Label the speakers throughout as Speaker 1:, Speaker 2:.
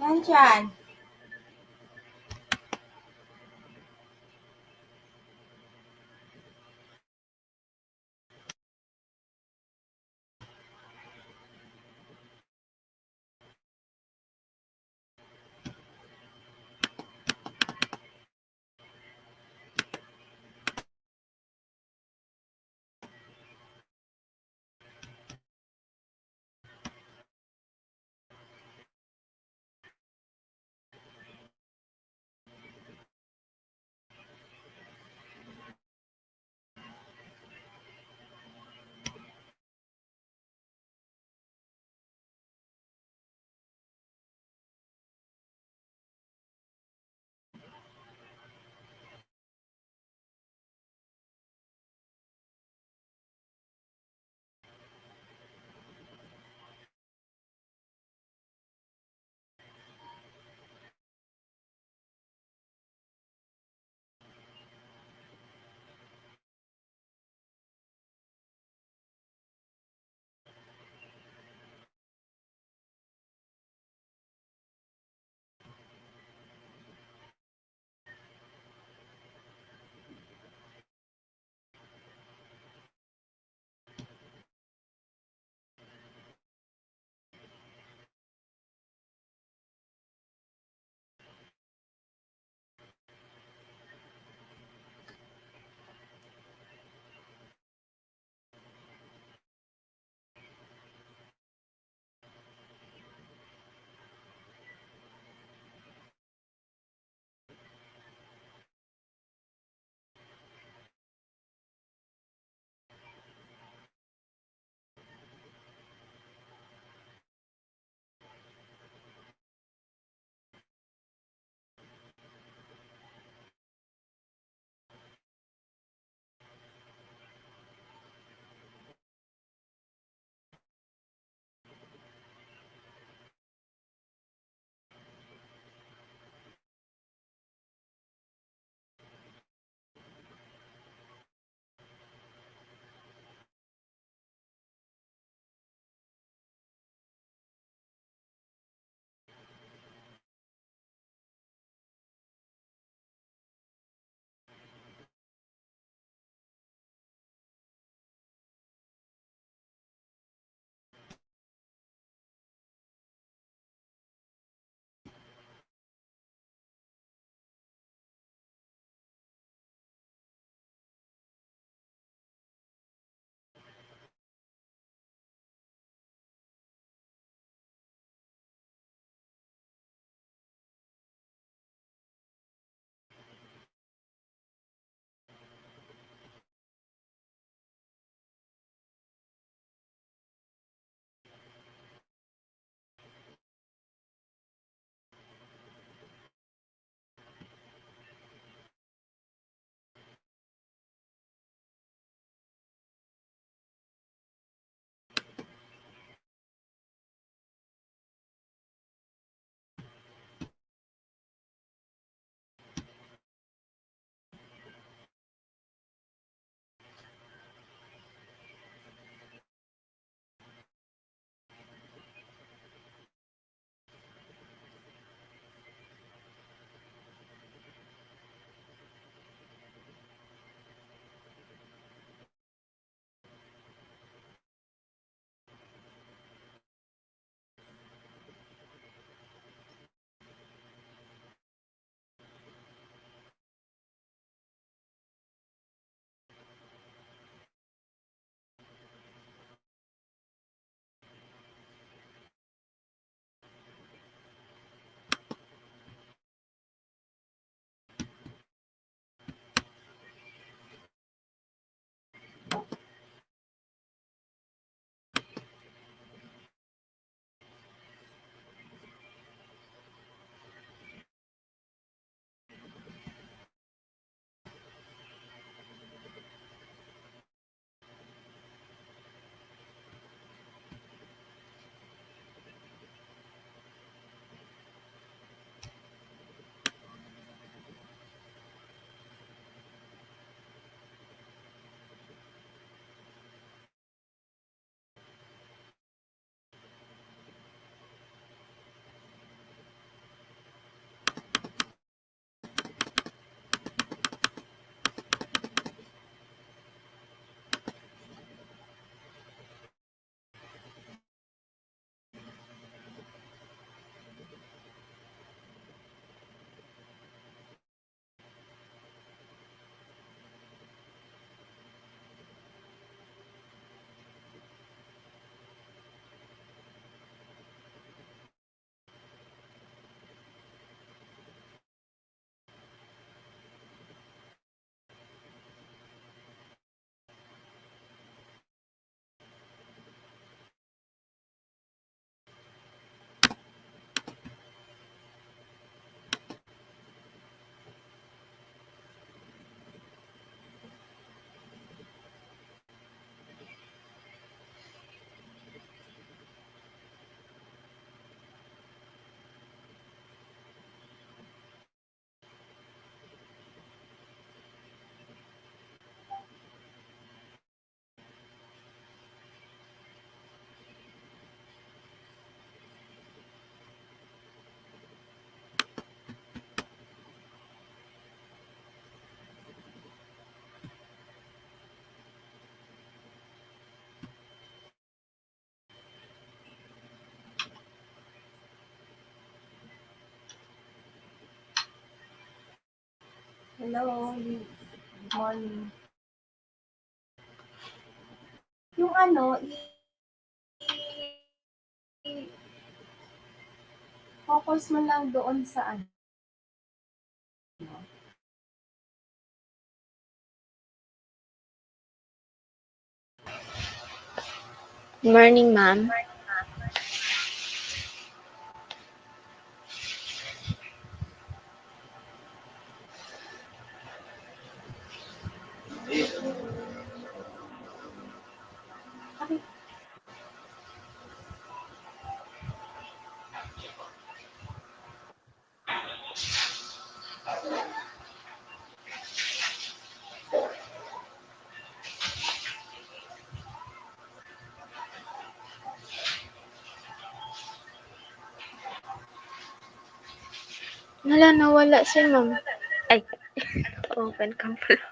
Speaker 1: Nandyan. Hello, good morning. Yung focus mo lang doon sa
Speaker 2: Morning, ma'am. Hala, nawala si ma'am. Ay, open cam pala.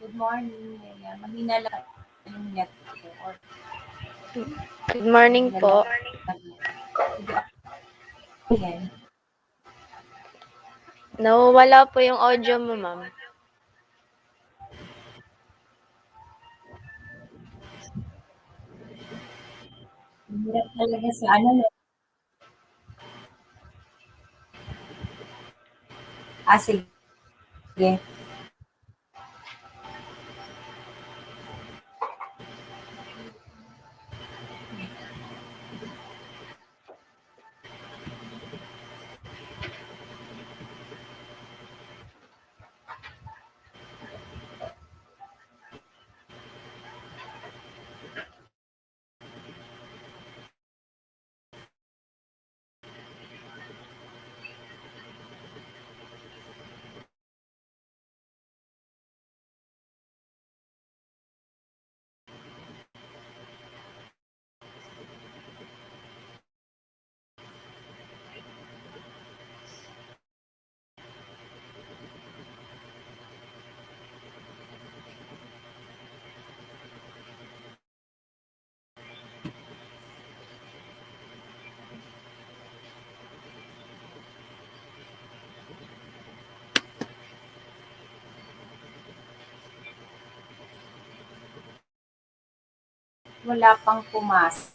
Speaker 1: good morning. Ayan, mahina lang yung net ko. Or
Speaker 2: Good morning po.
Speaker 1: Ayan.
Speaker 2: Nawawala po yung audio mo, ma'am.
Speaker 1: Hirap talaga sa sige. Wala pang pumasok.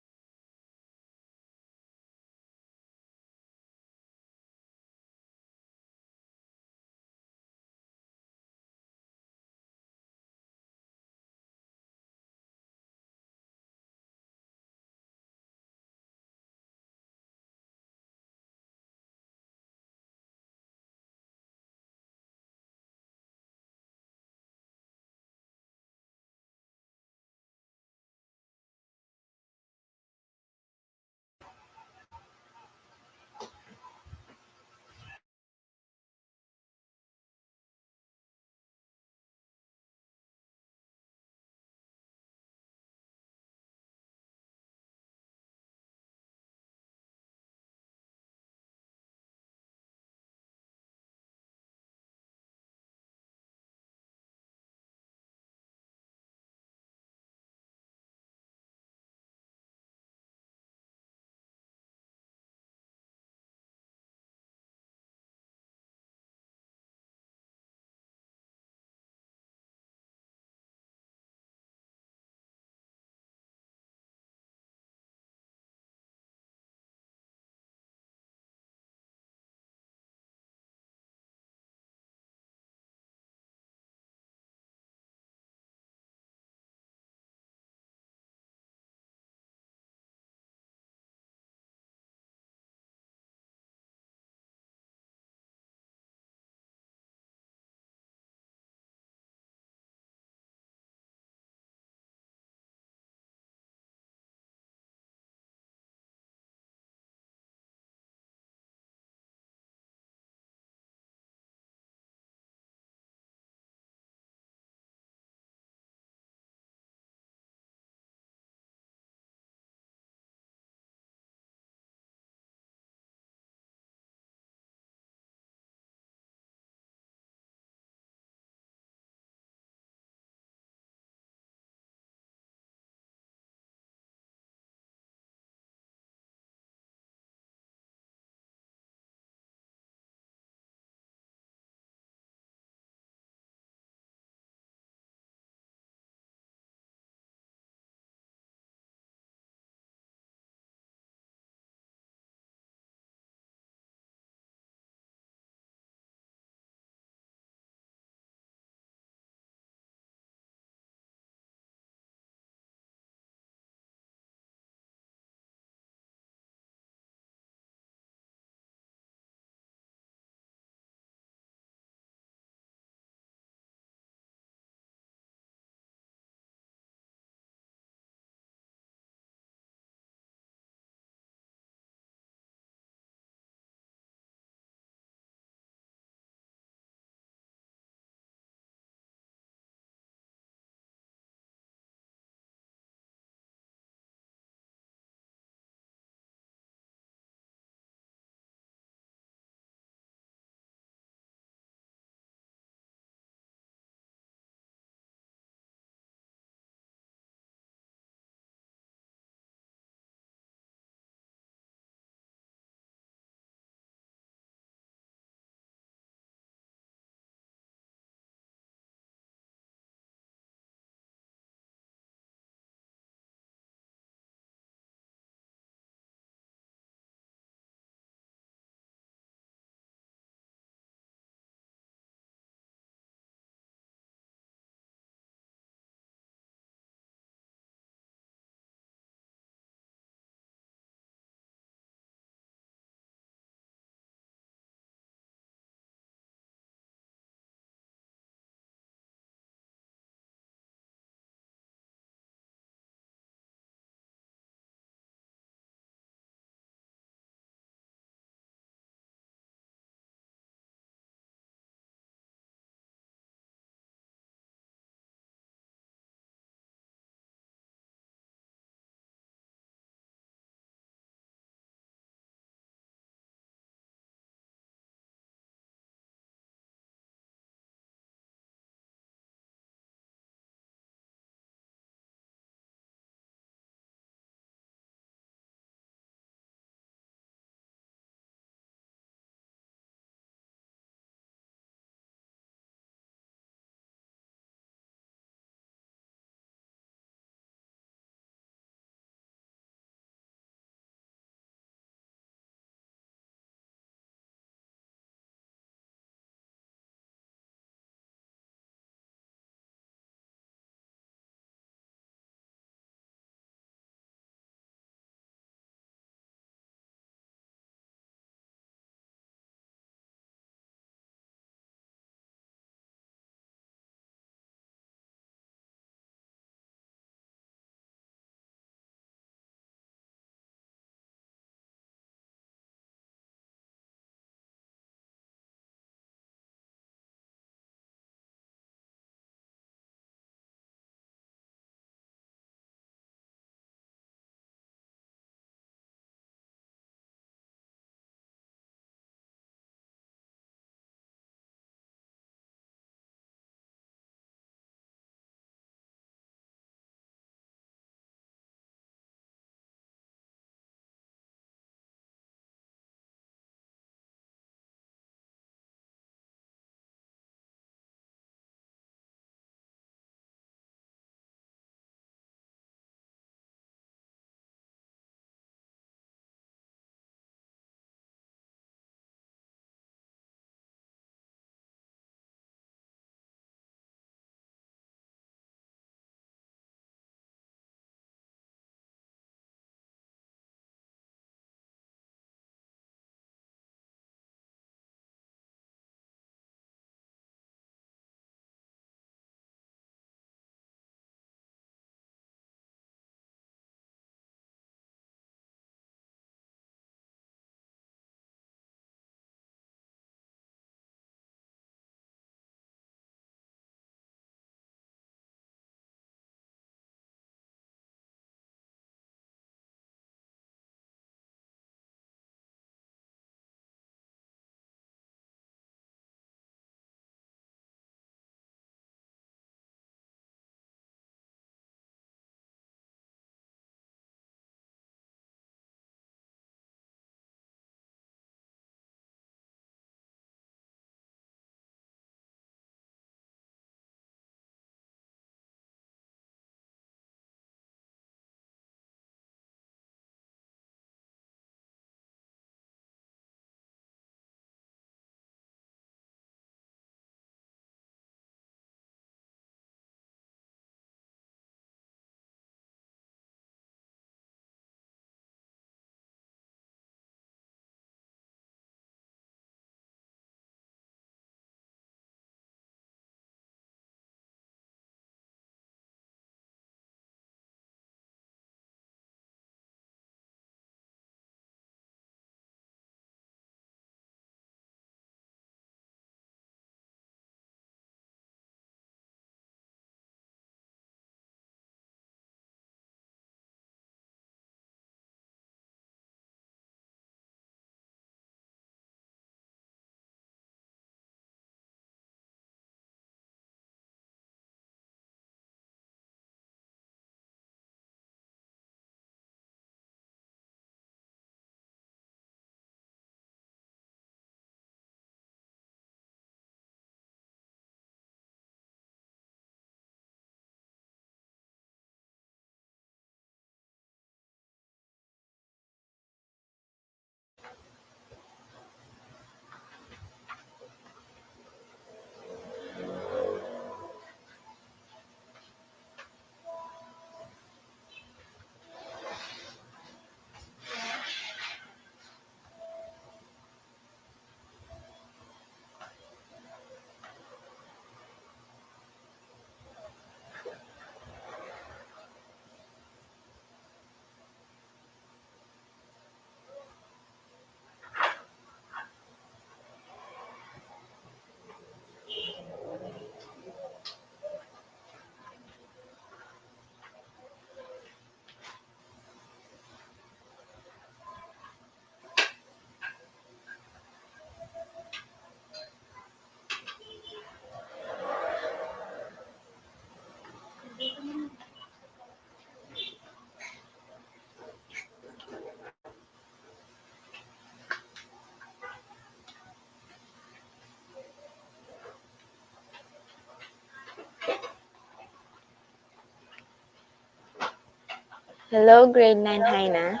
Speaker 2: Hello, grade 9 Haina.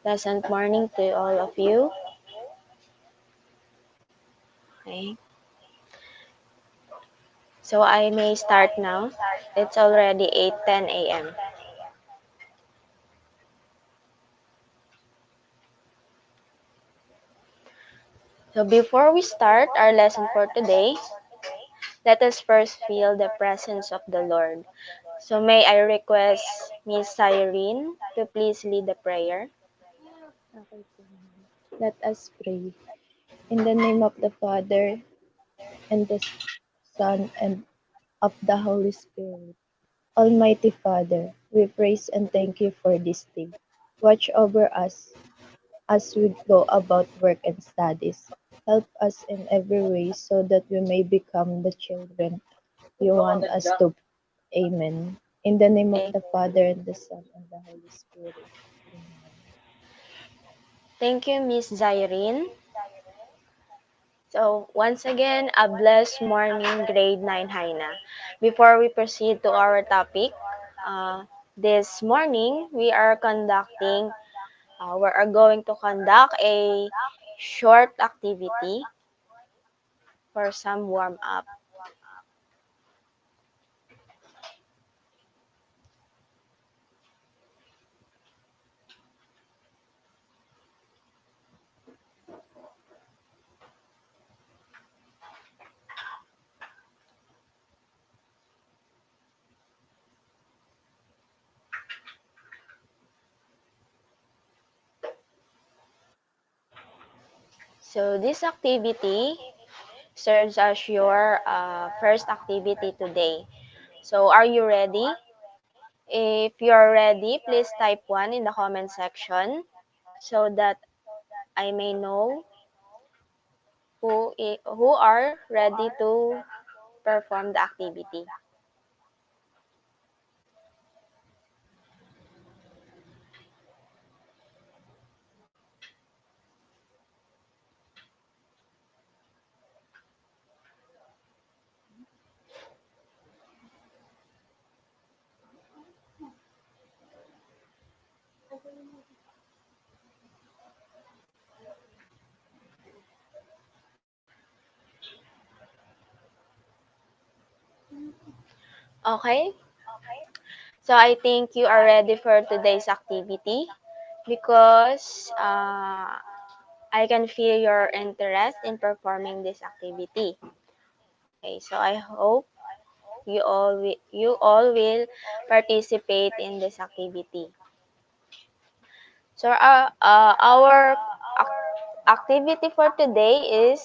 Speaker 2: Pleasant morning to all of you. Okay. So I may start now. It's already 8:10 a.m. So before we start our lesson for today, let us first feel the presence of the Lord. So may I request Miss Cyrene to please lead the prayer.
Speaker 3: Okay po. Let us pray. In the name of the Father, and the Son, and of the Holy Spirit. Almighty Father, we praise and thank you for this day. Watch over us as we go about work and studies. Help us in every way so that we may become the children you want us to. Amen. In the name of the Father, and the Son, and the Holy Spirit. Amen.
Speaker 2: Thank you, Miss Cyrene. So once again, a blessed morning, grade 9 Haina. Before we proceed to our topic, this morning we are going to conduct a short activity for some warm up. So this activity serves as your first activity today. So are you ready? If you're ready, please type 1 in the comment section so that I may know who are ready to perform the activity. Okay? So I think you are ready for today's activity because I can feel your interest in performing this activity. Okay, so I hope you all will participate in this activity. So our activity for today is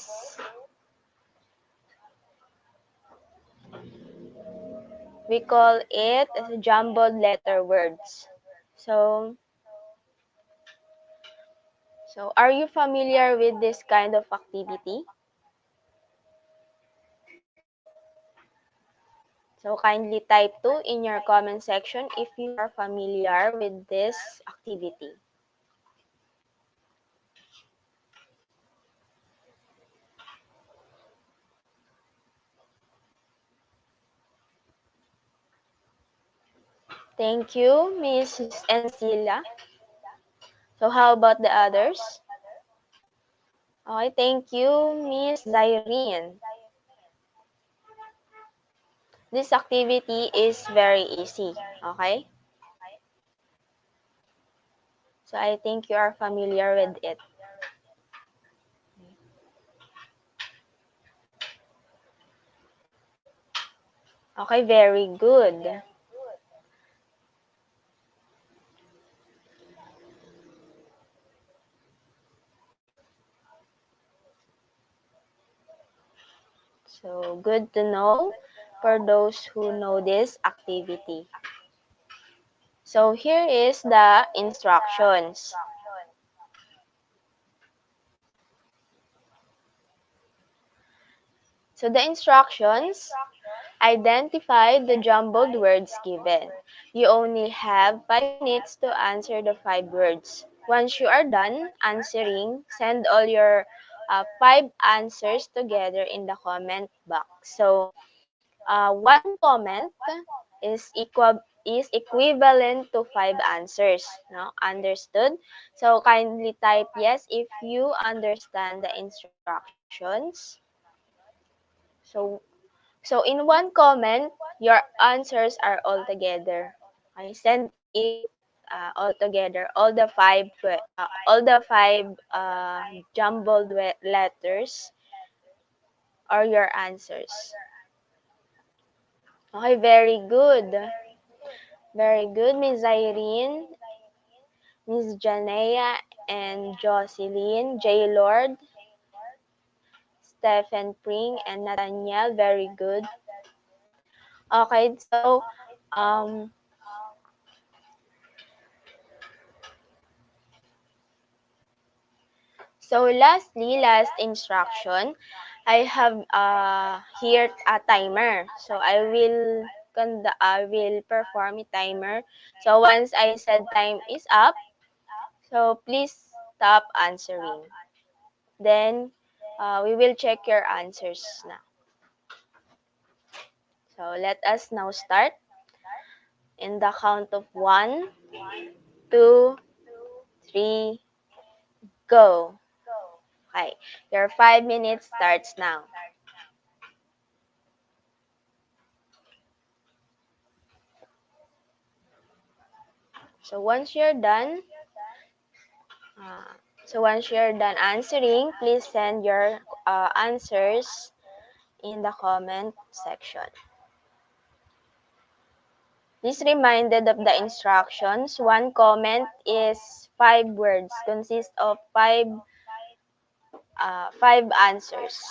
Speaker 2: we call it jumbled letter words. So so are you familiar with this kind of activity? So kindly type 2 in your comment section if you are familiar with this activity. Thank you, Mrs. Encilla. So how about the others? Okay, thank you, Miss Zyrene. This activity is very easy, okay? So I think you are familiar with it. Okay, very good. So good to know for those who know this activity. So here is the instructions. So the instructions Identify the jumbled words given. You only have 5 minutes to answer the 5 words. Once you are done answering, send all your 5 answers together in the comment box. So, one comment is equivalent to 5 answers. No? Understood? So, kindly type yes if you understand the instructions. So, so in one comment, your answers are all together. Okay, send it all together, all the five jumbled letters are your answers. Okay, very good. Very good, Miss Irene, Miss Janea, and Jocelyn, J. Lord, Stephen Pring, and Nathaniel. Very good. Okay, um, lastly, last instruction, I have here a timer. So I will perform a timer. So once I said time is up, so please stop answering. Then we will check your answers now. So let us now start in the count of 1, 2, 3, go. Okay, your 5 minutes starts now. So once you're done, uh, answering, please send your answers in the comment section. Please reminded of the instructions. One comment is 5 words, consists of 5 answers.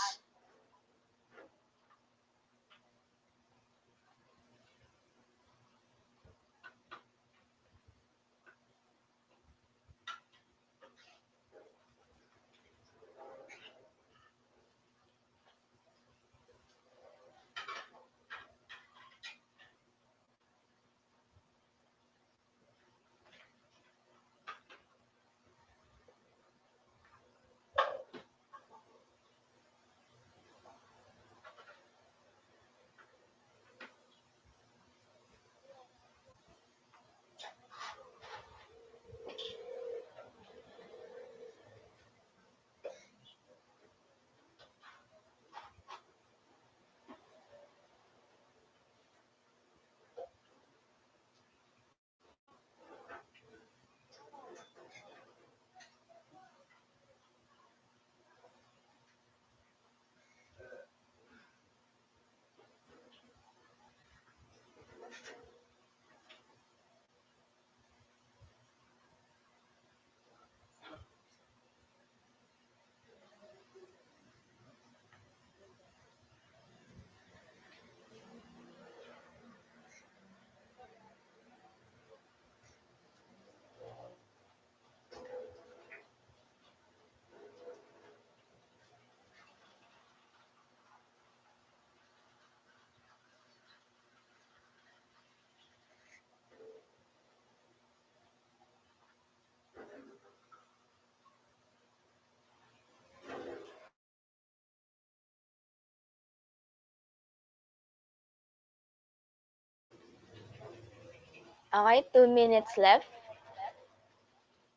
Speaker 2: Okay, 2 minutes left.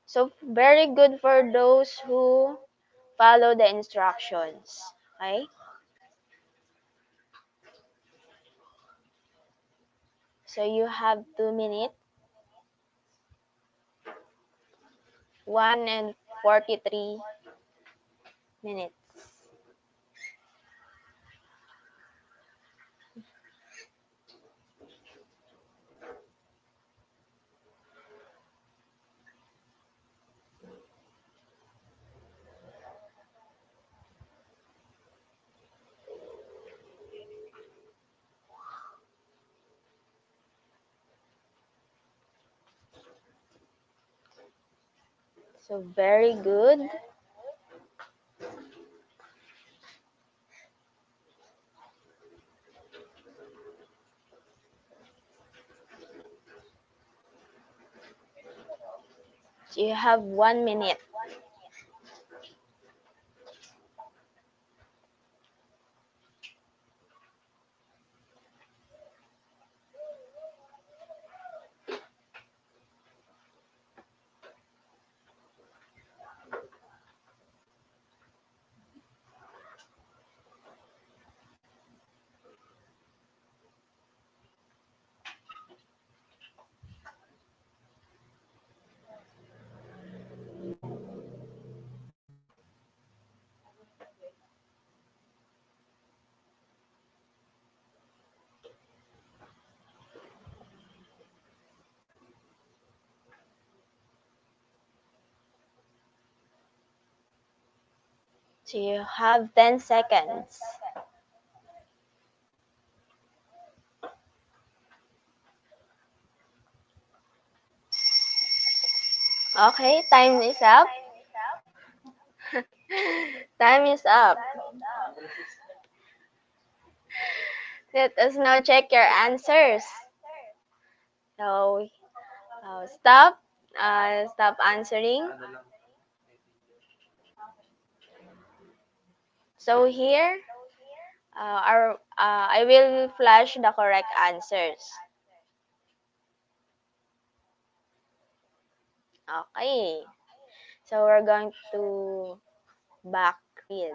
Speaker 2: So very good for those who follow the instructions. Okay? So you have 2 minutes, 1 and 43 minutes. So very good. So you have 1 minute. So you have 10 seconds. Okay, time is up. Time is up. Let us now check your answers. So stop. Stop answering. So here, I will flash the correct answers. Okay. So we're going to back read.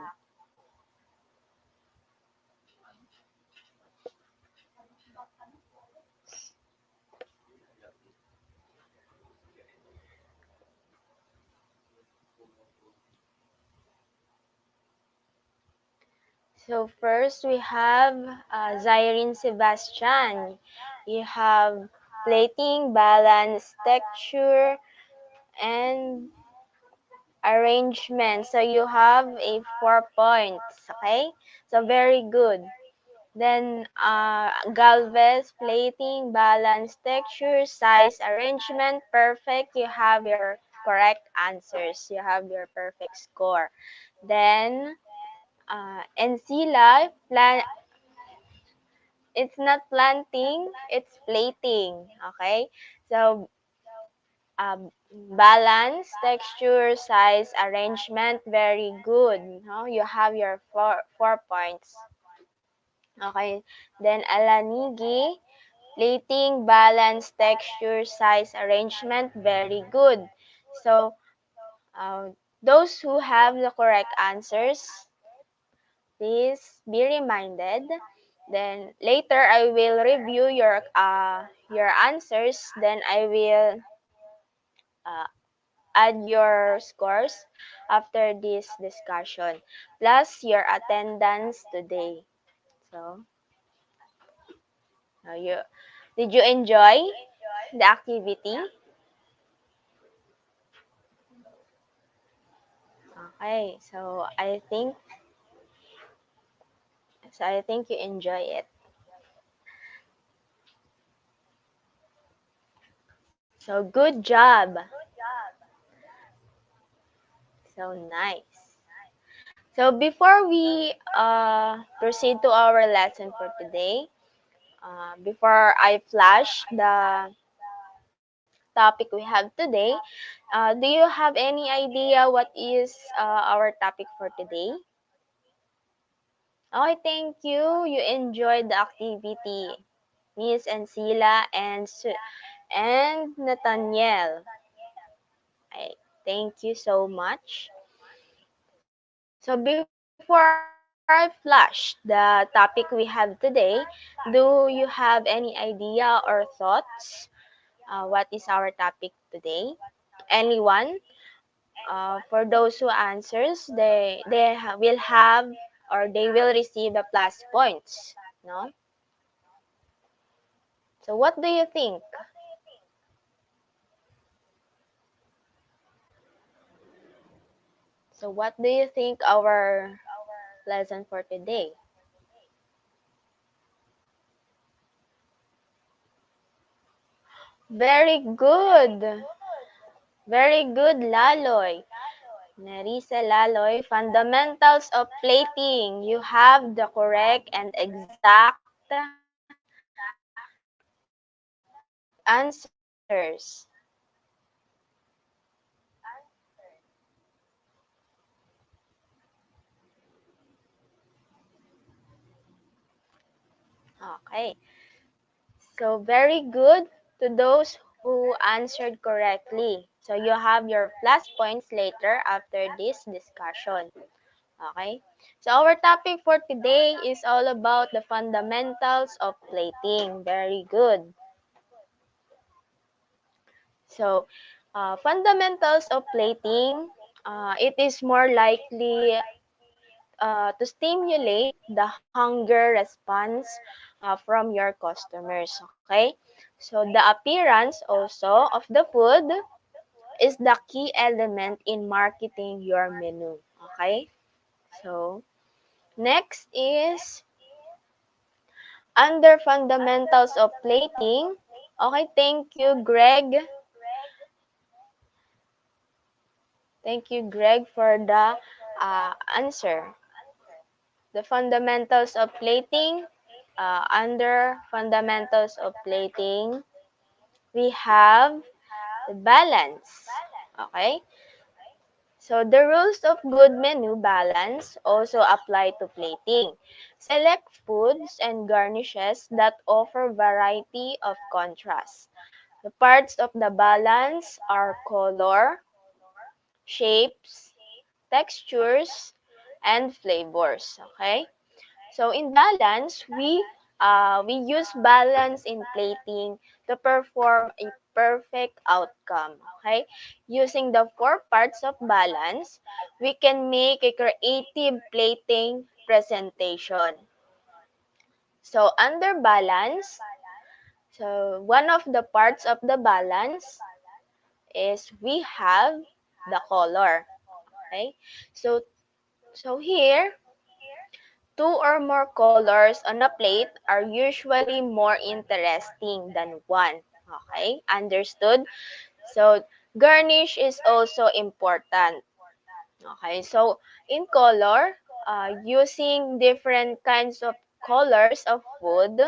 Speaker 2: So first we have Zyrene Sebastian. You have plating, balance, texture, and arrangement. So you have a 4 points. Okay, so very good. Then Galvez, plating, balance, texture, size, arrangement, perfect. You have your correct answers. You have your perfect score. Then Encila, it's not planting, it's plating. Okay, so balance, texture, size, arrangement, very good. No? You have your 4 points. Okay, then Alanigi, plating, balance, texture, size, arrangement, very good. So, uh, those who have the correct answers, please be reminded. Then later I will review your answers. Then I will uh, add your scores after this discussion, plus your attendance today. So, you did you enjoy the activity? Okay, so I think you enjoy it. So good job. So nice. So before we proceed to our lesson for today, before I flash the topic we have today, do you have any idea what is our topic for today? Okay, thank you. You enjoyed the activity, Miss Ancila and Nathaniel. I thank you so much. So before I flash the topic we have today, do you have any idea or thoughts? What is our topic today? Anyone? For those who answers, will have or they will receive the plus points. No. So what do you think? So what do you think our lesson for today? Very good. Very good, Laloy. Nerissa Laloy, fundamentals of plating. You have the correct and exact answers. Okay. So very good to those who answered correctly. So you have your plus points later after this discussion. Okay? So our topic for today is all about the fundamentals of plating. Very good. So, fundamentals of plating, it is more likely to stimulate the hunger response from your customers. Okay? So, the appearance also of the food is the key element in marketing your menu. Okay? So, next is under fundamentals of plating. Okay, thank you, Greg. Thank you, Greg, for the answer. The fundamentals of plating. Under fundamentals of plating, we have the balance. Okay? So the rules of good menu balance also apply to plating. Select foods and garnishes that offer variety of contrast. The parts of the balance are color, shapes, textures, and flavors. Okay? So in balance, we use balance in plating to perform a perfect outcome. Okay? Using the four parts of balance, we can make a creative plating presentation. So under balance, so one of the parts of the balance is we have the color. Okay? So here, two or more colors on a plate are usually more interesting than one. Okay, understood? So, garnish is also important. Okay, so in color, using different kinds of colors of food,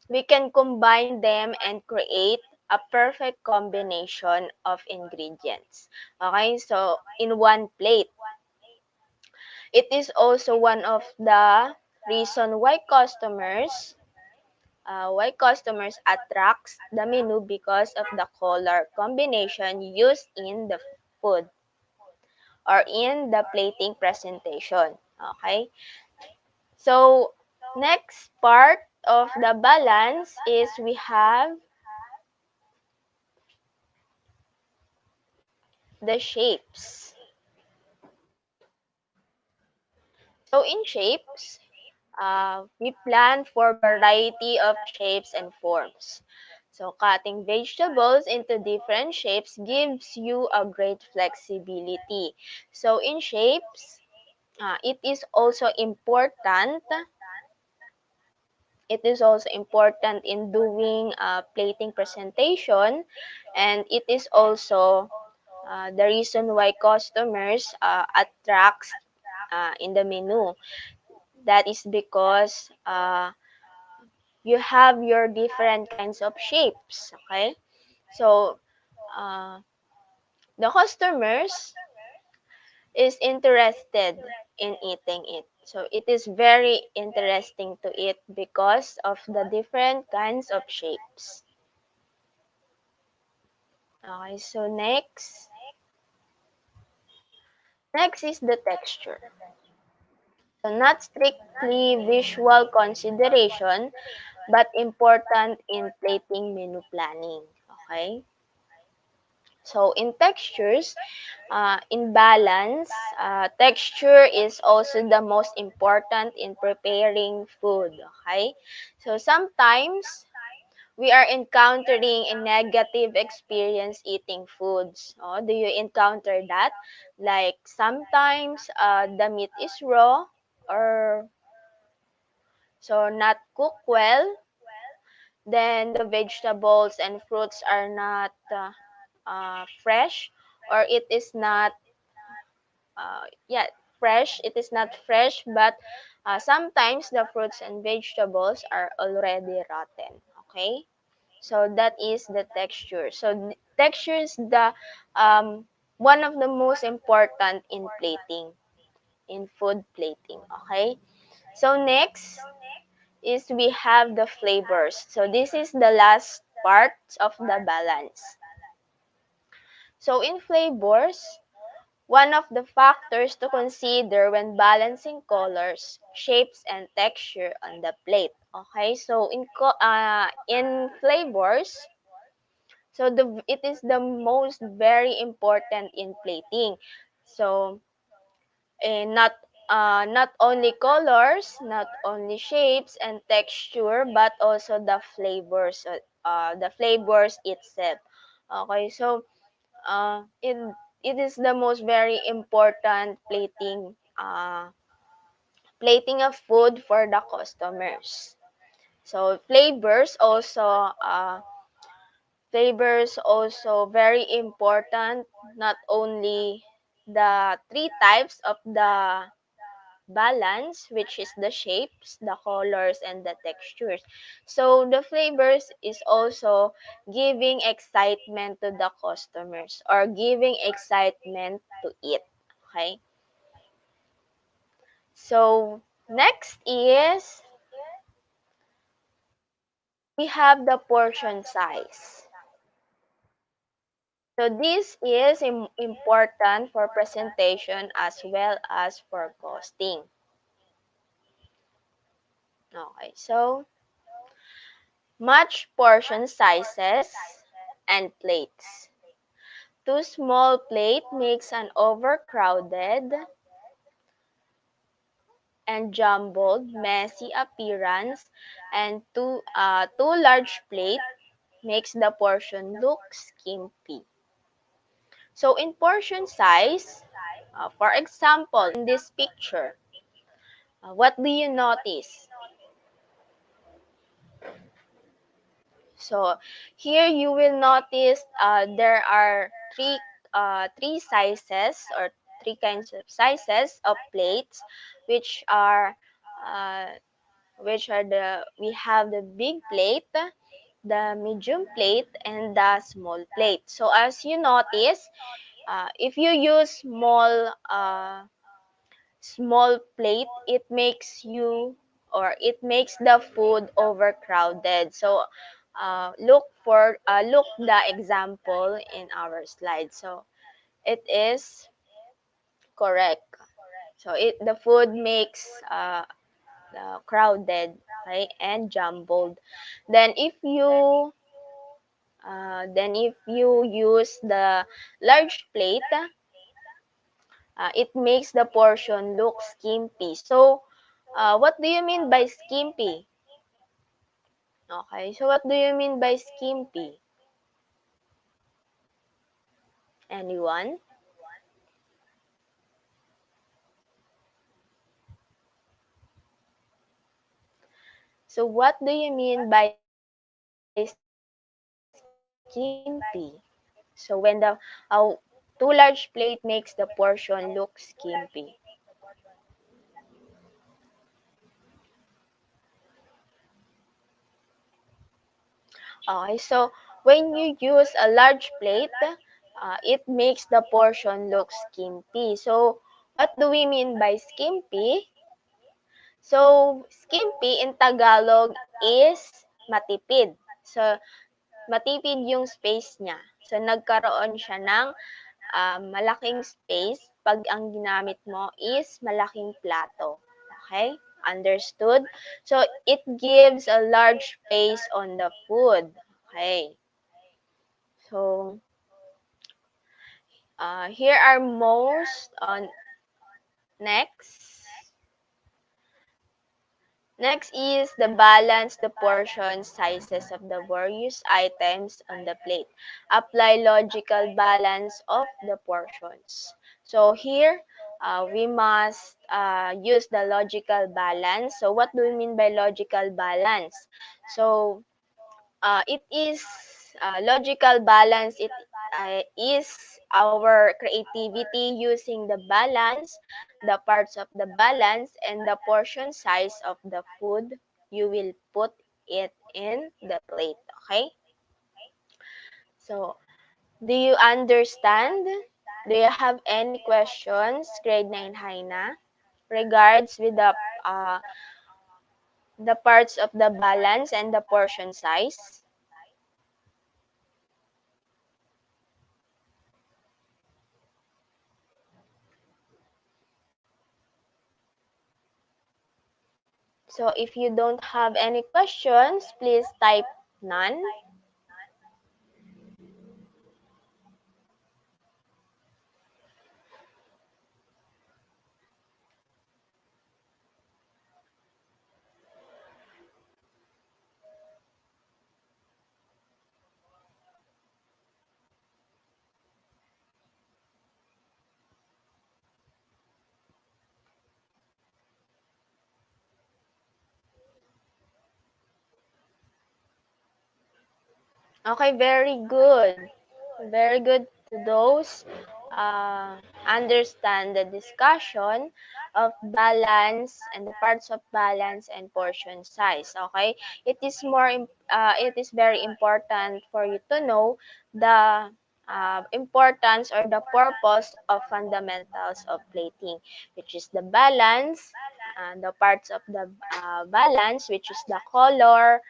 Speaker 2: we can combine them and create a perfect combination of ingredients. Okay, so in one plate. It is also one of the reason why customers attracts the menu because of the color combination used in the food or in the plating presentation. Okay? So, next part of the balance is we have the shapes. So, in shapes, we plan for variety of shapes and forms. So cutting vegetables into different shapes gives you a great flexibility. So in shapes, it is also important. It is also important in doing plating presentation, and it is also the reason why customers attracts in the menu. That is because you have your different kinds of shapes. Okay, so uh, the customers is interested in eating it. So it is very interesting to eat because of the different kinds of shapes. Okay, so next is the texture. So not strictly visual consideration, but important in plating menu planning. Okay. So in textures, in balance, texture is also the most important in preparing food. Okay, so sometimes we are encountering a negative experience eating foods. Oh, do you encounter that? Like sometimes the meat is raw or so not cooked well, then the vegetables and fruits are not fresh, or it is not yeah, fresh. It is not fresh, but sometimes the fruits and vegetables are already rotten. Okay, so that is the texture. So texture is the one of the most important in plating, in food plating. Okay, so next is we have the flavors. So this is the last part of the balance. So in flavors, one of the factors to consider when balancing colors, shapes, and texture on the plate. Okay, so in flavors, so it is the most very important in plating. So not not only colors, not only shapes and texture, but also the flavors itself. Okay, so it is the most very important plating of food for the customers. So flavors also very important, not only the three types of the balance, which is the shapes, the colors, and the textures. So the flavors is also giving excitement to the customers or giving excitement to eat. Okay. So next is we have the portion size. So this is important for presentation as well as for costing. Okay, so match portion sizes and plates. Too small plate makes an overcrowded and jumbled, messy appearance, and too large plate makes the portion look skimpy. So in portion size, for example, in this picture, what do you notice? So here you will notice there are three sizes or three kinds of sizes of plates, which are uh, we have the big plate, the medium plate, and the small plate. So as you notice, if you use small plate, it makes the food overcrowded. So look the example in our slide. So it is correct. So the food makes crowded, okay, and jumbled. Then if you use the large plate, it makes the portion look skimpy. So, what do you mean by skimpy? Okay, so what do you mean by skimpy? Anyone? So, what do you mean by skimpy? So, when too large plate makes the portion look skimpy. Okay, so when you use a large plate, it makes the portion look skimpy. So, what do we mean by skimpy? So, skimpy in Tagalog is matipid. So, matipid yung space niya. So, nagkaroon siya ng malaking space pag ang ginamit mo is malaking plato. Okay? Understood? So, it gives a large space on the food. Okay. So, here are most on next. Next is the balance the portion sizes of the various items on the plate. Apply logical balance of the portions. So here, we must use the logical balance. So what do we mean by logical balance? So it is logical balance. It is our creativity using the balance, the parts of the balance, and the portion size of the food you will put it in the plate. Okay? So, do you understand? Do you have any questions, grade 9 Haina, regards uh, the parts of the balance and the portion size. So if you don't have any questions, please type none. Okay, very good. Very good to those understand the discussion of balance and the parts of balance and portion size. Okay, it is very important for you to know the importance or the purpose of fundamentals of plating, which is the balance, the parts of the balance, which is the color,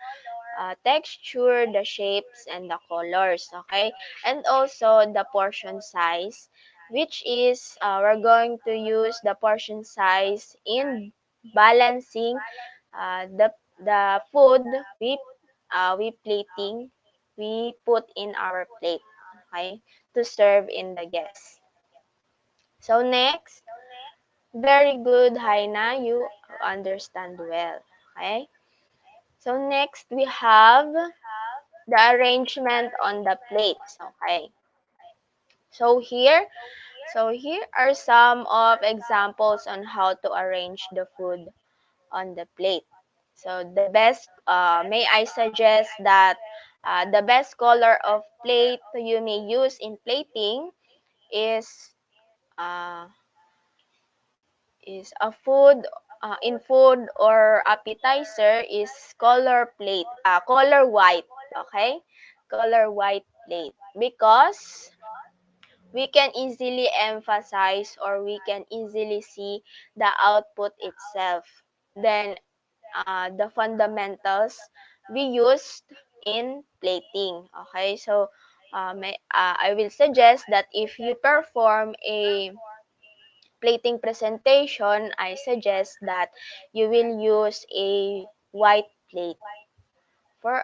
Speaker 2: texture, the shapes, and the colors, okay? And also the portion size, which is we're going to use the portion size in balancing the food we plating, we put in our plate, okay, to serve in the guests. So next, very good, Haina, you understand well, okay? So next we have the arrangement on the plates. Okay. So here, so here are some of examples on how to arrange the food on the plate. So the best, may I suggest that the best color of plate you may use in plating is uh, a food in food or appetizer is color plate, color white. Okay, color white plate, because we can easily emphasize or we can easily see the output itself. Then the fundamentals we used in plating. Okay, so I will suggest that if you perform a plating presentation, I suggest that you will use a white plate for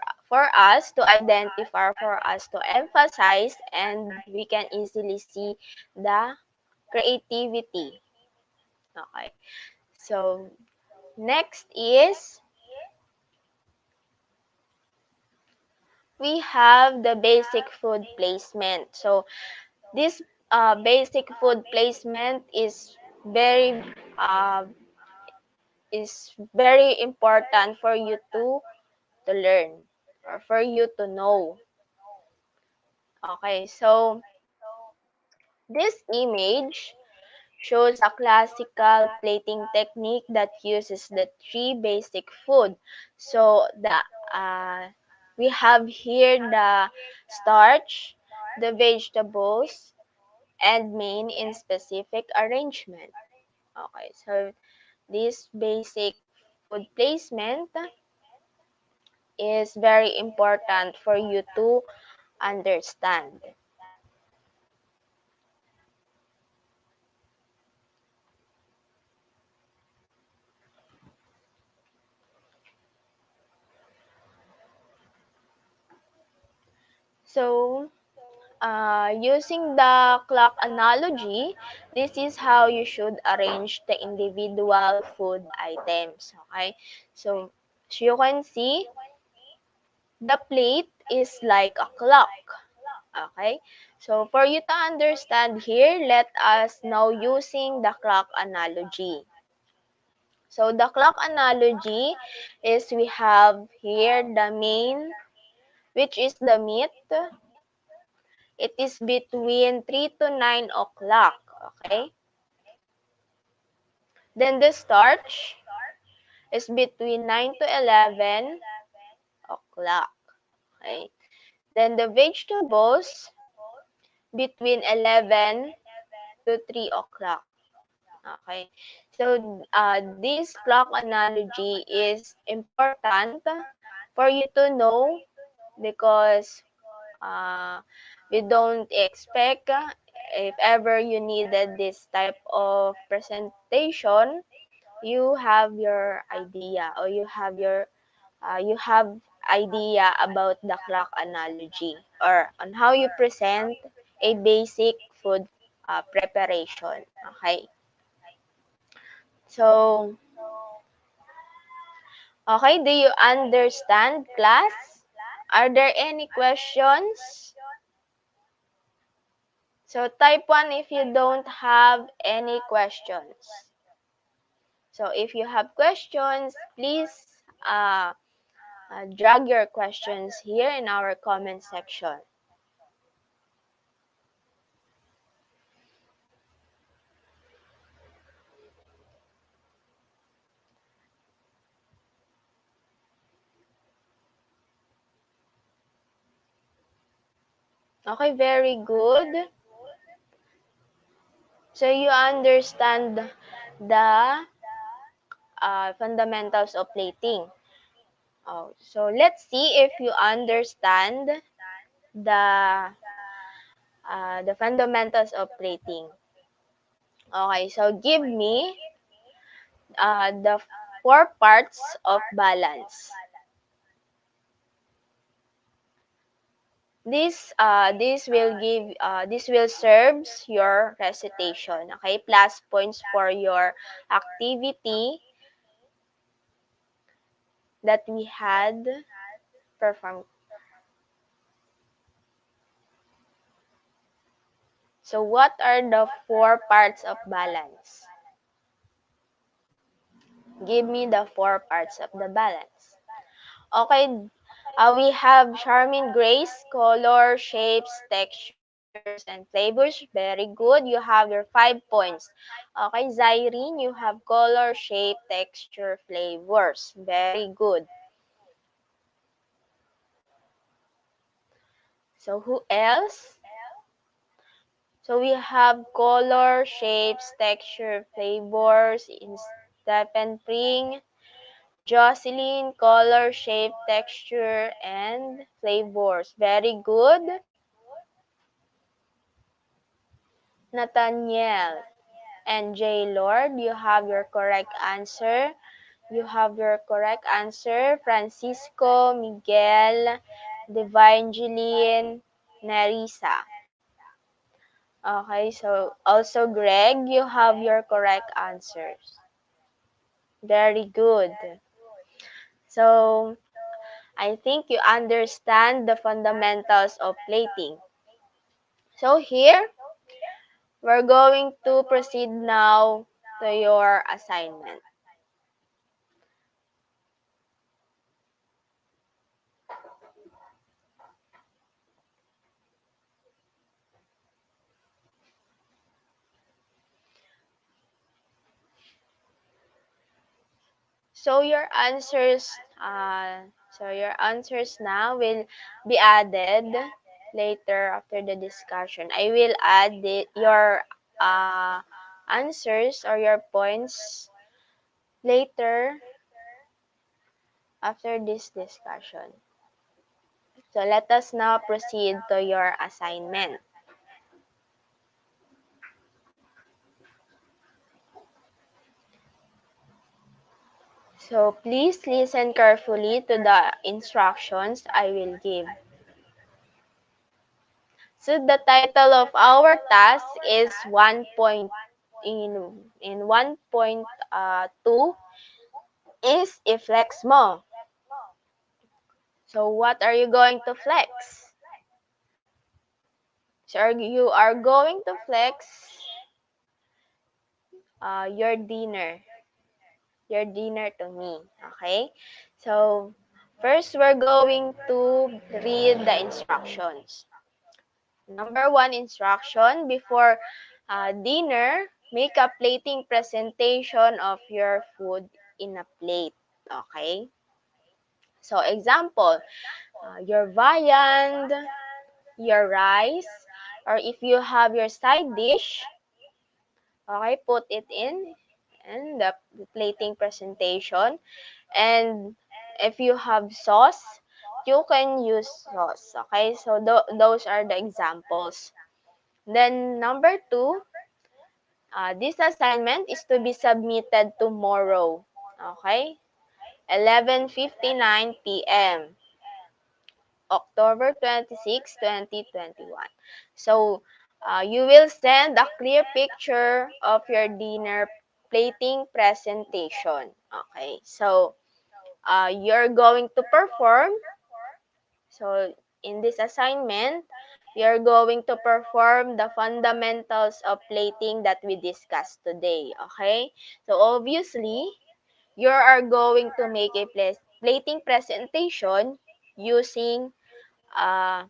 Speaker 2: us to identify, for us to emphasize, and we can easily see the creativity. Okay. So next is we have the basic food placement. So this basic food placement uh, is very important for you to learn or for you to know. Okay, so this image shows a classical plating technique that uses the three basic food. So uh, we have here the starch, the vegetables, and main in specific arrangement. Okay, so this basic food placement is very important for you to understand. So, using the clock analogy, this is how you should arrange the individual food items. Okay, so as you can see, the plate is like a clock. Okay, so for you to understand here, let us now using the clock analogy. So the clock analogy is we have here the main, which is the meat. It is between 3 to 9 o'clock. Okay. Then the starch is between 9 to 11 o'clock. Okay. Then the vegetables between 11 to 3 o'clock. Okay. So this clock analogy is important for you to know because uh, we don't expect if ever you needed this type of presentation, you have your idea or you have idea about the clock analogy or on how you present a basic food preparation. Okay. So, okay, do you understand, class? Are there any questions? So, type 1 if you don't have any questions. So, if you have questions, please drag your questions here in our comment section. Okay, very good. So, you understand the fundamentals of plating. Oh, so let's see if you understand the the fundamentals of plating. Okay, so give me the four parts of balance. This will serves your recitation. Okay, plus points for your activity that we had performed. So what are the four parts of balance? Give me the four parts of the balance. Okay, we have Charmin Grace, color, shapes, textures, and flavors. Very good. You have your 5 points. Okay, Zyrene, you have color, shape, texture, flavors. Very good. So who else? So we have color, shapes, texture, flavors in Stephen Pring. Jocelyn, color, shape, texture, and flavors. Very good. Nathaniel and J. Lord, you have your correct answer. You have your correct answer. Francisco, Miguel, Divine Jeline, Nerissa. Okay, so also Greg, you have your correct answers. Very good. So, I think you understand the fundamentals of plating. So here, we're going to proceed now to your assignment. So your answers, your answers now will be added later after the discussion. I will add your uh, answers or your points later after this discussion. So let us now proceed to your assignment. So please listen carefully to the instructions I will give. So the title of our task is 1 in 1.2 is i-flex mo. So what are you going to flex? So you are going to flex your dinner to me. Okay? So first we're going to read the instructions. Number 1 instruction, before dinner, make a plating presentation of your food in a plate. Okay? So example, your viand, your rice, or if you have your side dish, okay, put it in and the plating presentation. And if you have sauce, you can use sauce. Okay, so those are the examples. Then number two, this assignment is to be submitted tomorrow. Okay, 11:59 p.m. October 26, 2021. So, you will send a clear picture of your dinner plating presentation. Okay, so you're going to perform. So, in this assignment, you're going to perform the fundamentals of plating that we discussed today. Okay, so obviously, you are going to make a plating presentation using uh,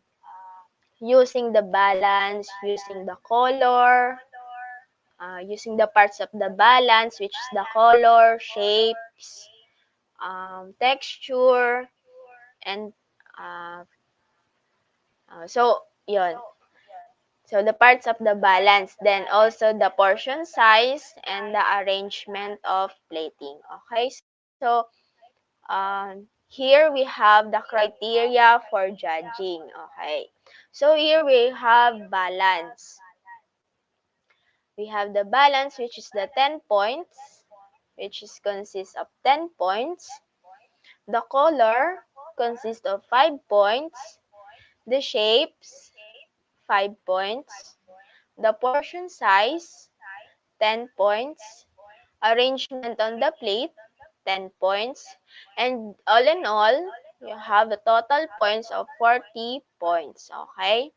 Speaker 2: using the balance, using the color, using the parts of the balance, which is the color, shapes, texture, and uh, so yon. So the parts of the balance, then also the portion size and the arrangement of plating. Okay, so here we have the criteria for judging. Okay, so here we have balance. We have the balance, which is the 10 points, which is consists of 10 points. The color consists of 5 points. The shapes, 5 points. The portion size, 10 points. Arrangement on the plate, 10 points. And all in all, you have a total points of 40 points. Okay?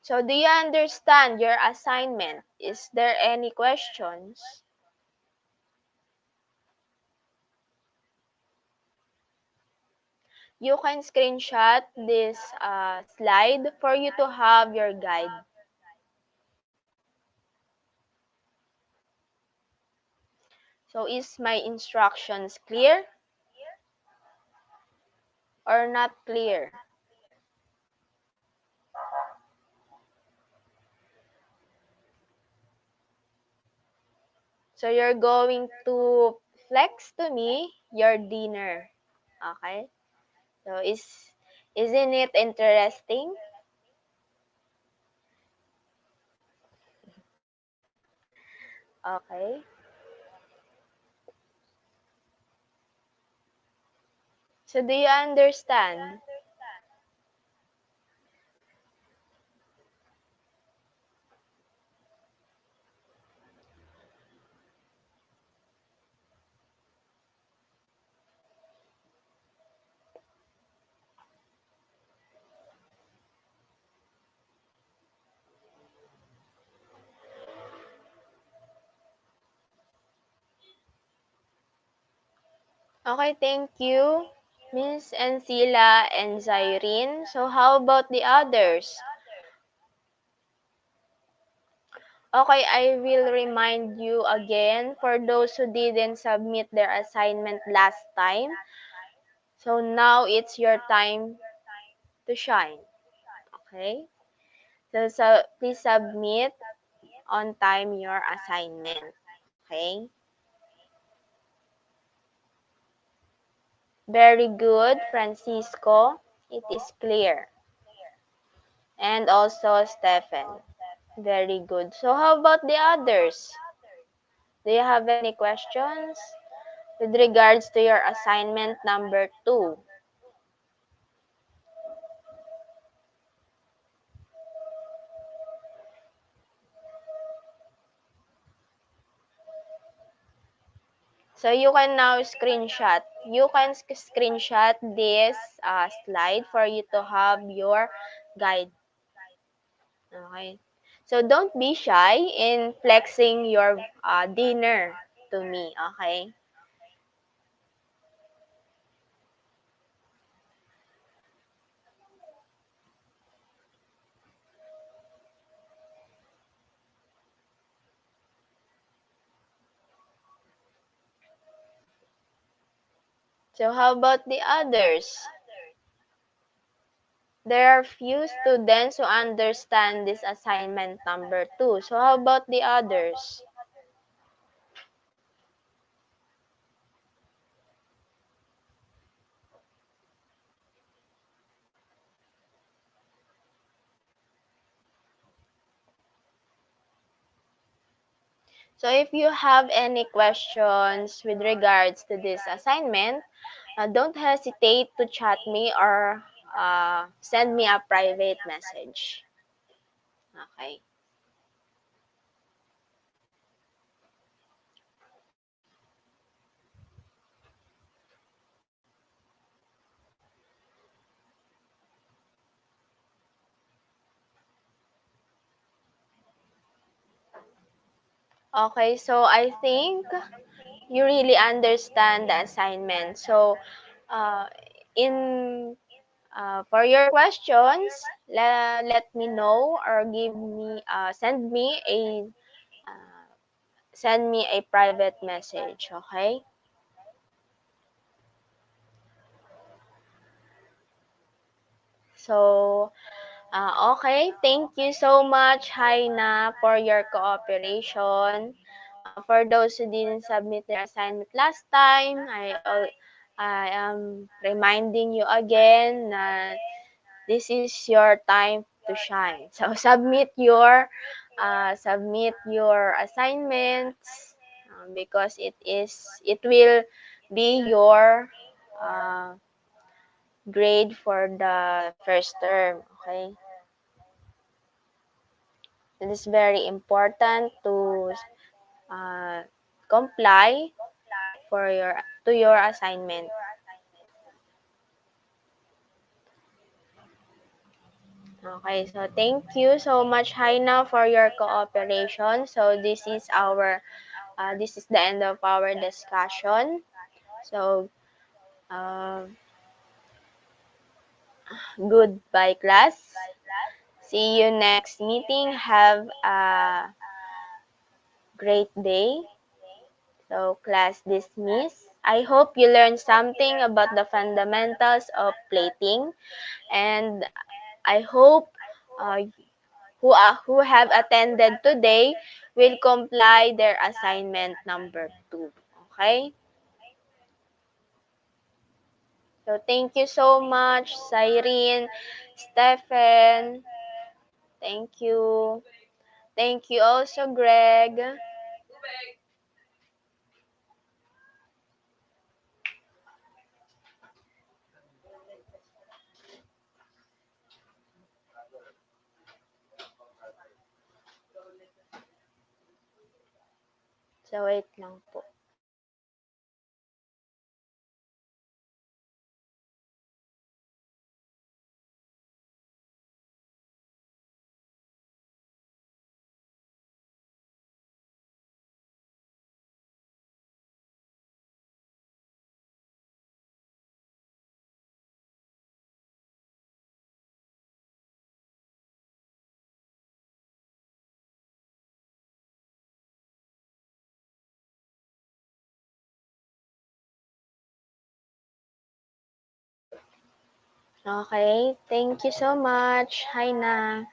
Speaker 2: So do you understand your assignment? Is there any questions? You can screenshot this slide for you to have your guide. So is my instructions clear or not clear? So you're going to flex to me your dinner. Okay? So isn't it interesting? Okay. So do you understand? Okay, thank you, Miss Ancila and Zyrene. So how about the others? Okay, I will remind you again for those who didn't submit their assignment last time. So now it's your time to shine. Okay? So please submit on time your assignment. Okay? Very good, Francisco. It is clear. And also Stephen. Very good. So how about the others? Do you have any questions with regards to your assignment number 2? So you can now screenshot. You can screenshot this slide for you to have your guide. Okay. So don't be shy in flexing your dinner to me. Okay. So how about the others? There are few students who understand this assignment number 2. So how about the others? So if you have any questions with regards to this assignment, don't hesitate to chat me or send me a private message. Okay. Okay, so I think you really understand the assignment. So, uh, in for your questions, let me know or uh, send me a private message. Okay. So, okay. Thank you so much, Haina, for your cooperation. For those who didn't submit their assignment last time, I am reminding you again that this is your time to shine. So submit your assignments because it will be your uh, grade for the first term. Okay, it is very important to uh, comply for your assignment. Okay, so thank you so much, Haina, for your cooperation. So this is the end of our discussion. So goodbye, class. See you next meeting. Have a great day. So class dismissed. I hope you learned something about the fundamentals of plating, and I hope uh, who have attended today will comply their assignment number 2. Okay? So thank you so much, Cyrene, Stephen. Thank you. Thank you also, Greg. So wait lang po. Okay, thank you so much. Hi na.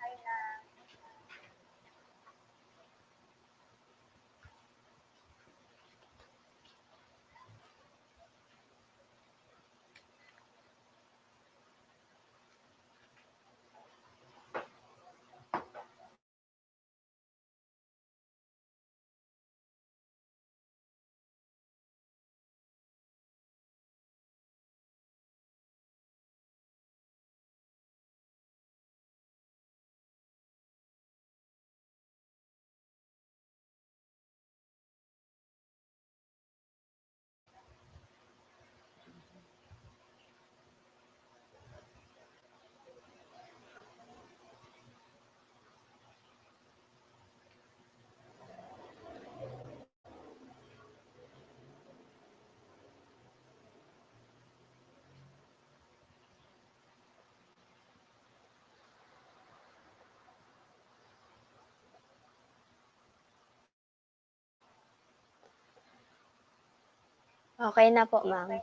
Speaker 2: Okay na po, ma'am.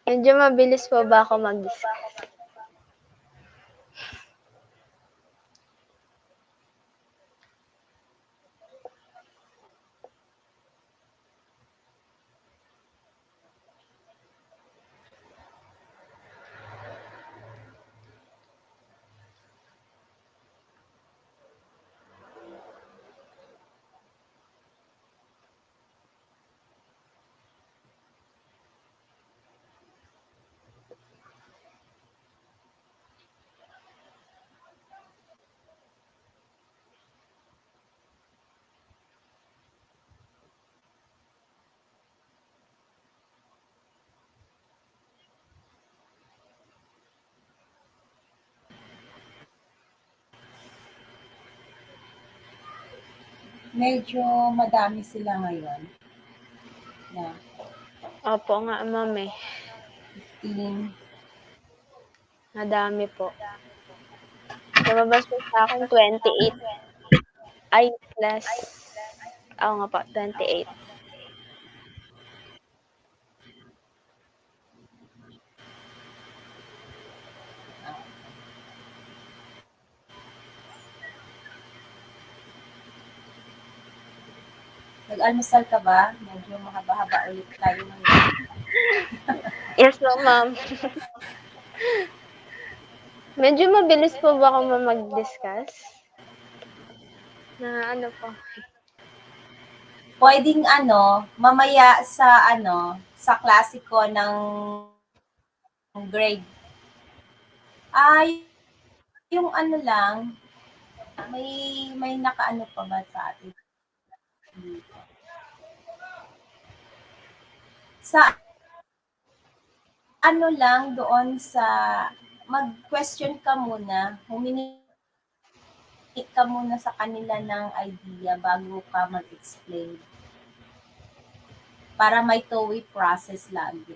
Speaker 2: Medyo mabilis po ba ako mag-discuss?
Speaker 1: medyo madami sila ngayon na
Speaker 2: Opo nga, ma'am, eh.
Speaker 1: 15.
Speaker 2: Madami po. Lumabas po sa'kin 28. Ay, plus oo nga po, 28.
Speaker 1: Nag-almusal ka ba? Medyo mahaba-haba ulit tayo ngayon.
Speaker 2: Yes po, ma'am. Medyo mabilis po ba ako, ma'am, mag-discuss? Na ano po?
Speaker 1: Puwedeng mamaya sa klase ko ng grade. Yung lang, may nakaano pa ba sa atin dito? Sa lang doon sa mag-question ka muna, humingi ka muna sa kanila ng idea bago ka mag-explain. Para may two-way process lagi.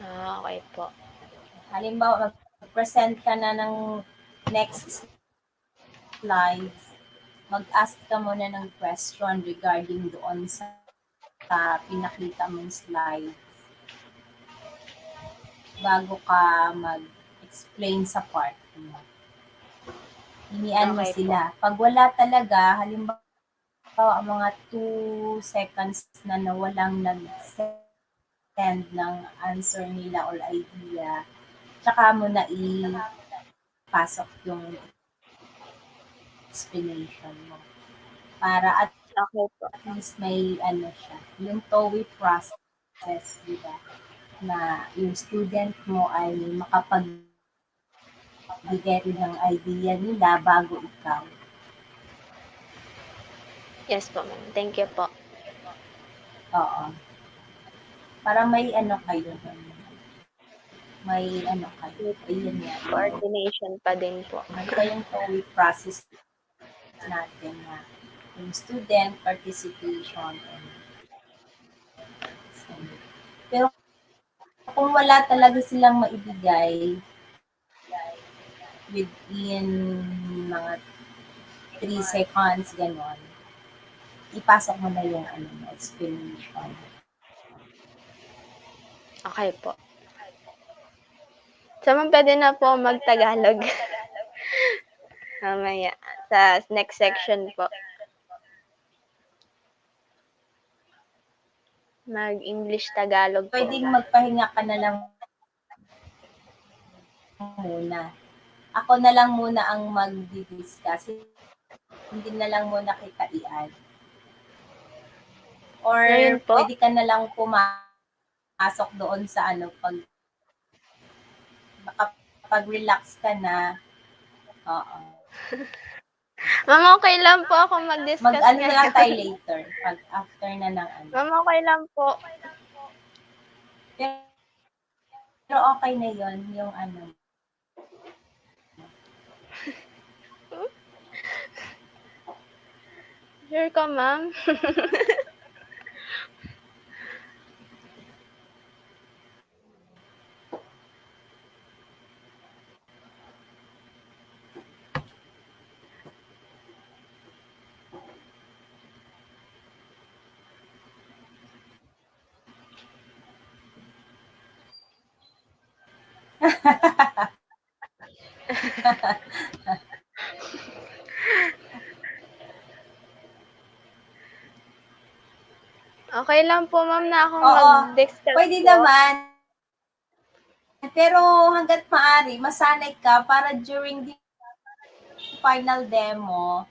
Speaker 2: Okey po.
Speaker 1: Halimbawa, mag-present ka na ng next slides, mag-ask ka muna ng question regarding doon sa pinakita mong slides bago ka mag-explain sa part mo. Hinian mo
Speaker 2: Okey po.
Speaker 1: sila. Pag wala talaga, halimbawa mga 2 seconds na walang nag-send ng answer nila or idea, tsaka mo na ipasok yung explanation mo. Para at
Speaker 2: Okey po.
Speaker 1: least may siya, yung two-way process, di ba? Na yung student mo ay makapagbigay rin ng idea nila bago ikaw.
Speaker 2: Yes po, ma'am. Thank you po.
Speaker 1: Oo. Para may kayo doon. May kayo. Ayun nga.
Speaker 2: Coordination pa din po.
Speaker 1: Ano ba yung two-way process natin na yung student participation pero kung wala talaga silang maibigay within mga 3 seconds, gano'n, ipasok mo na yung explanation.
Speaker 2: Okey po. So, ma'am, puwede na po mag-Tagalog mamaya sa next section po. Mag-English, Tagalog po.
Speaker 1: Pwedeng magpahinga ka na lang muna. Ako na lang muna ang magdi-discuss. Hindi na lang muna kita i-add. Or
Speaker 2: Ngayon po?
Speaker 1: pwede ka na lang pumasok doon sa pag-relax ka na. Oo.
Speaker 2: Ma'am, okey lang po ako mag-discuss
Speaker 1: Mag-ano na lang
Speaker 2: ngayon.
Speaker 1: tayo later, pag after na ng
Speaker 2: Ma'am, okey lang po.
Speaker 1: Pero okay na yon yung
Speaker 2: Sure ka, ma'am? Okey lang po, ma'am, na akong
Speaker 1: Oo,
Speaker 2: mag-discuss
Speaker 1: pwede
Speaker 2: po.
Speaker 1: naman. Pero hangga't maaari, masanay ka para during the final demo,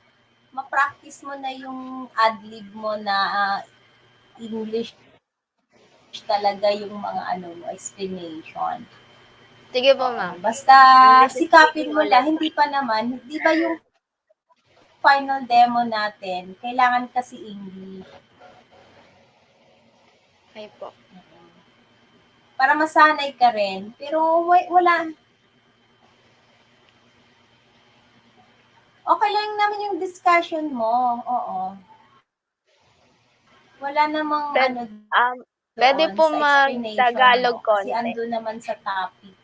Speaker 1: ma-practice mo na yung ad-lib mo na English talaga yung mga mo, explanation.
Speaker 2: Sige po,
Speaker 1: Oo.
Speaker 2: ma'am.
Speaker 1: Basta
Speaker 2: English
Speaker 1: sikapin
Speaker 2: speaking
Speaker 1: mo lang,
Speaker 2: ulit.
Speaker 1: hindi pa naman, di ba yung final demo natin, kailangan kasi English.
Speaker 2: Okey po.
Speaker 1: Para masanay ka rin. Pero wala. Okay lang naman yung discussion mo, oo. Wala namang
Speaker 2: Pwed
Speaker 1: ano
Speaker 2: um,
Speaker 1: doon
Speaker 2: Puwede
Speaker 1: sa
Speaker 2: po
Speaker 1: explanation mo
Speaker 2: mag-Tagalog
Speaker 1: kasi
Speaker 2: konti.
Speaker 1: andun naman sa topic.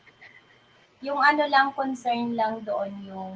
Speaker 1: Yung ano lang, concern lang doon yung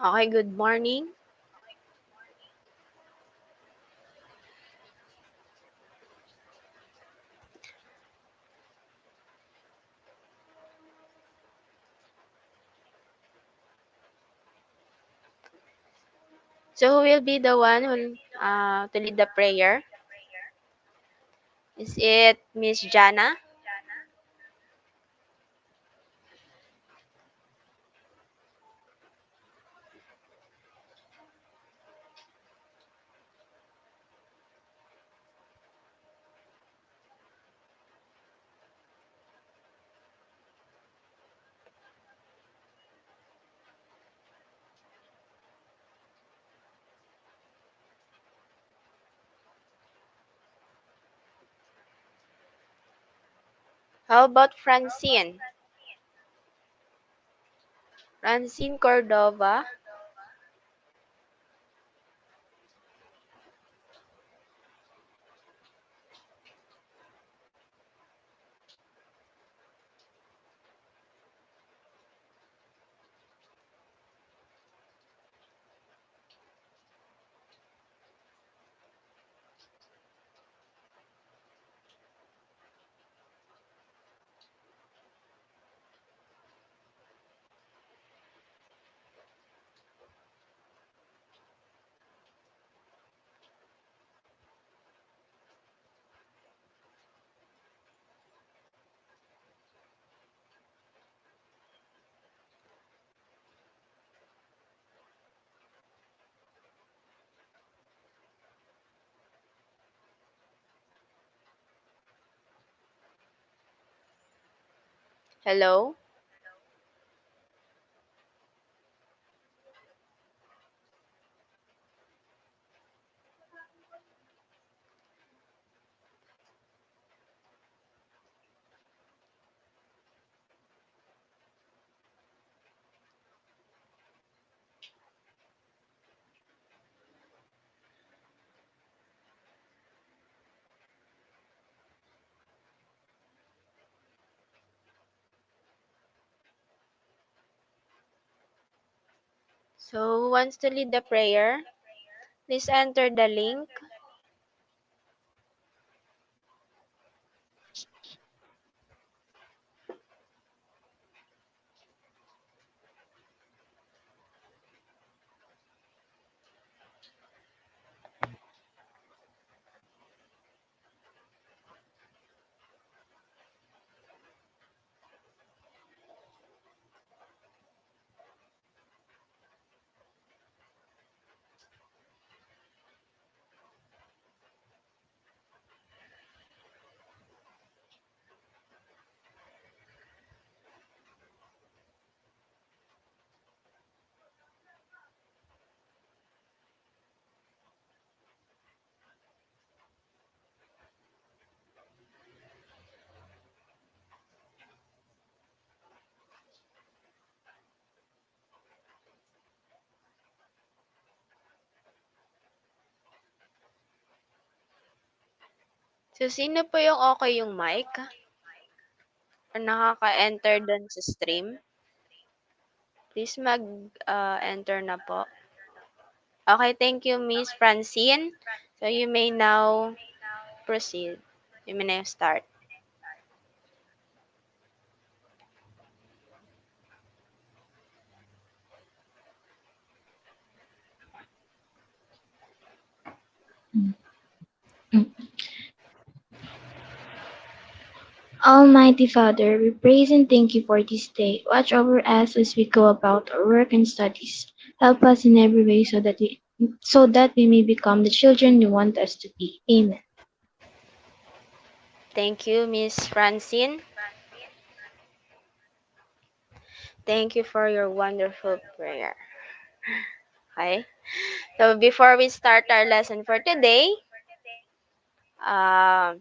Speaker 2: Okay, good morning. So who will be the one who to lead the prayer? Is it Miss Jana? How about Francine? Francine Cordova? Hello? So who wants to lead the prayer? Please enter the link. So sino po yung okay yung mic? Or nakaka-enter dun sa stream? Please mag-enter na po. Okay, thank you, Miss Francine. So you may now proceed. You may now start.
Speaker 4: Almighty Father, we praise and thank you for this day. Watch over us as we go about our work and studies. Help us in every way so that we may become the children you want us to be. Amen.
Speaker 2: Thank you, Miss Francine. Thank you for your wonderful prayer. Okay. So before we start our lesson for today, um,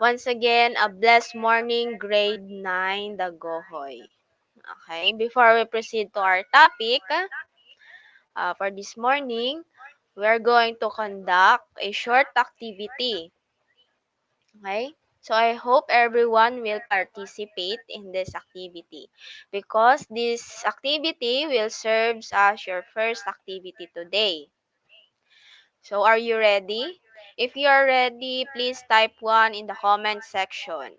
Speaker 2: once again, a blessed morning, grade 9, Dagohoy. Okay, before we proceed to our topic for this morning, we are going to conduct a short activity. Okay? So I hope everyone will participate in this activity because this activity will serve as your first activity today. So are you ready? If you are ready, please type 1 in the comment section.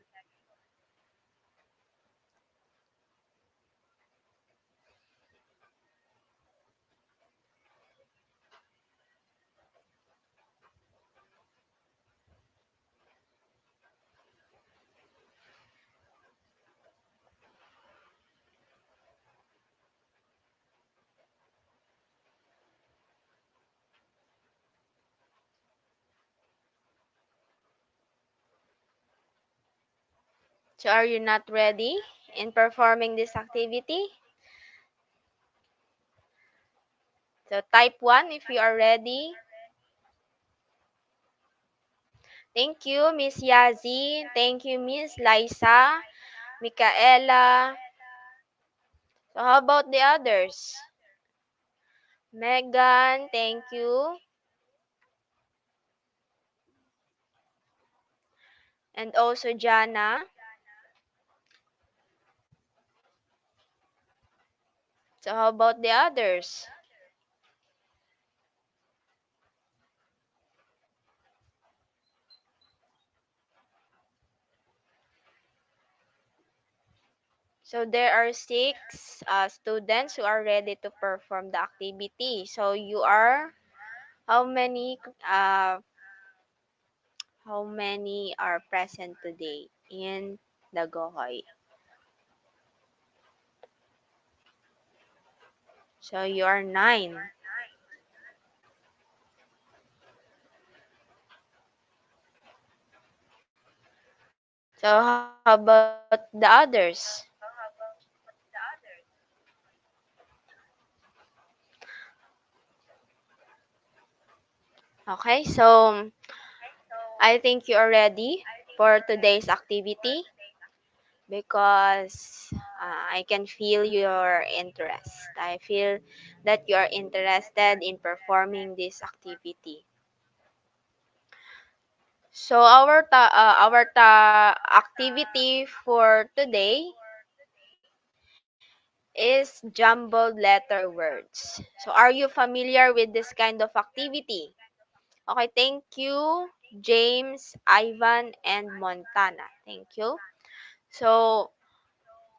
Speaker 2: So are you not ready in performing this activity? So type 1 if you are ready. Thank you, Miss Yazi. Thank you, Miss Liza, Micaela. So how about the others? Megan, thank you. And also Jana. So how about the others? So there are six students who are ready to perform the activity. So you are how many uh, how many are present today in the Gohoy? So you are 9. So how about the others? Okay, so I think you are ready for today's activity because I can feel your interest. I feel that you are interested in performing this activity. So activity for today is jumbled letter words. So are you familiar with this kind of activity? Okay, thank you, James, Ivan, and Montana. Thank you. So,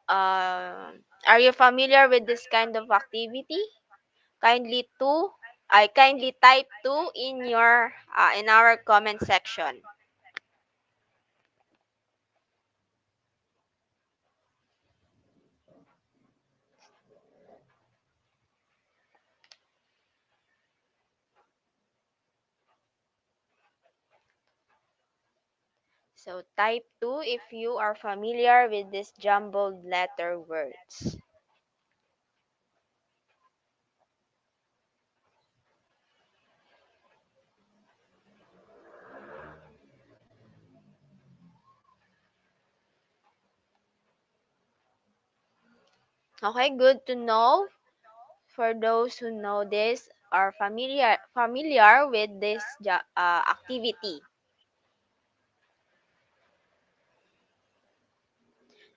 Speaker 2: are you familiar with this kind of activity? Kindly two, I kindly type two in your in our comment section. So type two if you are familiar with these jumbled letter words. Okay, good to know. For those who know this, are familiar with this activity.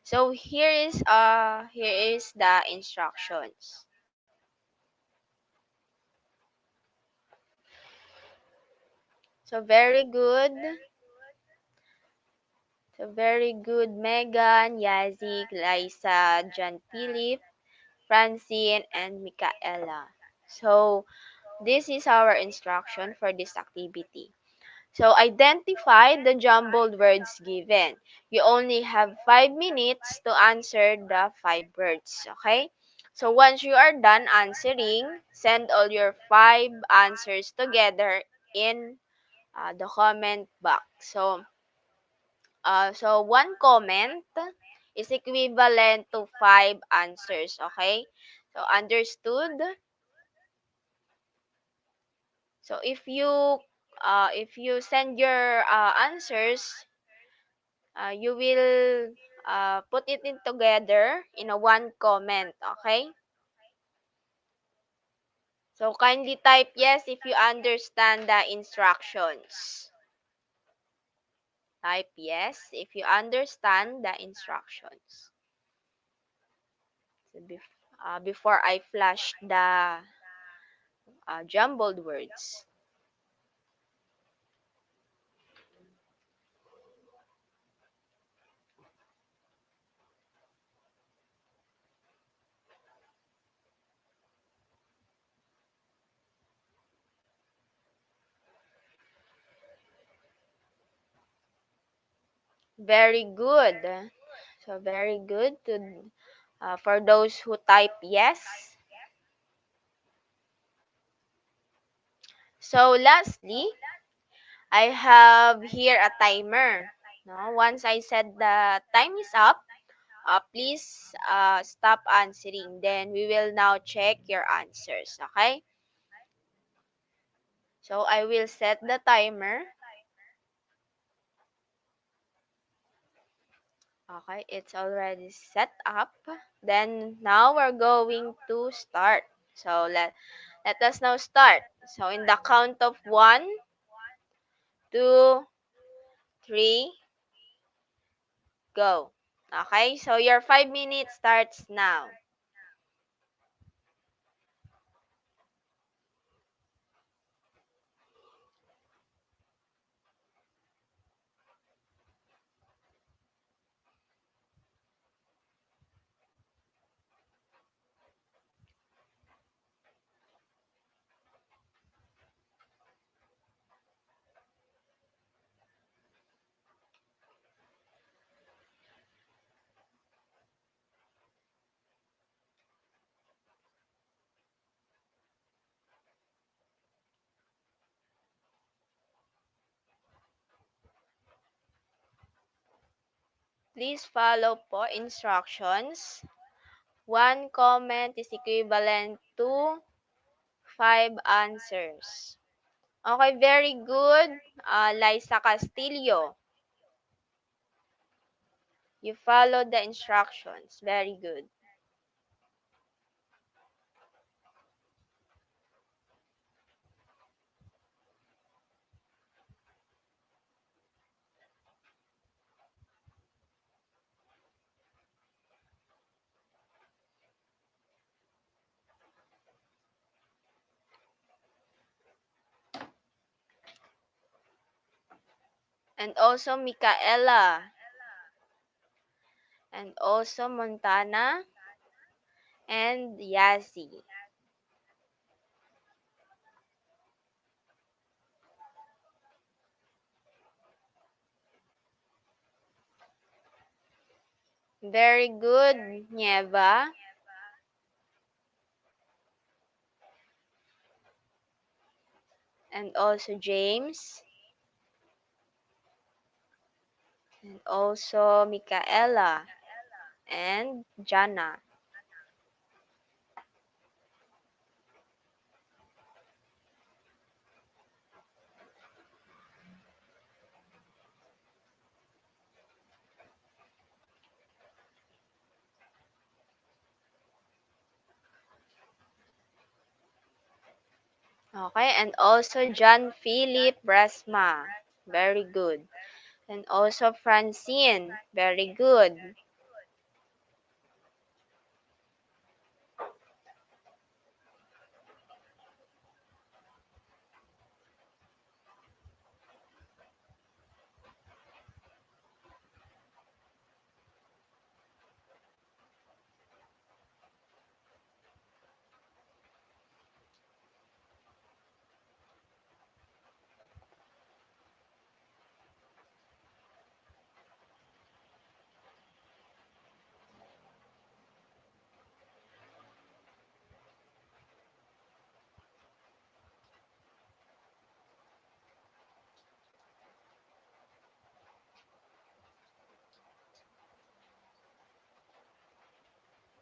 Speaker 2: So here is the instructions. So very good. So very good, Megan, Yazik, Liza, John Philip, Francine, and Michaela. So this is our instruction for this activity. So identify the jumbled words given. You only have 5 minutes to answer the 5 words. Okay? So once you are done answering, send all your 5 answers together in the comment box. So one comment is equivalent to 5 answers. Okay? So understood? So if you send your answers, you will put it in together in a one comment, okay? So kindly type yes if you understand the instructions. Type yes if you understand the instructions. So before I flash the jumbled words. Very good. So very good to for those who type yes. So lastly, I have here a timer. No, once I said the time is up, please stop answering. Then we will now check your answers. Okay? So I will set the timer. Okay, it's already set up. Then now we're going to start. So let us now start. So in the count of 1, 2, 3, go. Okay, so your 5 minutes starts now. Please follow po instructions. One comment is equivalent to 5 answers. Okay, very good. Liza Castillo, you followed the instructions. Very good. And also Micaela. And also Montana and Yazi. Very good, Nieva. And also James. And also Micaela and Jana. Okay, and also John Philip Bresma. Very good. And also Francine. Very good.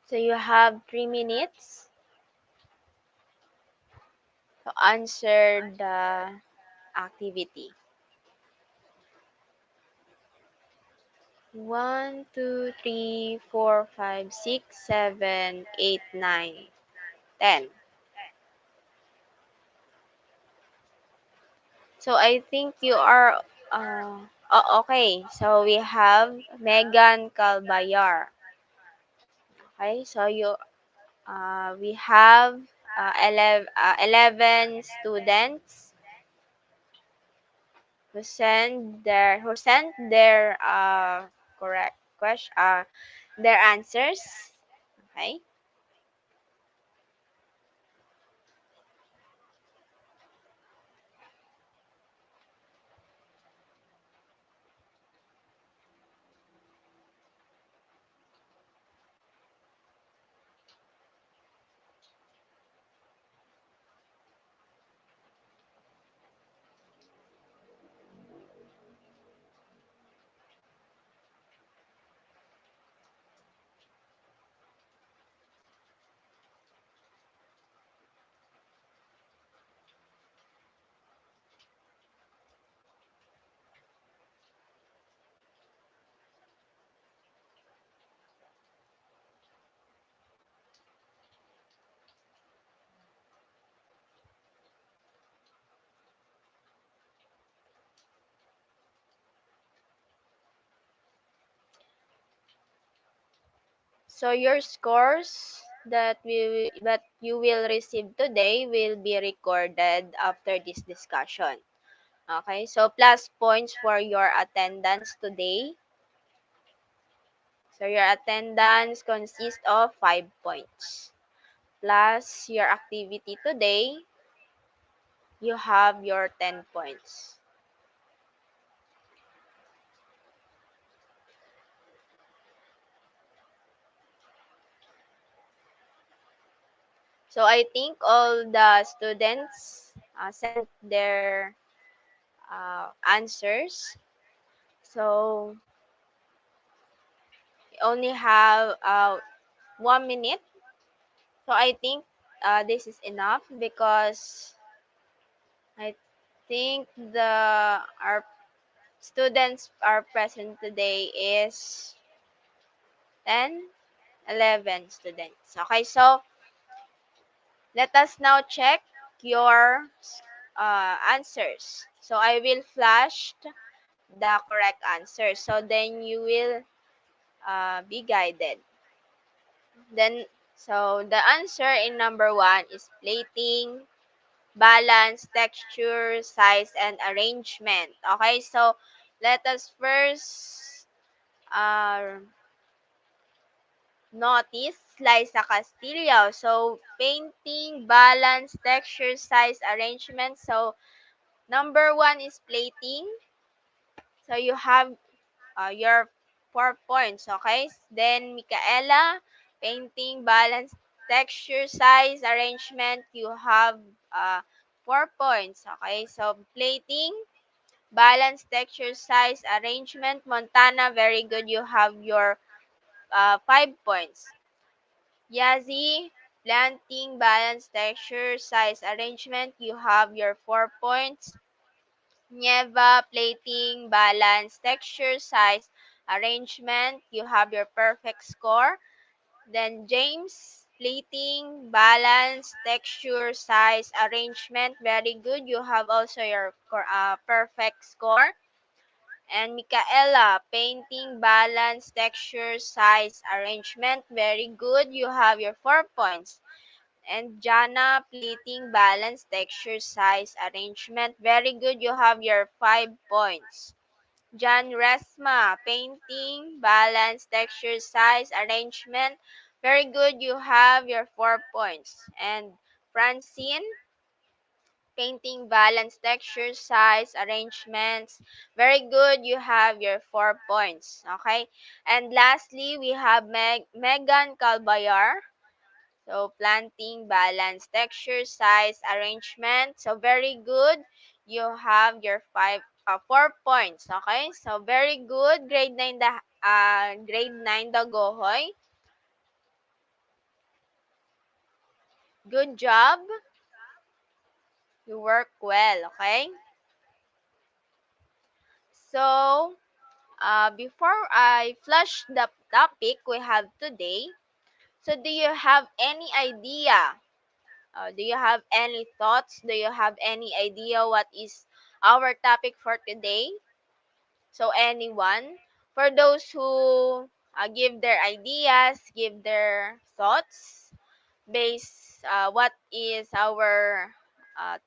Speaker 2: So you have 3 minutes to answer the activity. 1, 2, 3, 4, 5, 6, 7, 8, 9, 10. So I think you are Oh, okay. So we have Megan Calbayar. Okay, so we have 11 students who sent their correct question their answers. Okay. So your scores that you will receive today will be recorded after this discussion. Okay? So plus points for your attendance today. So your attendance consists of 5 points. Plus your activity today, you have your 10 points. So I think all the students sent their answers. So we only have 1 minute. So I think this is enough because I think the our students are present today is 10, 11 students. Okay, so let us now check your answers. So I will flash the correct answer. So then you will be guided. Then, so the answer in number one is plating, balance, texture, size, and arrangement. Okay, so let us first uh, notice Liza Castillo. So painting, balance, texture, size, arrangement. So number one is plating. So you have your 4 points, okay? Then Micaela, painting, balance, texture, size, arrangement, you have 4 points, okay? So plating, balance, texture, size, arrangement, Montana, very good, you have your 5 points. Yazi, planting, balance, texture, size, arrangement, you have your 4 points. Nieva, plating, balance, texture, size, arrangement, you have your perfect score. Then James, plating, balance, texture, size, arrangement, very good. You have also your perfect score. And Micaela, painting, balance, texture, size, arrangement, very good. You have your 4 points. And Jana, plating, balance, texture, size, arrangement. Very good. You have your 5 points. John Resma, painting, balance, texture, size, arrangement. Very good. You have your 4 points. And Francine, painting, balance, texture, size, arrangements. Very good. You have your 4 points. Okay. And lastly, we have Megan Calbayar. So planting, balance, texture, size, arrangement. So very good. You have your 4 points. Okay? So very good. Grade 9 the Gohoy. Good job. You work well. Okay? So before I flush the topic we have today, so do you have any idea? Do you have any thoughts? Do you have any idea what is our topic for today? So anyone, for those who give their ideas, give their thoughts, base what is our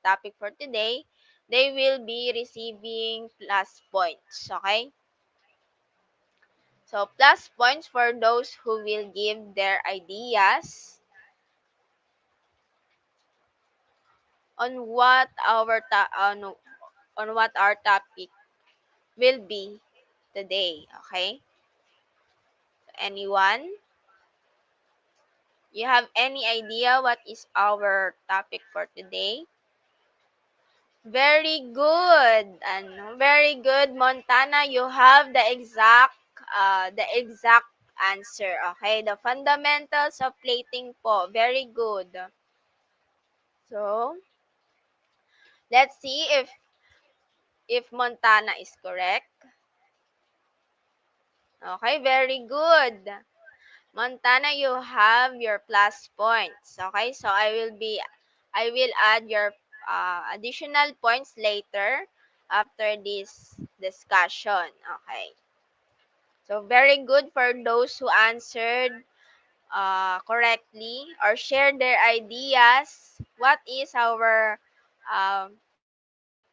Speaker 2: topic for today, they will be receiving plus points. Okay? So plus points for those who will give their ideas on what on what our topic will be today. Okay? So anyone, you have any idea what is our topic for today? Very good. Very good, Montana. You have the exact answer. Okay, the fundamentals of plating po. Very good. So, let's see if Montana is correct. Okay, very good. Montana, you have your plus points. Okay, so I will add your additional points later after this discussion. Okay. So very good for those who answered correctly or shared their ideas. What is our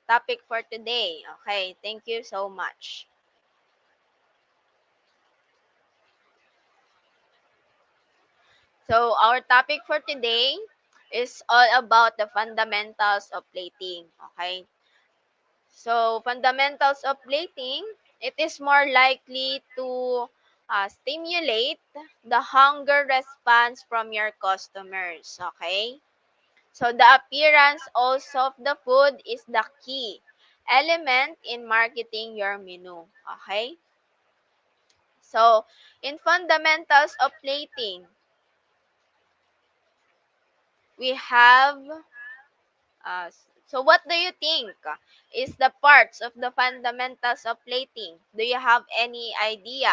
Speaker 2: topic for today? Okay, thank you so much. So our topic for today is all about the fundamentals of plating. Okay. So fundamentals of plating, it is more likely to stimulate the hunger response from your customers. Okay. So the appearance also of the food is the key element in marketing your menu. Okay. So in fundamentals of plating, we have so what do you think is the parts of the fundamentals of plating? Do you have any idea?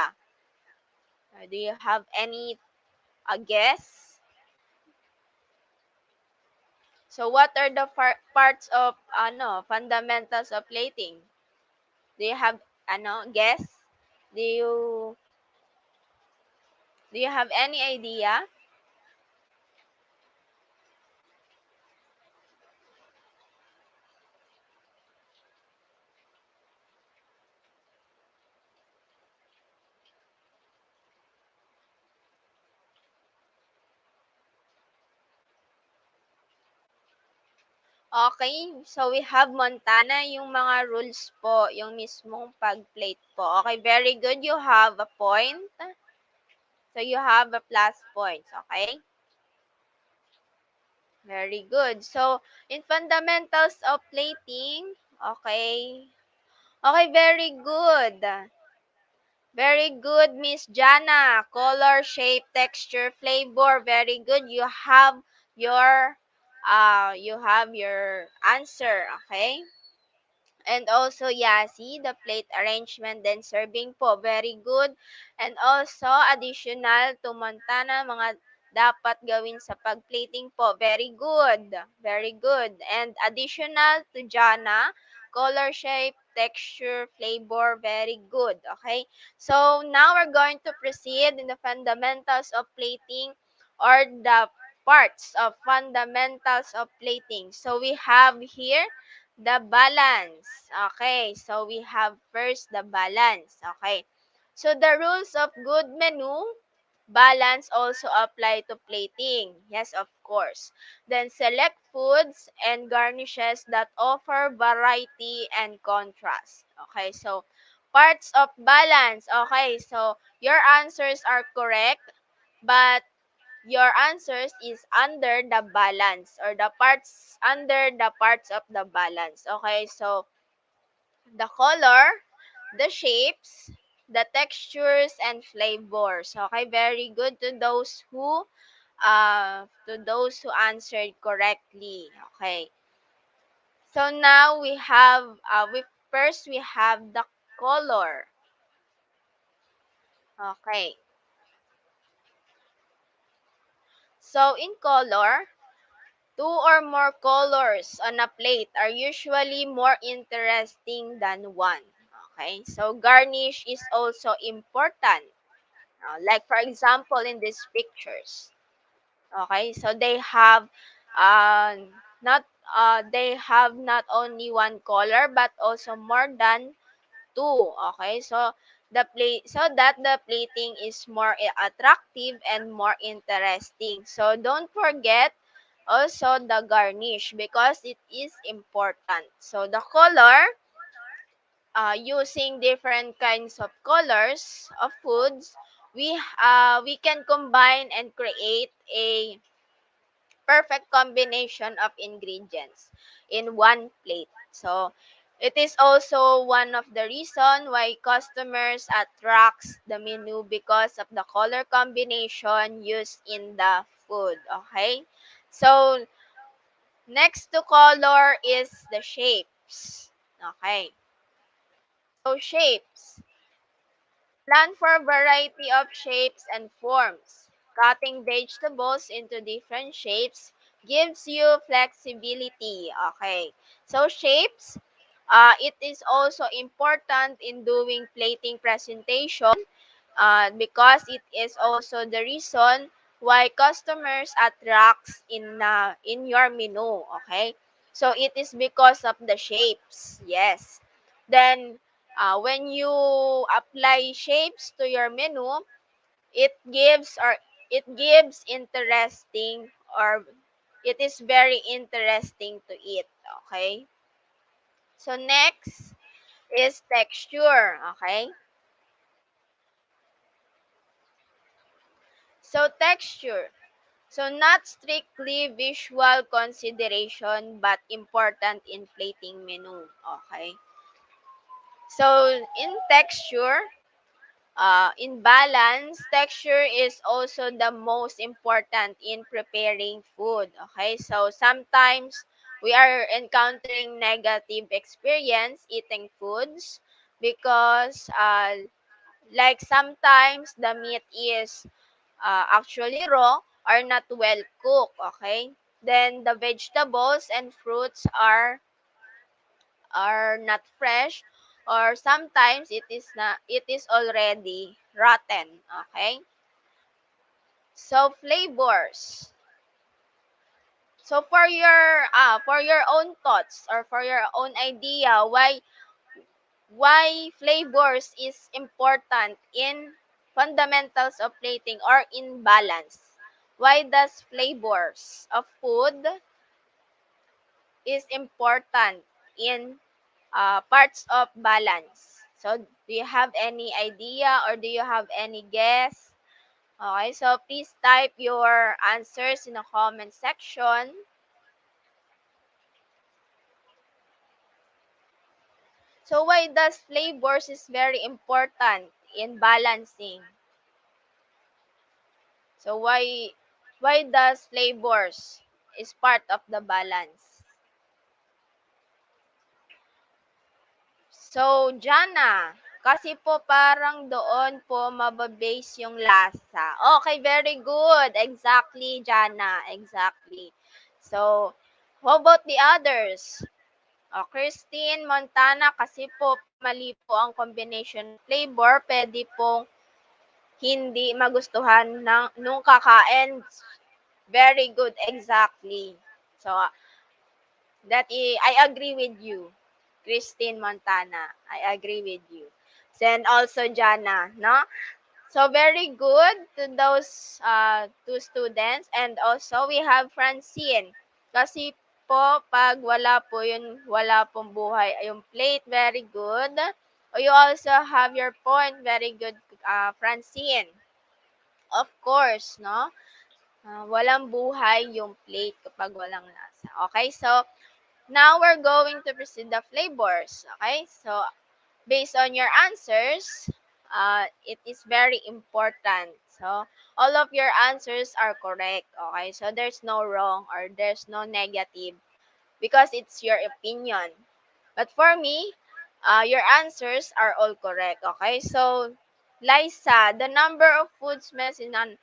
Speaker 2: Do you have any guess? So what are the parts of fundamentals of plating? Do you have guess? Do you do you have any idea? Okay, so we have Montana, yung mga rules po, yung mismong pag-plate po. Okay, very good. You have a point. So you have a plus points, okay? Very good. So in fundamentals of plating, okay. Okay, very good. Very good, Miss Jana. Color, shape, texture, flavor. Very good. You have your answer, okay? And also, yeah, see the plate arrangement, then serving po. Very good. And also, additional to Montana, mga dapat gawin sa pag-plating po. Very good. Very good. And additional to Jana, color, shape, texture, flavor. Very good. Okay? So, now we're going to proceed in the fundamentals of plating or the parts of fundamentals of plating. So, we have here the balance. Okay, so we have first the balance. Okay. So the rules of good menu, balance also apply to plating. Yes, of course. Then select foods and garnishes that offer variety and contrast. Okay, so parts of balance. Okay, so your answers are correct, but your answers is under the balance or the parts under the parts of the balance. Okay, so the color, the shapes, the textures and flavors. Okay, very good to those who answered correctly. Okay. So now we have the color. Okay. So in color, two or more colors on a plate are usually more interesting than one. Okay, so garnish is also important. Like for example, in these pictures. Okay, so uh, not they have not only one color but also more than two. Okay, so so that the plating is more attractive and more interesting. So don't forget also the garnish because it is important. So the color, using different kinds of colors of foods, we can combine and create a perfect combination of ingredients in one plate. So it is also one of the reason why customers attracts the menu because of the color combination used in the food. Okay, so next to color is the shapes. Okay, so shapes. Plan for a variety of shapes and forms. Cutting vegetables into different shapes gives you flexibility. Okay. So shapes, it is also important in doing plating presentation, because it is also the reason why customers attracts in your menu. Okay. So it is because of the shapes. Yes. Then when you apply shapes to your menu, it gives or it gives interesting, or it is very interesting to eat. Okay, so next is texture. Okay, so texture, so not strictly visual consideration but important in plating menu. Okay, so in texture, in balance, texture is also the most important in preparing food. Okay, so sometimes we are encountering negative experience eating foods because, like sometimes the meat is actually raw or not well cooked. Okay, then the vegetables and fruits are not fresh, or sometimes it is already rotten. Okay, so flavors, so for your own thoughts or for your own idea, why flavors is important in fundamentals of plating or in balance. Why does flavors of food is important in parts of balance? So, do you have any idea or do you have any guess? Okay, so please type your answers in the comment section. So, why does flavors is very important in balancing? So, why does flavors is part of the balance? So, Jana, kasi po parang doon po mababase yung lasa. Okay, very good. Exactly, Jana. Exactly. So, how about the others? Christine, Montana, kasi po mali po ang combination ng flavor, pwede pong hindi magustuhan nung kakain. Very good, exactly. So, I agree with you. Christine Montana. I agree with you. Then also Jana, no? So very good to those two students, and also we have Francine. Kasi po pag wala pong buhay yung plate, very good. You also have your point, very good, Francine. Of course, no? Walang buhay yung plate kapag walang lasa. Okay, so now we're going to proceed the flavors. Okay, so based on your answers, it is very important. So all of your answers are correct. Okay, so there's no wrong or there's no negative because it's your opinion. But for me, your answers are all correct. Okay, so Liza, the number of foods mentioned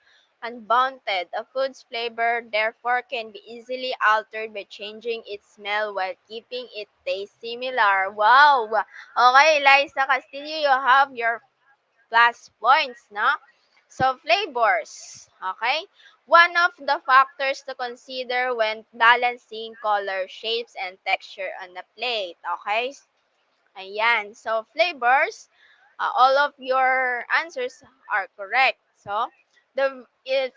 Speaker 2: Unbounded. A food's flavor therefore can be easily altered by changing its smell while keeping its taste similar. Wow! Okay, Liza Castillo, you have your plus points, no? So, flavors. Okay? One of the factors to consider when balancing color, shapes, and texture on a plate. Okay? Ayan. So, flavors, all of your answers are correct. So, the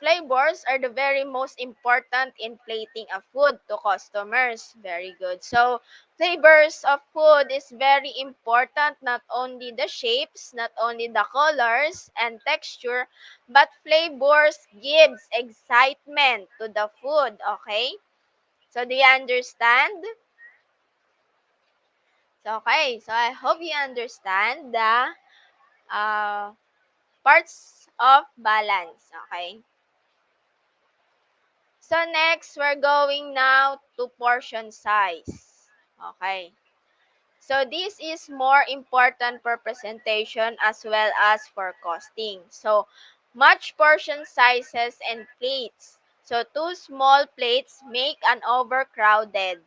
Speaker 2: flavors are the very most important in plating a food to customers. Very good. So, flavors of food is very important, not only the shapes, not only the colors and texture, but flavors gives excitement to the food, okay? So, do you understand? So, okay. So, I hope you understand the uh, parts of balance. Okay. So next, we're going now to portion size. Okay. So this is more important for presentation as well as for costing. So match portion sizes and plates. So two small plates make an overcrowded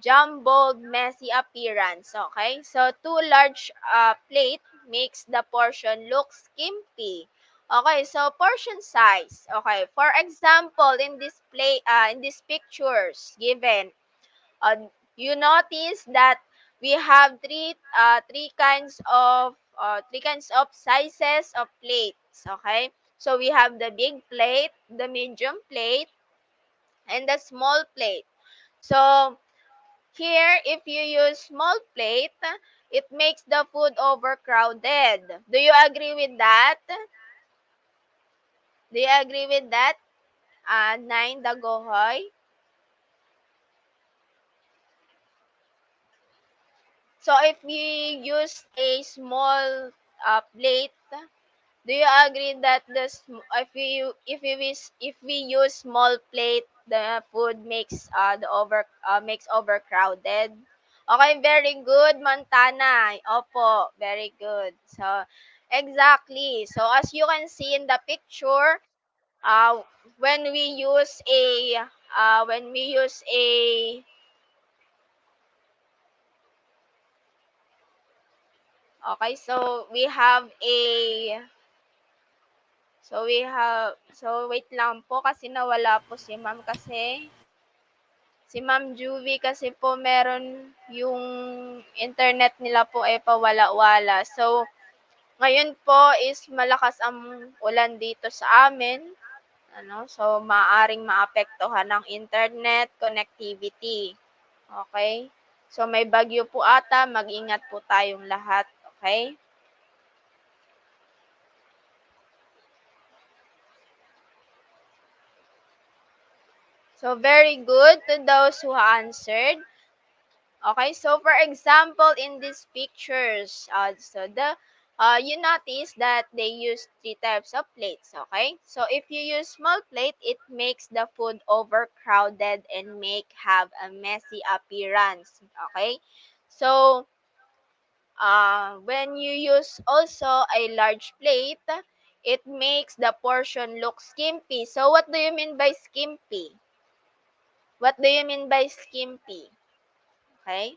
Speaker 2: jumbled, messy appearance. Okay? So, too large plate makes the portion look skimpy. Okay, so portion size. Okay, for example, in this in these pictures given, uh, you notice that we have three kinds of sizes of plates. Okay, so we have the big plate, the medium plate, and the small plate. So here, if you use small plate, it makes the food overcrowded. Do you agree with that? Do you agree with that? Nine Dagohoy. So if we use a small plate, do you agree that if we use small plate, the food makes overcrowded? Okay, very good, Montana. Opo, very good. So exactly. So as you can see in the picture, uh, when we use a when we use a okay, so wait lang po kasi nawala po si ma'am kasi si Ma'am Juvie kasi po meron yung internet nila po ay pawala-wala. So, ngayon po is malakas ang ulan dito sa amin. So maaring maapektuhan ng internet connectivity. Okay? So, may bagyo po ata, mag-ingat po tayong lahat. Okay? So, very good to those who answered. Okay, so for example, in these pictures, you notice that they use three types of plates. Okay, so if you use small plate, it makes the food overcrowded and make have a messy appearance. Okay, so when you use also a large plate, it makes the portion look skimpy. So what do you mean by skimpy? What do you mean by skimpy? Okay.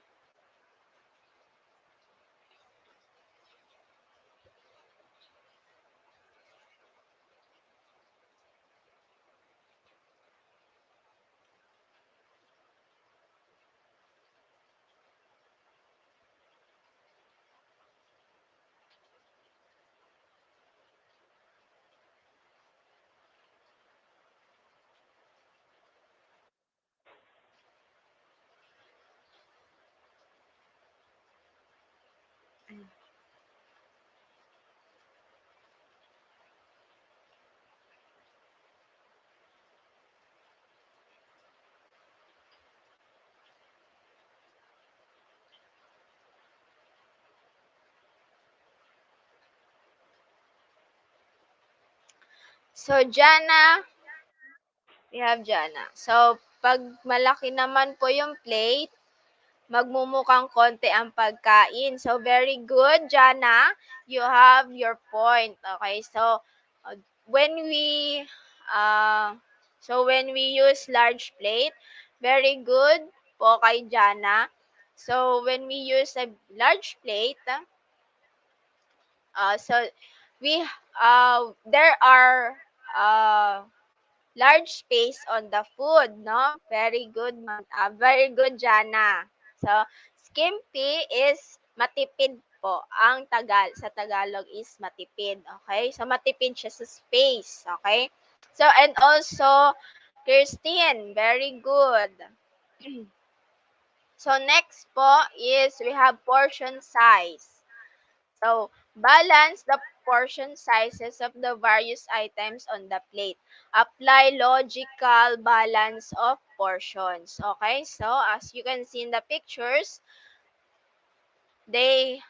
Speaker 2: So, Jana, we have Jana. So, pag malaki naman po yung plate, magmumukhang konti ang pagkain. So, very good, Jana. You have your point. Okay, so, when we Uh, so when we use large plate, very good po kay Jana. So when we use a large plate, so we there are uh large space on the food, no? Very good, very good, Jana. So, skimpy is matipid po. Sa Tagalog is matipid, okay? So, matipid siya sa space, okay? So, and also, Christine, very good. So, next po is we have portion size. So, balance the portion sizes of the various items on the plate. Apply logical balance of portions. Okay? So, as you can see in the pictures, they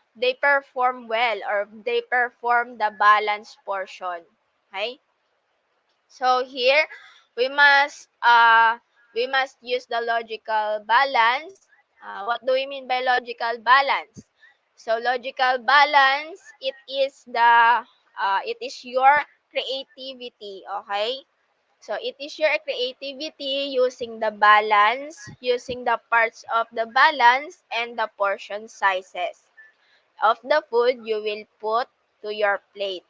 Speaker 2: perform well or they perform the balance portion. Okay? So, here we must uh we must use the logical balance. What do we mean by logical balance? So logical balance, it is your creativity, okay? So it is your creativity using the balance, using the parts of the balance and the portion sizes of the food you will put to your plate.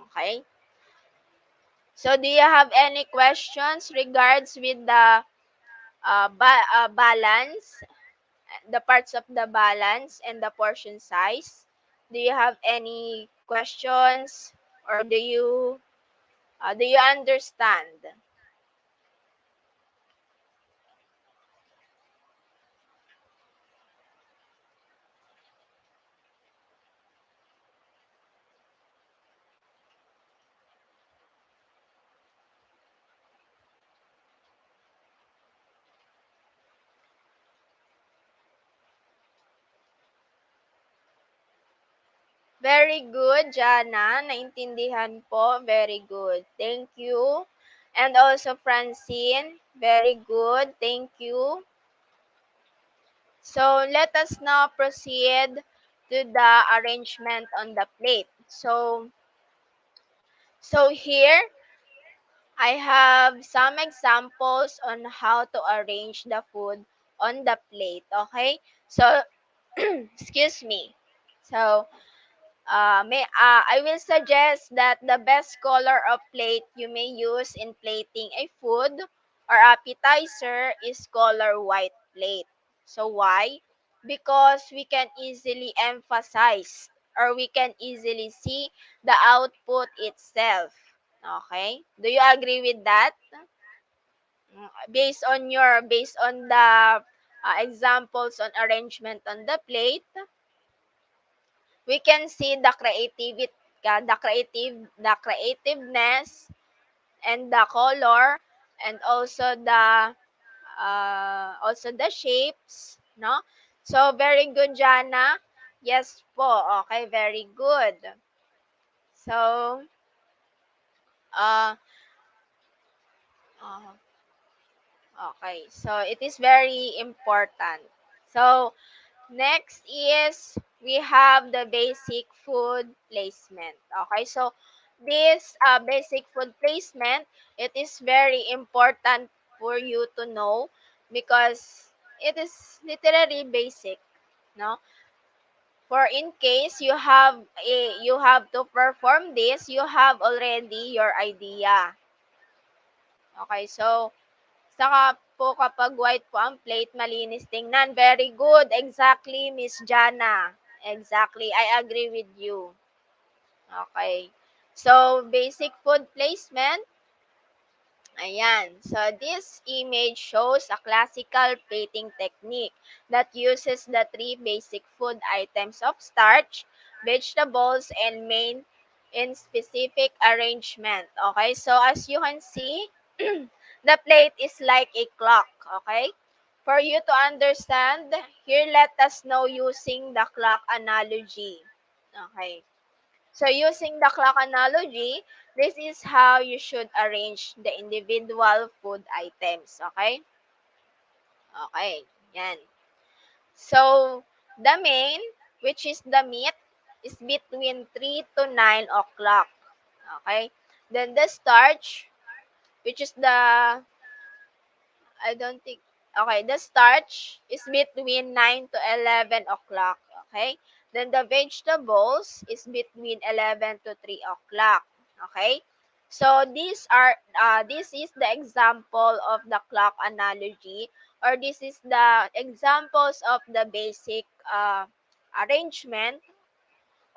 Speaker 2: Okay? So do you have any questions regards with the balance, the parts of the balance and the portion size? Do you have any questions or do you understand? Very good, Jana. Naintindihan po. Very good. Thank you. And also Francine, very good. Thank you. So let us now proceed to the arrangement on the plate. So here I have some examples on how to arrange the food on the plate, okay? So excuse me. So I will suggest that the best color of plate you may use in plating a food or appetizer is color white plate. So why? Because we can easily emphasize or we can easily see the output itself. Okay? Do you agree with that? Based on the examples on arrangement on the plate, we can see the creativeness and the color and also the shapes, no? So very good, Jana. Yes po. Okay, very good. So uh, uh okay. So it is very important. So next is we have the basic food placement. Okay, so this basic food placement, it is very important for you to know because it is literally basic, no? For in case you have to perform this, you have already your idea. Okay, so saka po kapag white po ang plate, malinis tingnan. Very good. Exactly, Miss Jana. Exactly. I agree with you. Okay. So, basic food placement. Ayan. So, this image shows a classical plating technique that uses the three basic food items of starch, vegetables, and main in specific arrangement. Okay. So, as you can see, the plate is like a clock. Okay. For you to understand, here let us know using the clock analogy. Okay. So using the clock analogy, this is how you should arrange the individual food items. Okay? Okay. Yan. So, the main, which is the meat, is between 3 to 9 o'clock. Okay? Then the starch, which is the, I don't think, okay, the starch is between 9 to 11 o'clock, okay? Then the vegetables is between 11 to 3 o'clock, okay? So this is the example of the clock analogy, or this is the examples of the basic arrangement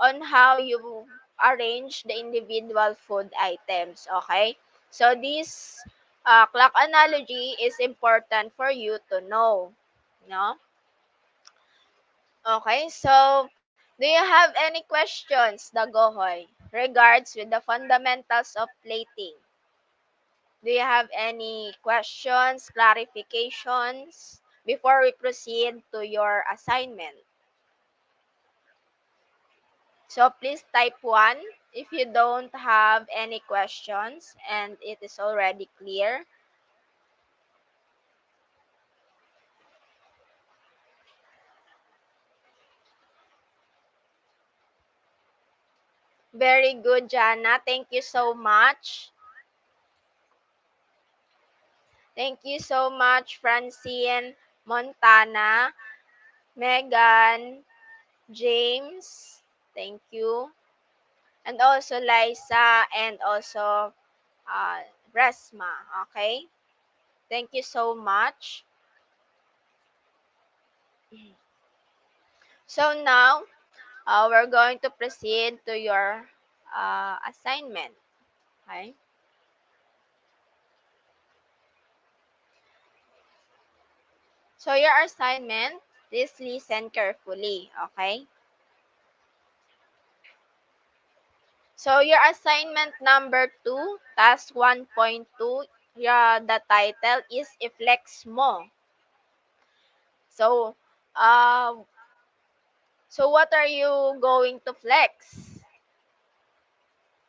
Speaker 2: on how you arrange the individual food items, okay? So this clock analogy is important for you to know, no? Okay, so do you have any questions, Dagohoy, regards with the fundamentals of plating? Do you have any questions, clarifications before we proceed to your assignment? So please type 1 if you don't have any questions and it is already clear. Very good, Jana. Thank you so much. Thank you so much, Francine, Montana, Megan, James. Thank you. And also Liza and also uh, Resma. Okay? Thank you so much. So now, we're going to proceed to your assignment. Okay? So your assignment, please listen carefully. Okay? So your assignment number 2, task 1.2, the title is I-flex mo. So, uh, so what are you going to flex?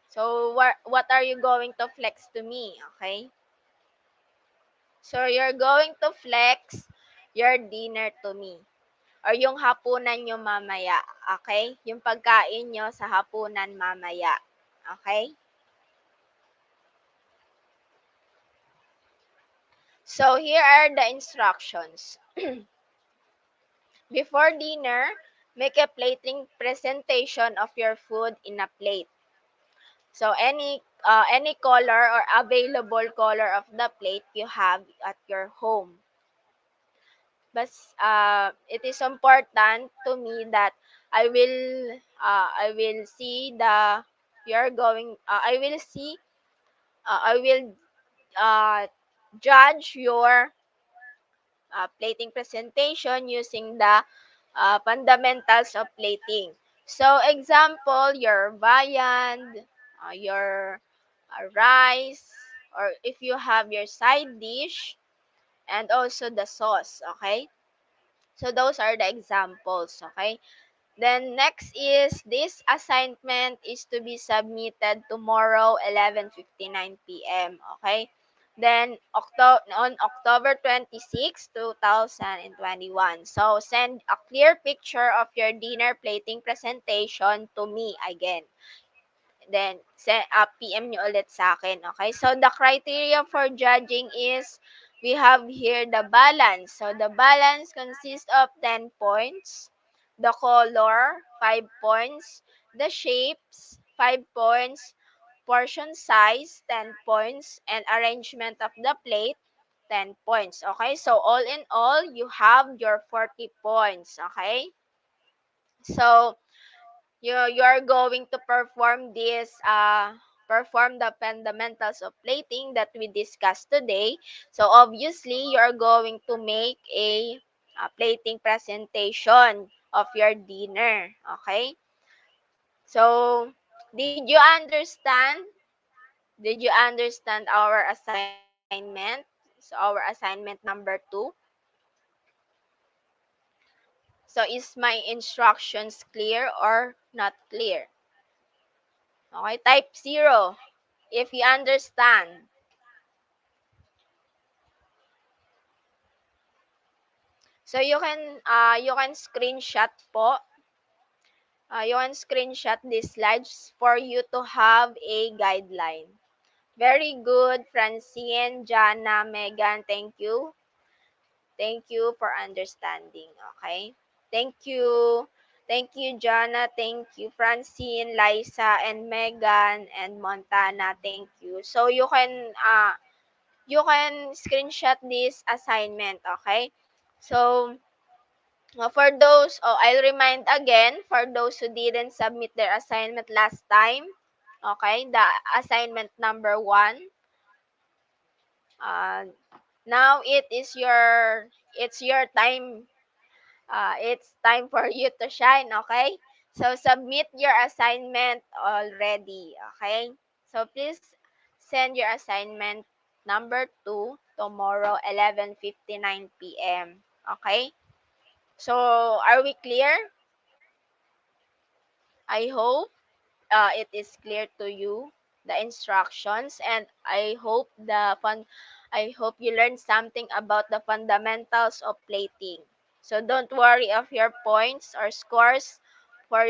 Speaker 2: So what are you going to flex to me? Okay? So you're going to flex your dinner to me. Or yung hapunan nyo mamaya. Okay? Yung pagkain nyo sa hapunan mamaya. Okay? So here are the instructions. Before dinner, make a plating presentation of your food in a plate. So any color or available color of the plate you have at your home. But it is important to me that I will see the you're going I will judge your plating presentation using the fundamentals of plating. So example, your viand, your rice, or if you have your side dish, and also the sauce, okay? So those are the examples, okay? Then next is this assignment is to be submitted tomorrow 11:59 p.m. Okay? Then on October 26, 2021. So send a clear picture of your dinner plating presentation to me again. Then PM nyo ulit sa akin. Okay? So the criteria for judging is we have here the balance. So the balance consists of 10 points, the color 5 points, the shapes 5 points, portion size 10 points, and arrangement of the plate 10 points. Okay? So all in all, you have your 40 points. Okay? So you're going to perform the fundamentals of plating that we discussed today. So obviously you're going to make a plating presentation of your dinner. Okay? So did you understand? Did you understand our assignment? So our assignment number 2. So is my instructions clear or not clear? Okay, type 0 if you understand. So you can screenshot po. You can screenshot these slides for you to have a guideline. Very good, Francine, Jana, Megan. Thank you. Thank you for understanding. Okay. Thank you. Thank you, Jana. Thank you, Francine, Liza, and Megan, and Montana. Thank you. So you can screenshot this assignment. Okay. So for those, I'll remind again for those who didn't submit their assignment last time. Okay, the assignment number 1. Uh, now it's your time. It's time for you to shine. Okay, so submit your assignment already. Okay, so please send your assignment number 2 tomorrow 11:59 p.m. Okay, so are we clear? I hope it is clear to you the instructions, and I hope you learned something about the fundamentals of plating. So don't worry of your points or scores for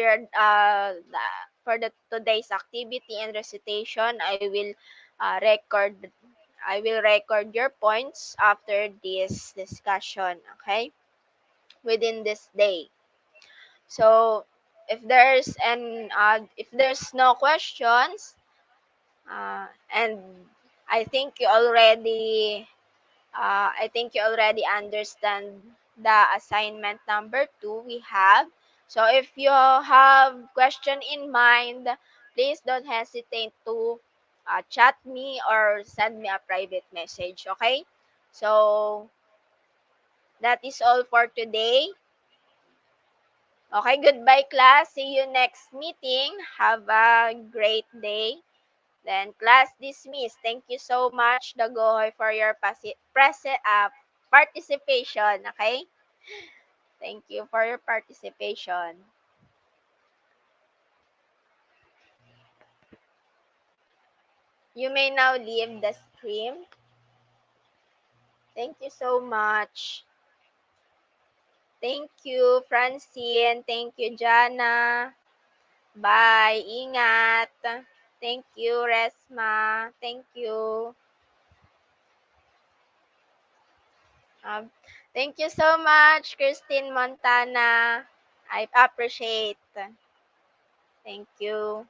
Speaker 2: for the today's activity and recitation. I will record your points after this discussion, okay? Within this day. So if there's no questions, and I think you already understand the assignment number 2 we have. So if you have question in mind, please don't hesitate to chat me or send me a private message, okay? So that is all for today. Okay, goodbye class. See you next meeting. Have a great day. Then class dismissed. Thank you so much, Dagohoy, for your participation. Okay? Thank you for your participation. You may now leave the stream. Thank you so much. Thank you, Francine. Thank you, Jana. Bye. Ingat. Thank you, Resma. Thank you. Um, Thank you so much, Christine Montana. I appreciate. Thank you.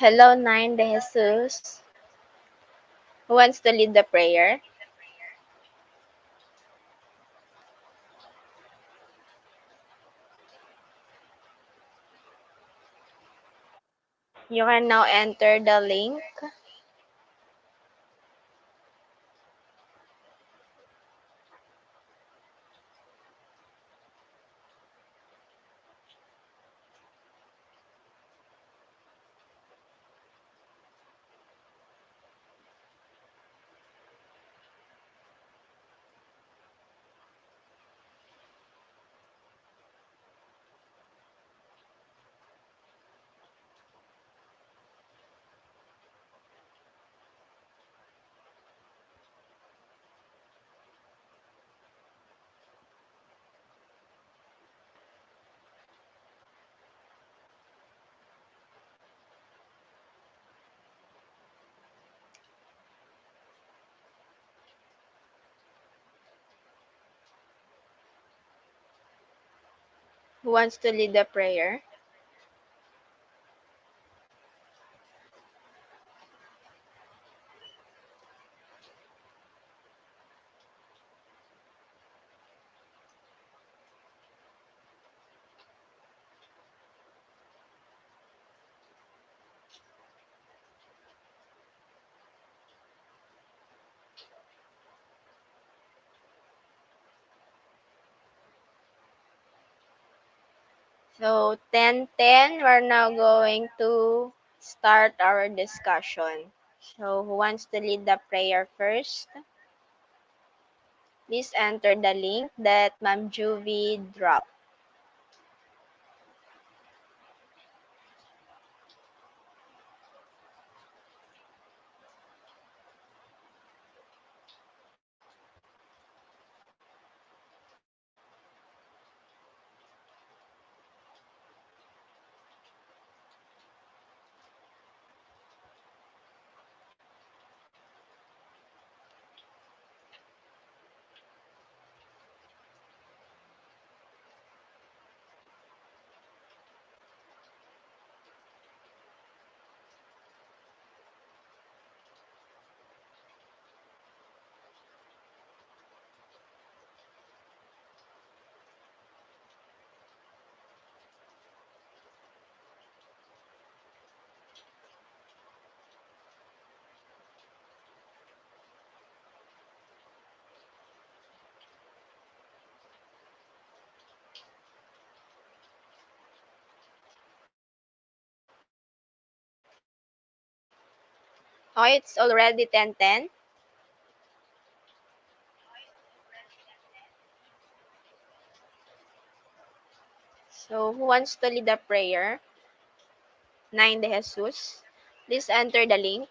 Speaker 2: Hello, Nine de Jesus. Who wants to lead the prayer? You can now enter the link. Who wants to lead the prayer? So 10:10, we're now going to start our discussion. So who wants to lead the prayer first? Please enter the link that Ma'am Juvie dropped. Okay, it's already 10:10. So who wants to lead the prayer? Nine de Jesus. Please enter the link.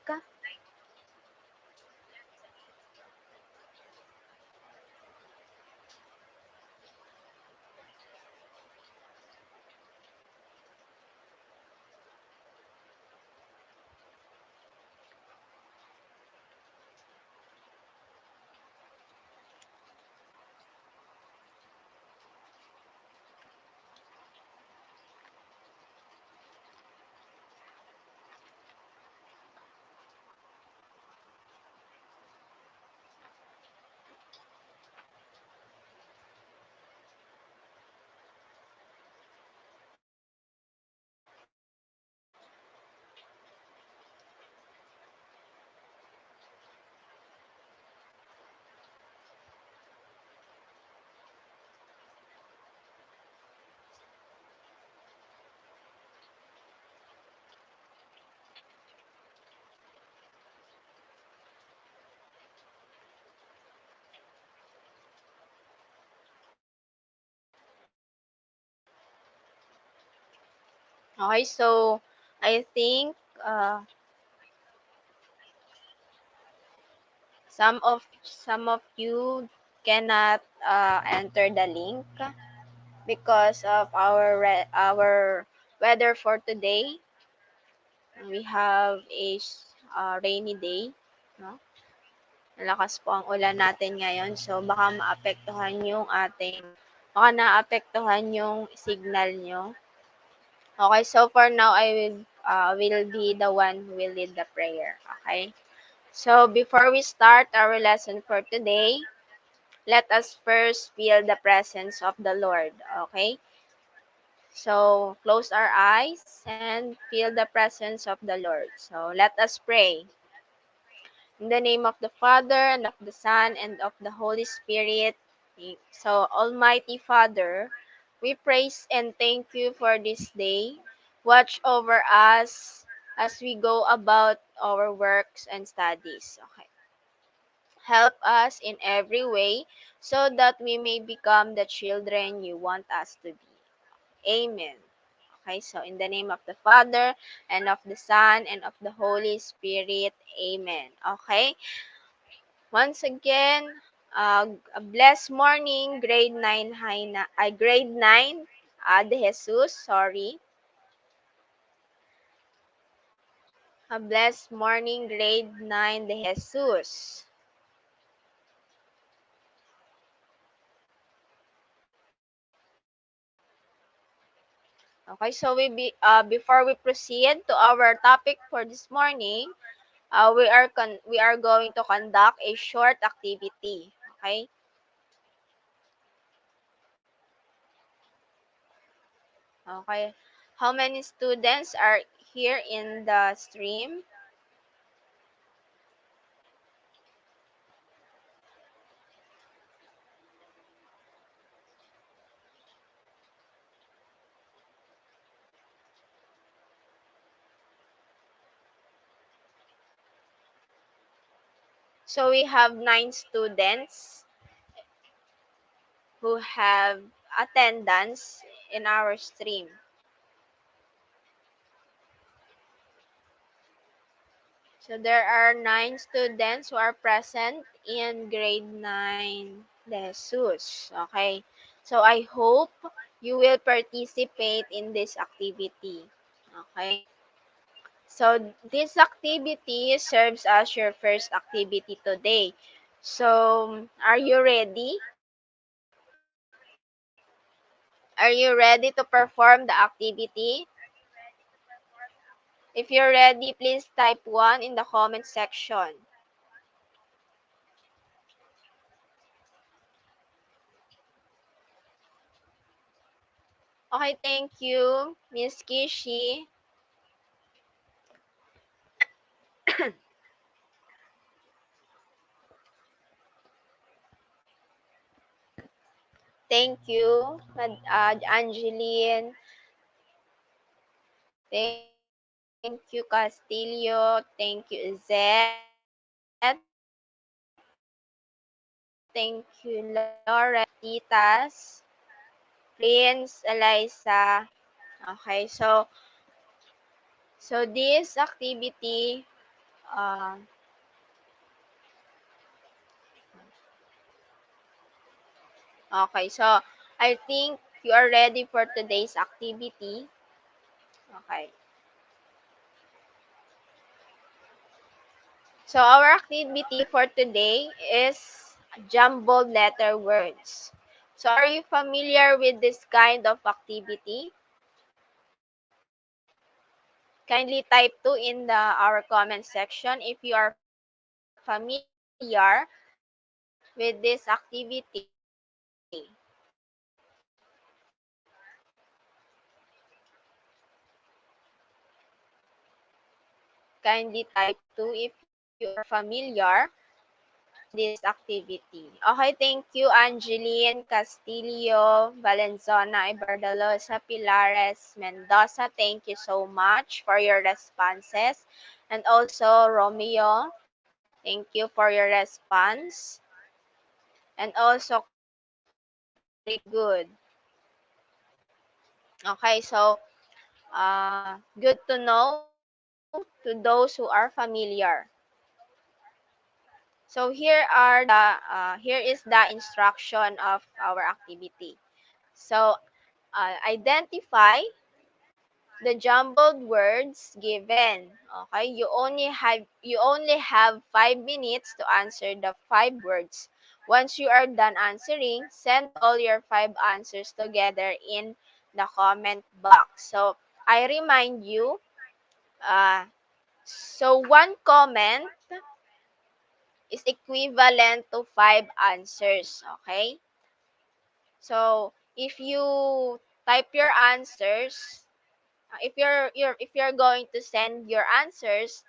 Speaker 2: Okay, so I think uh, some of you cannot enter the link because of our weather for today. We have a rainy day, no? Malakas po ang ulan natin ngayon, so baka naapektuhan yung signal nyo. Okay, so for now, I will be the one who will lead the prayer. Okay. So before we start our lesson for today, let us first feel the presence of the Lord. Okay. So close our eyes and feel the presence of the Lord. So let us pray. In the name of the Father, and of the Son, and of the Holy Spirit. So, Almighty Father, we praise and thank you for this day. Watch over us as we go about our works and studies. Okay. Help us in every way so that we may become the children you want us to be. Amen. Okay, so in the name of the Father, and of the Son, and of the Holy Spirit. Amen. Okay. Once again, a blessed morning, grade 9 grade 9 de Jesus, sorry. A blessed morning, grade 9 de Jesus. Okay, so before we proceed to our topic for this morning, we are going to conduct a short activity. Okay? Okay. How many students are here in the stream? So we have 9 students who have attendance in our stream. So there are 9 students who are present in grade 9 de Jesus. Okay. So I hope you will participate in this activity. Okay. So this activity serves as your first activity today. So are you ready? Are you ready to perform the activity? If you're ready, please type 1 in the comment section. Okay, thank you, Miss Kishi. Thank you, Angeline. Thank you, Castillo. Thank you, Zed. Thank you, Laura. Thank you, Titas, Prince, Eliza. Okay, so this activity, uh, okay, so I think you are ready for today's activity. Okay. So our activity for today is jumbled letter words. So are you familiar with this kind of activity? Kindly type 2 in our comment section if you are familiar with this activity. Kindly type 2 if you are familiar with this activity. Okay, thank you, Angeline Castillo, Valenzona, Ibardalosa, Pilares, Mendoza. Thank you so much for your responses. And also, Romeo, thank you for your response. And also, Cookery, very good. Okay, so good to know to those who are familiar. So here is the instruction of our activity. So identify the jumbled words given. Okay, you only have 5 minutes to answer the 5 words. Once you are done answering, send all your 5 answers together in the comment box. So I remind you, uh, so one comment is equivalent to 5 answers. Okay? So if you type your answers, if you're going to send your answers,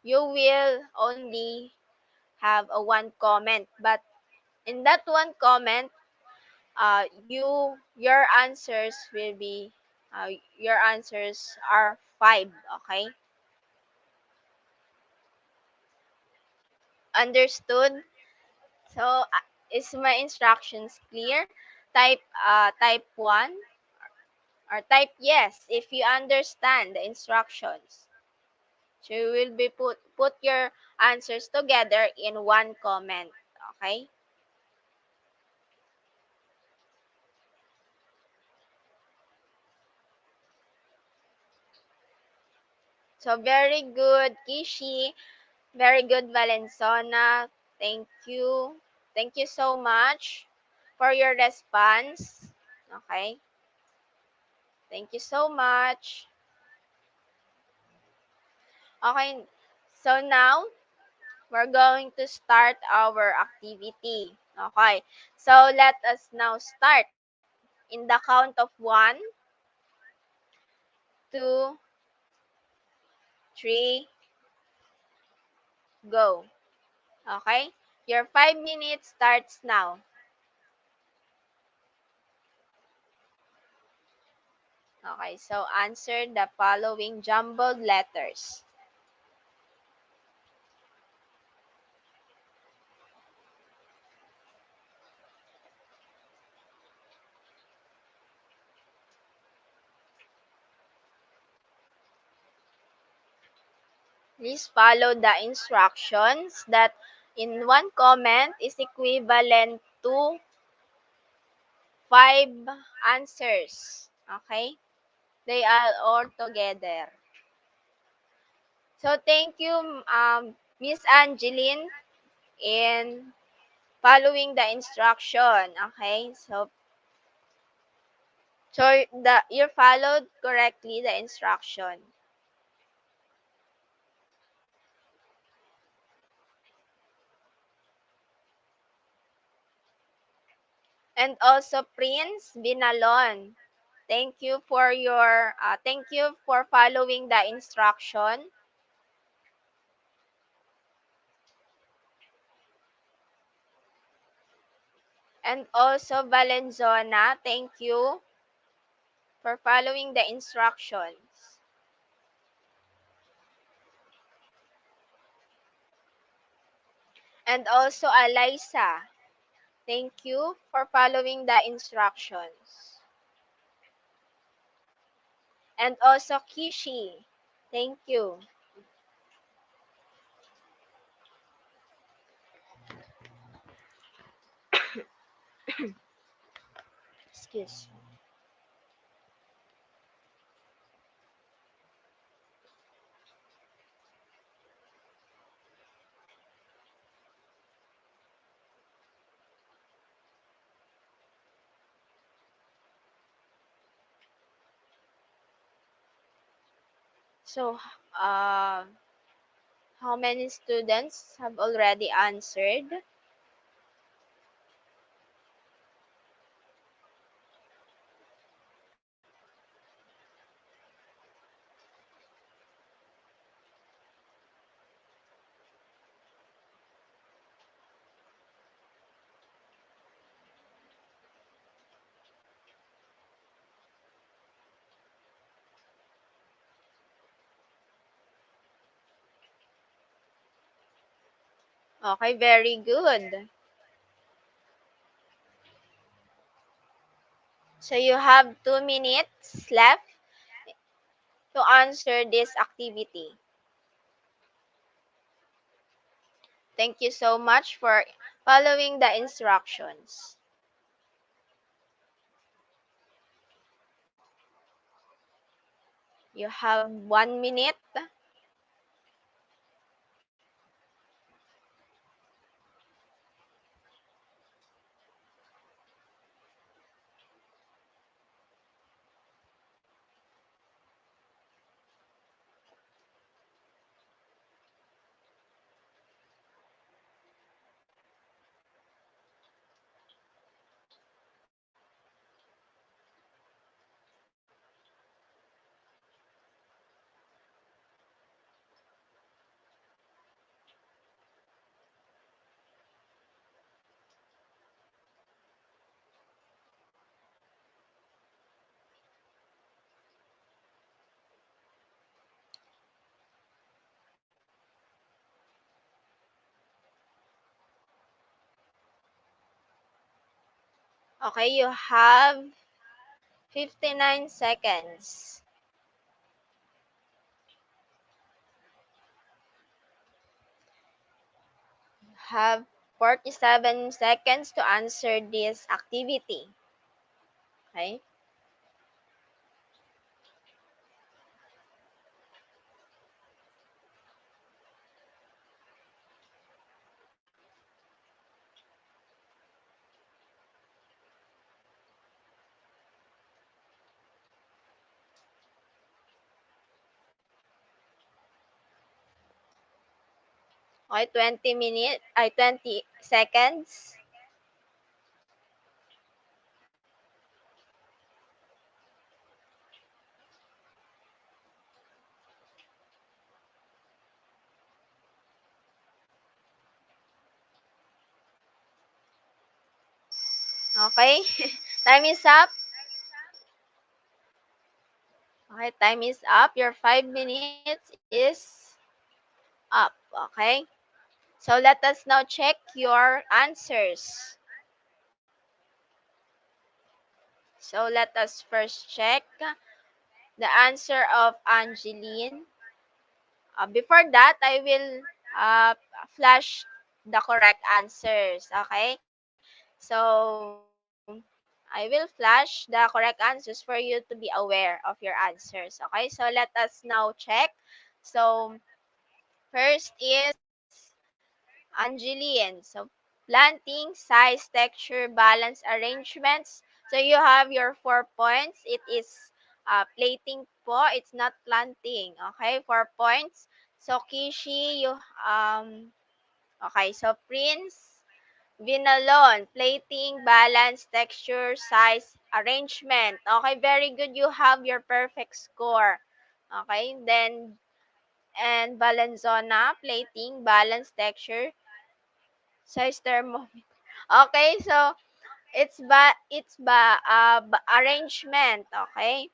Speaker 2: you will only have a one comment. But in that one comment, your answers will be your answers are 5. Okay, understood? So is my instructions clear? Type 1 or type yes if you understand the instructions. So you will be put your answers together in one comment. Okay? So very good, Kishi. Very good, Valenzona. Thank you. Thank you so much for your response. Okay? Thank you so much. Okay. So now we're going to start our activity. Okay. So let us now start in the count of 1, 2, 3, go. Okay? Your 5 minutes starts now. Okay, so answer the following jumbled letters. Please follow the instructions that in one comment is equivalent to 5 answers. Okay? They are all together. So thank you, Miss Angeline, in following the instruction. Okay? So you followed correctly the instruction. And also Prince Binalon. Thank you for following the instruction. And also Valenzona, thank you for following the instructions. And also Alyssa, thank you for following the instructions. And also Kishi, thank you. Excuse me. So, how many students have already answered? Okay, very good. So you have 2 minutes left to answer this activity. Thank you so much for following the instructions. You have 1 minute. Okay, you have 59 seconds. You have 47 seconds to answer this activity. Okay? Okay, 20 minutes, 20 seconds. Okay? Time is up. Okay, time is up. Your 5 minutes is up. Okay? So let us now check your answers. So let us first check the answer of Angeline. Before that, I will flash the correct answers. Okay? So I will flash the correct answers for you to be aware of your answers. Okay? So let us now check. So first is Angeline. So planting, size, texture, balance, arrangements. So you have your 4 points. It is plating po. It's not planting. Okay? 4 points. So Kishi, you okay. So Prince, Vinalon, plating, balance, texture, size, arrangement. Okay, very good. You have your perfect score. Okay, then and Valenzuela, plating, balance, texture, size, thermometer. Okay, so it's arrangement. Okay,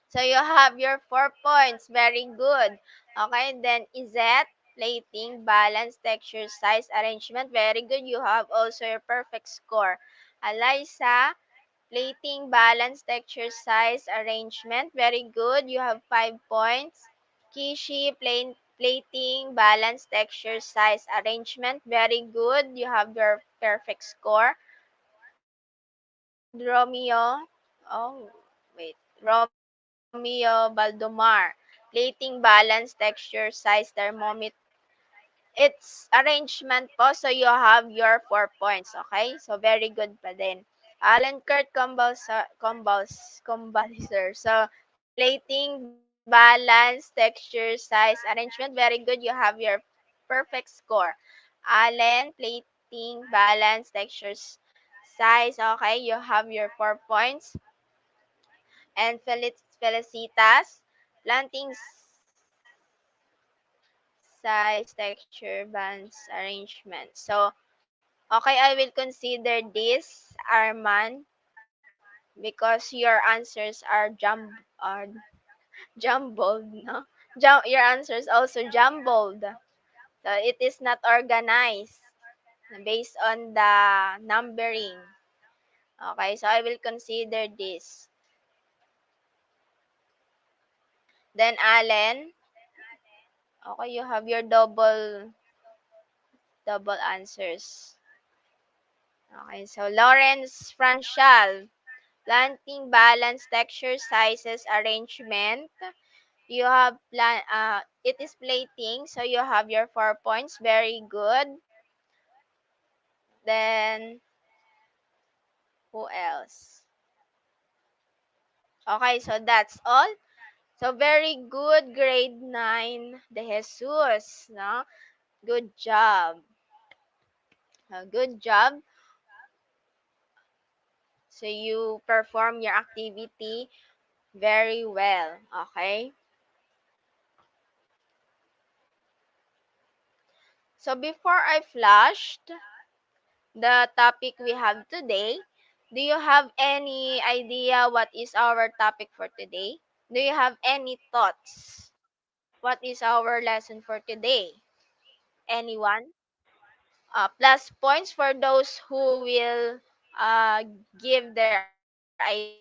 Speaker 2: so you have your 4 points. Very good. Okay, then Izet, plating, balance, texture, size, arrangement. Very good. You have also your perfect score. Eliza, plating, balance, texture, size, arrangement. Very good. You have 5 points. Kishi, plating, balance, texture, size, arrangement. Very good. You have your perfect score. And Romeo, oh, wait. Romeo Baldomar, plating, balance, texture, size, thermometer. It's arrangement po, so you have your 4 points, okay? So, very good pa din. Alan Kurt Combalizer. So, plating, balance, texture, size, arrangement. Very good. You have your perfect score. Allen, plating, balance, textures, size. Okay, you have your 4 points. And Felicitas, planting, size, texture, balance, arrangement. So, okay, I will consider this, Arman, because your answers are jumbled, no? Your answers also jumbled. So it is not organized based on the numbering. Okay, so I will consider this. Then Allen, okay, you have your double answers. Okay, so Lawrence Franchal, planting, balance, texture, sizes, arrangement. You have it is plating, so you have your 4 points. Very good. Then who else? Okay, so that's all. So very good, grade 9, De Jesus, no? Good job. Good job. So you perform your activity very well, okay? So before I flashed the topic we have today, do you have any idea what is our topic for today? Do you have any thoughts? What is our lesson for today? Anyone? Plus points for those who will. give their ideas.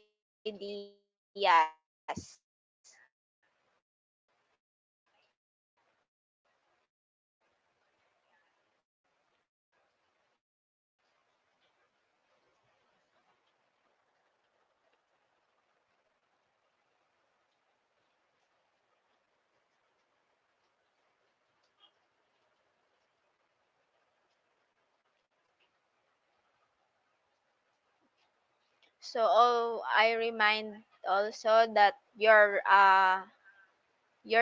Speaker 2: So I remind also that your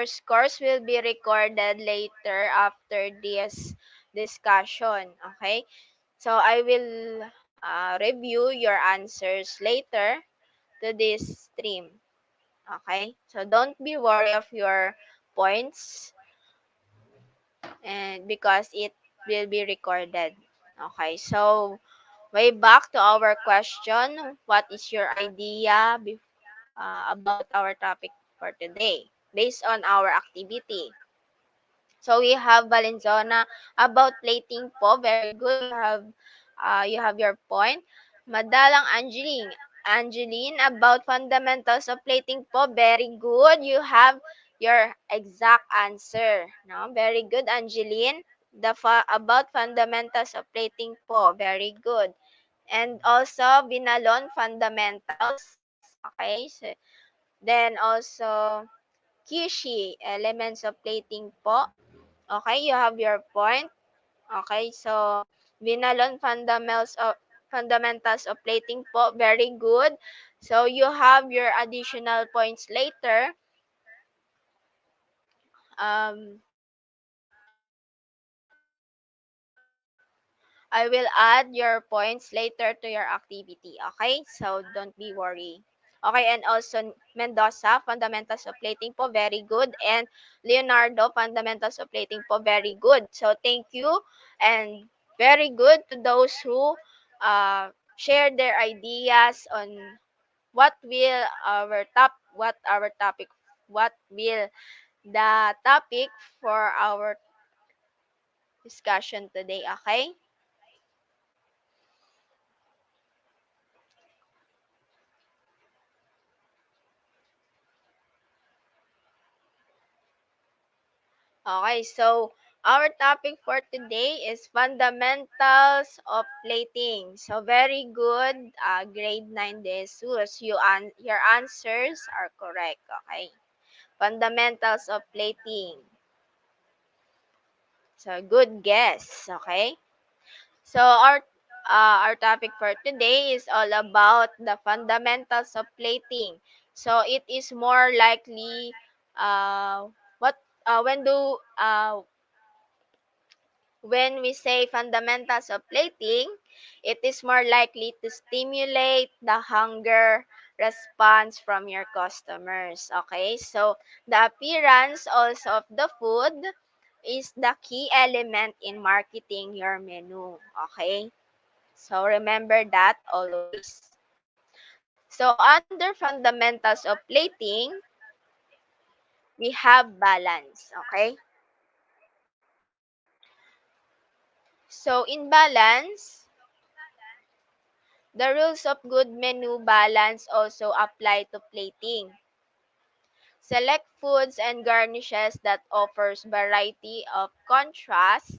Speaker 2: scores will be recorded later after this discussion. Okay? So I will review your answers later to this stream. Okay? So don't be worried of your points and because it will be recorded. Okay? So way back to our question, what is your idea about our topic for today based on our activity? So we have Valenzuela about plating po. Very good. You have your point. Madalang Angeline about fundamentals of plating po. Very good. You have your exact answer. No? Very good, Angeline. About fundamentals of plating po. Very good. And also binalon fundamentals. Okay. So, then also Kishi elements of plating po. Okay, you have your point. Okay, so Vinalon fundamentals of plating po. Very good. So you have your additional points later. I will add your points later to your activity. Okay, so don't be worried. Okay, and also Mendoza, fundamentals of plating po, very good. And Leonardo, fundamentals of plating po, very good. So thank you and very good to those who share their ideas on what will our topic, what will the topic for our discussion today. Okay. Okay, so our topic for today is fundamentals of plating. So very good, grade 9 Jesus. Your answers are correct. Okay, fundamentals of plating. So good guess. Okay, so our topic for today is all about the fundamentals of plating. So it is more likely what when do when we say fundamentals of plating, it is more likely to stimulate the hunger response from your customers. Okay, so the appearance also of the food is the key element in marketing your menu. Okay, so remember that always. So under fundamentals of plating, we have balance. Okay, so in balance, the rules of good menu balance also apply to plating. Select foods and garnishes that offers variety of contrast.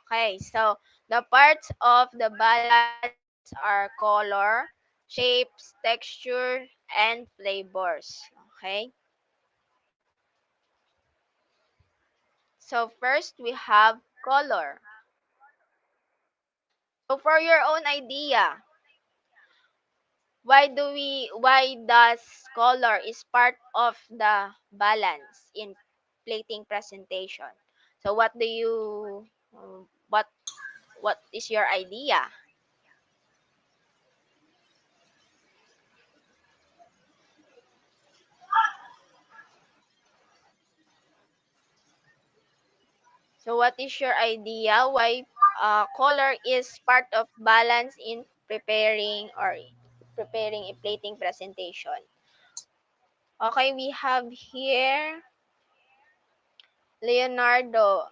Speaker 2: Okay, so the parts of the balance are color, shapes, texture, and flavors. Okay, so first we have color. So for your own idea, why does color is part of the balance in plating presentation? So what is your idea? So what is your idea why color is part of balance in preparing a plating presentation? Okay, we have here Leonardo.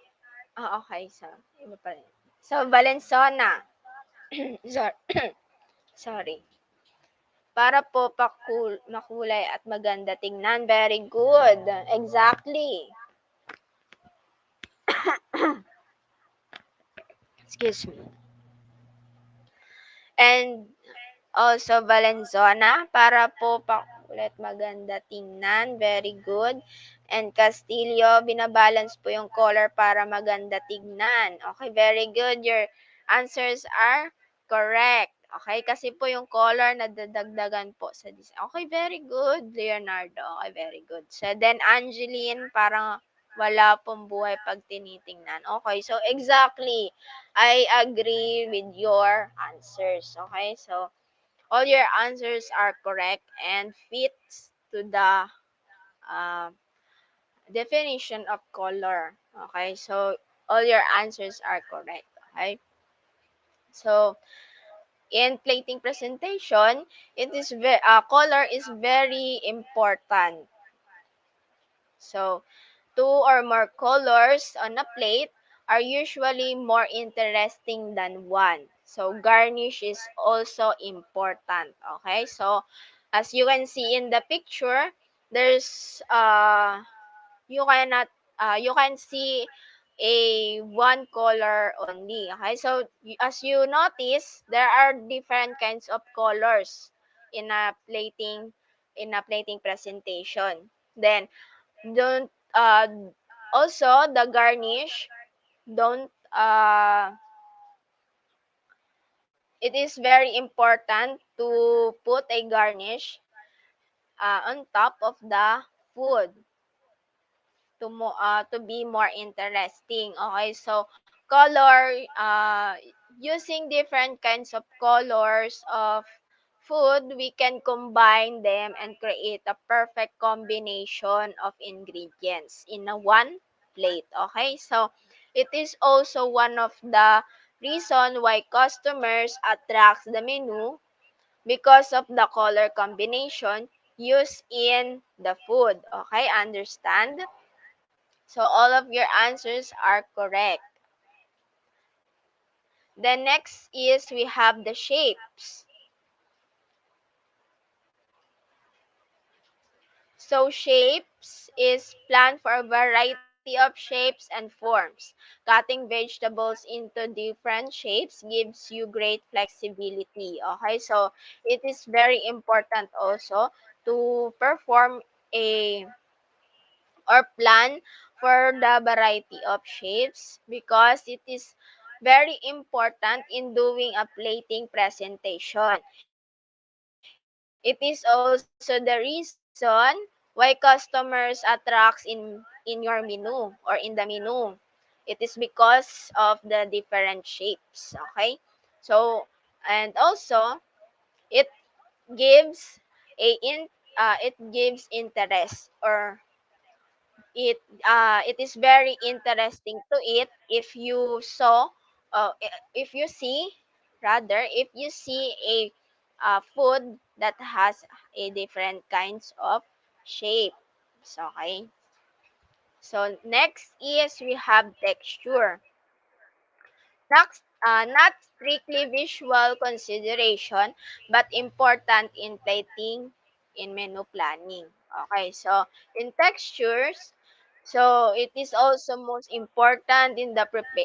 Speaker 2: Okay, so iba pa rin. So Valenzuela. Sorry. Sorry. Para po makulay at maganda tingnan. Very good. Exactly. Excuse me. And also Valenzuela para po pakulit maganda tingnan. Very good. And Castillo, binabalance po yung color para maganda tingnan. Okay, very good. Your answers are correct. Okay, kasi po yung color na dadagdagan po sa design. Okay, very good, Leonardo. Okay, very good. So then Angeline, parang wala pong buhay pag tinitingnan. Okay, so exactly. I agree with your answers. Okay, so all your answers are correct and fits to the uh, definition of color. Okay, so all your answers are correct. Okay, so in plating presentation, color is very important. So two or more colors on a plate are usually more interesting than one. So garnish is also important. Okay, so as you can see in the picture, there's you cannot you can see a one color only. Okay, so as you notice, there are different kinds of colors in a plating presentation. Then don't also the garnish don't it is very important to put a garnish on top of the food to be more interesting. Okay, so color using different kinds of colors of food, we can combine them and create a perfect combination of ingredients in a one plate. Okay, so it is also one of the reason why customers attracts the menu because of the color combination used in the food. Okay, understand? So all of your answers are correct. The next is we have the shapes. So shapes is planned for a variety of shapes and forms. Cutting vegetables into different shapes gives you great flexibility. Okay, so it is very important also to perform a or plan for the variety of shapes because it is very important in doing a plating presentation. It is also the reason why customers attracts in your menu or in the menu. It is because of the different shapes. Okay, so and also it gives it gives interest or it is very interesting to eat if you saw if you see rather if you see a food that has a different kinds of shapes. Okay, so next is we have texture. Not strictly visual consideration, but important in plating in menu planning. Okay, so in textures, so it is also most important in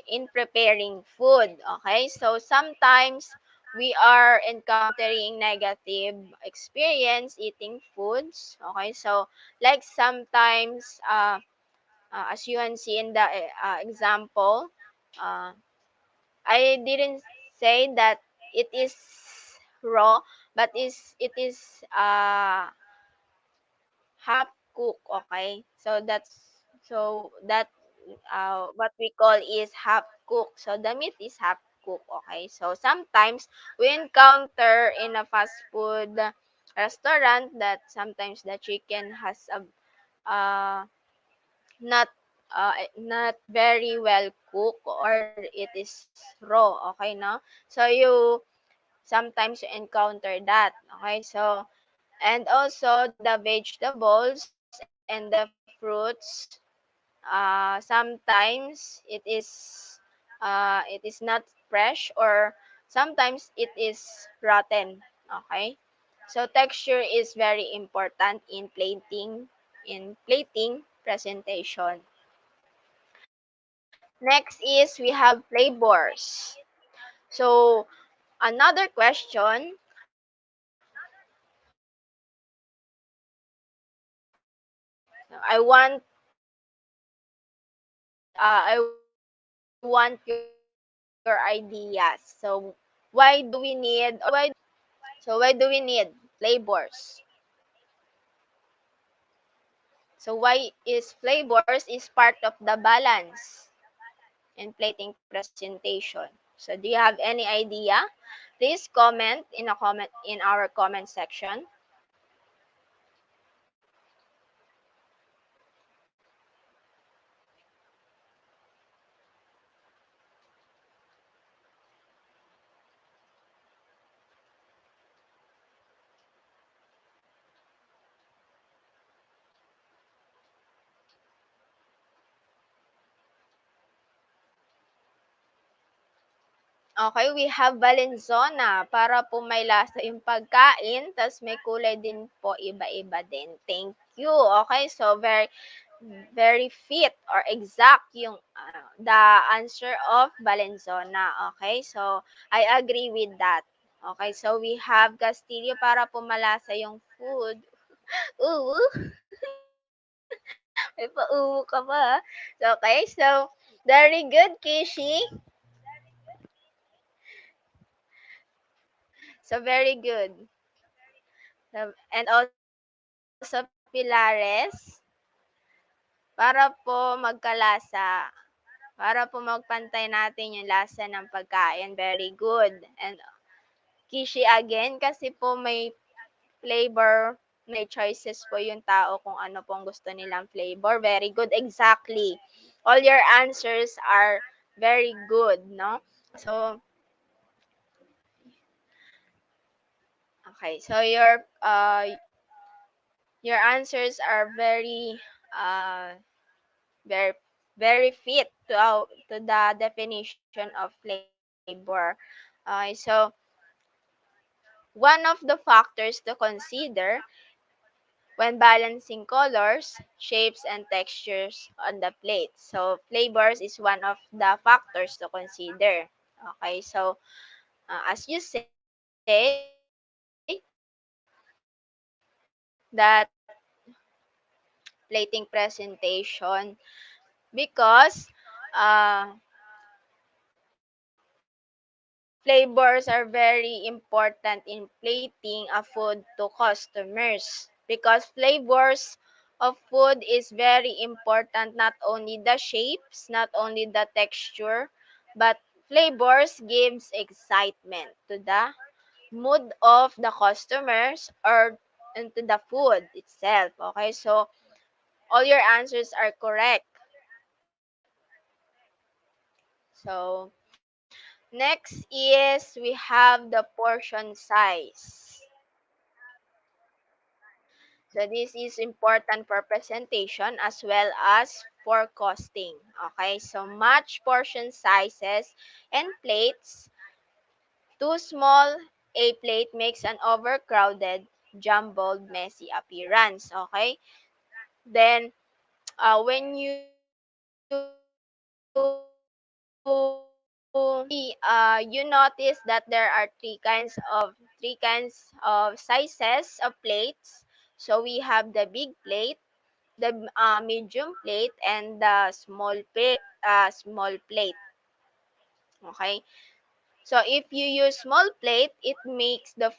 Speaker 2: in preparing food. Okay, so sometimes we are encountering negative experience eating foods. Okay, so like sometimes as you can see in the example, uh, I didn't say that it is raw, but it is half cook. Okay, so that what we call is half cook. So the meat is half cook. Okay, so sometimes we encounter in a fast food restaurant that sometimes the chicken has a not not very well cooked or it is raw. Okay, no, so you sometimes you encounter that. Okay, so and also the vegetables and the fruits sometimes it is not fresh or sometimes it is rotten. Okay? So texture is very important in plating presentation. Next is we have flavors. So another question, I want your ideas. So why do we need flavors? So why is flavors is part of the balance in plating presentation. So do you have any idea? Please comment in our comment section. Okay, we have Valenzona para po may lasa yung pagkain, tas may kulay din po iba-iba din. Thank you. Okay, so very fit or exact yung the answer of Valenzona. Okay, so I agree with that. Okay, so we have Castillo para po malasa yung food. Ooh, may pa-uwu ka pa. So, okay, so very good, Kishi. So very good. And also Pilares para po magkalasa. Para po magpantay natin yung lasa ng pagkain. Very good. And Kishi again kasi po may flavor, may choices po yung tao kung ano pong gusto nilang flavor. Very good. Exactly. All your answers are very good, no? So, okay. So your answers are very very fit to the definition of flavor. So one of the factors to consider when balancing colors, shapes, and textures on the plate. So flavors is one of the factors to consider. Okay, so as you say that plating presentation because flavors are very important in plating a food to customers because flavors of food is very important, not only the shapes, not only the texture, but flavors gives excitement to the mood of the customers or into the food itself. Okay, so all your answers are correct. So next is we have the portion size. So this is important for presentation as well as for costing. Okay, so match portion sizes and plates. Too small a plate makes an overcrowded, jumbled, messy appearance. Okay, then when you notice that there are three kinds of sizes of plates. So we have the big plate, the medium plate, and the small plate. Okay. So if you use small plate, it makes the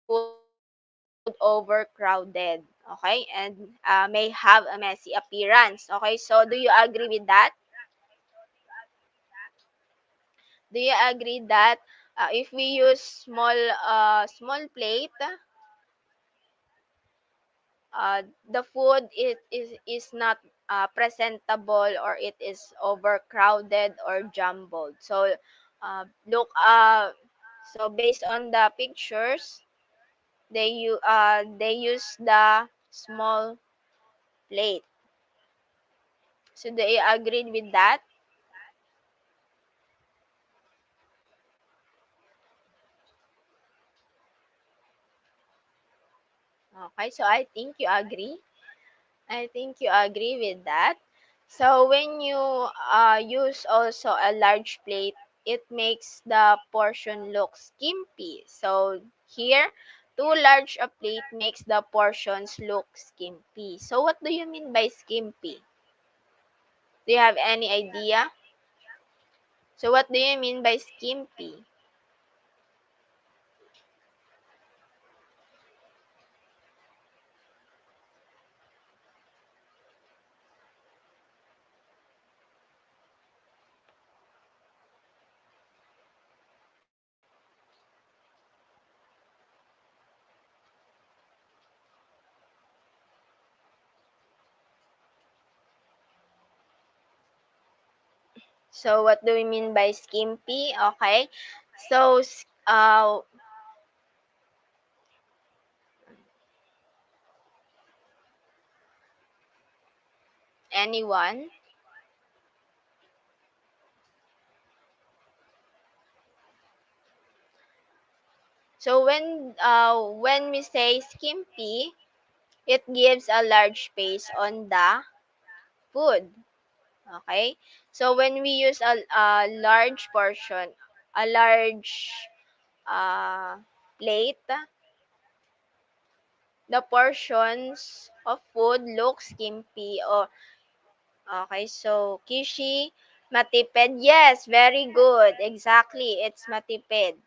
Speaker 2: food overcrowded. Okay, and may have a messy appearance. Okay, so do you agree with that? Do you agree that if we use small plate, the food is not presentable or it is overcrowded or jumbled. So look so based on the pictures, they use the small plate. So do you agree with that? Okay, so I think you agree. I think you agree with that. So when you use also a large plate, it makes the portion look skimpy. So here, too large a plate makes the portions look skimpy. So what do you mean by skimpy? Do you have any idea? So what do you mean by skimpy? So what do we mean by skimpy? Okay. So anyone? So when we say skimpy, it gives a large space on the food. Okay? So when we use a large portion, a large uh, plate, the portions of food look skimpy. Or okay, so Kishi, matipid. Yes, very good. Exactly, it's matipid.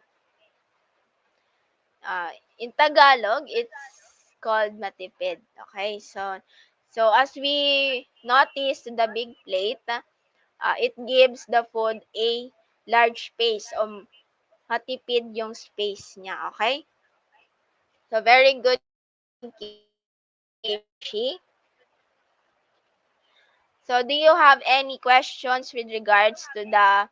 Speaker 2: In Tagalog, it's called matipid. Okay, so as we notice the big plate, it gives the food a large space o matipid yung space niya. Okay? So very good, Kishi. So do you have any questions with regards to the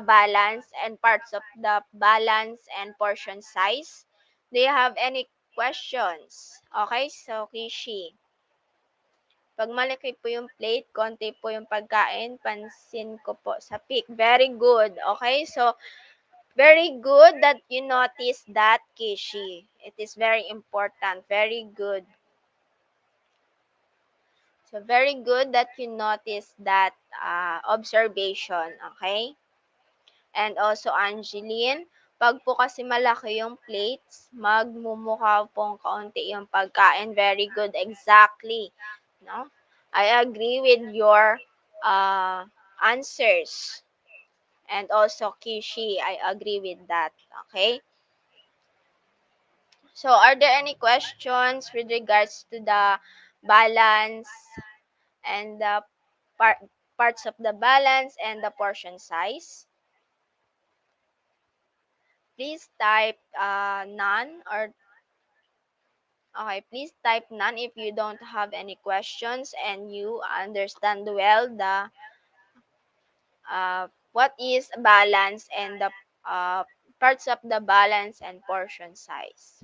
Speaker 2: balance and parts of the balance and portion size? Do you have any questions? Okay, so Kishi. Pag malaki po yung plate, konti po yung pagkain, pansin ko po sa pic. Very good. Okay, so very good that you notice that, Kishi. It is very important. Very good. So, very good that you noticed that observation, okay? And also, Angeline, pag po kasi malaki yung plates, magmumukha pong kaunti yung pagkain. Very good, exactly. No? I agree with your uh, answers. And also, Kishi, I agree with that, okay? So, are there any questions with regards to the balance and the part, parts of the balance and the portion size? Please type none or okay, please type none if you don't have any questions and you understand well the what is balance and the parts of the balance and portion size.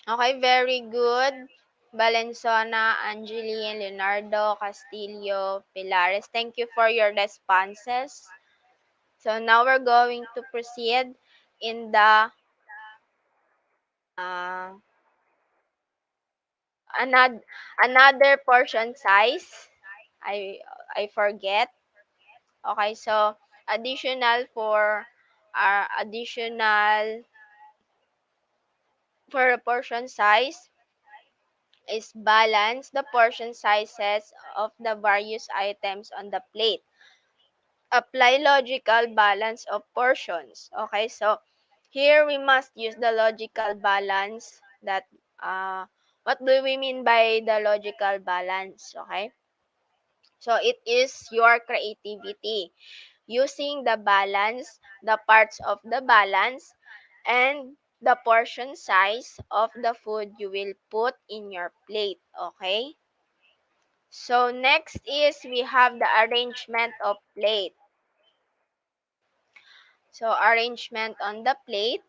Speaker 2: Okay, very good. Valenzona, Angeline, Leonardo, Castillo, Pilares. Thank you for your responses. So now we're going to proceed in the uh, another portion size. I I forget. Okay, so additional for additional for a portion size is balance the portion sizes of the various items on the plate. Apply logical balance of portions. Okay, so here we must use the logical balance that what do we mean by the logical balance? Okay, so it is your creativity using the balance, the parts of the balance, and the portion size of the food you will put in your plate. Okay, So next is we have the arrangement of plate. So arrangement on the plate.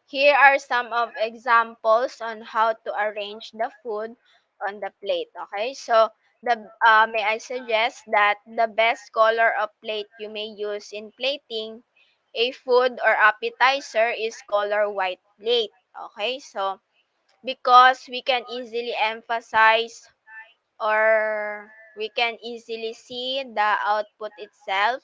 Speaker 2: Here are some of examples on how to arrange the food on the plate. Okay, so may I suggest that the best color of plate you may use in plating a food or appetizer is color white plate. Okay, so because we can easily emphasize or we can easily see the output itself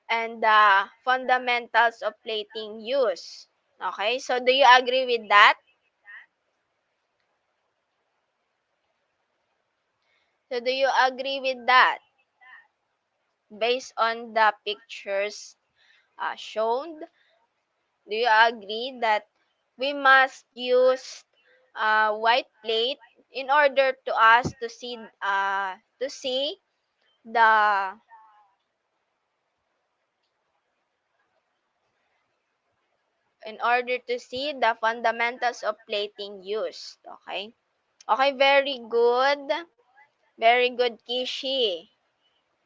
Speaker 2: and the fundamentals of plating use. Okay, so do you agree with that? So do you agree with that? Based on the pictures shown, do you agree that we must use white plate in order to us to see the in order to see the fundamentals of plating used. Okay? Okay, very good. Very good, Kishi.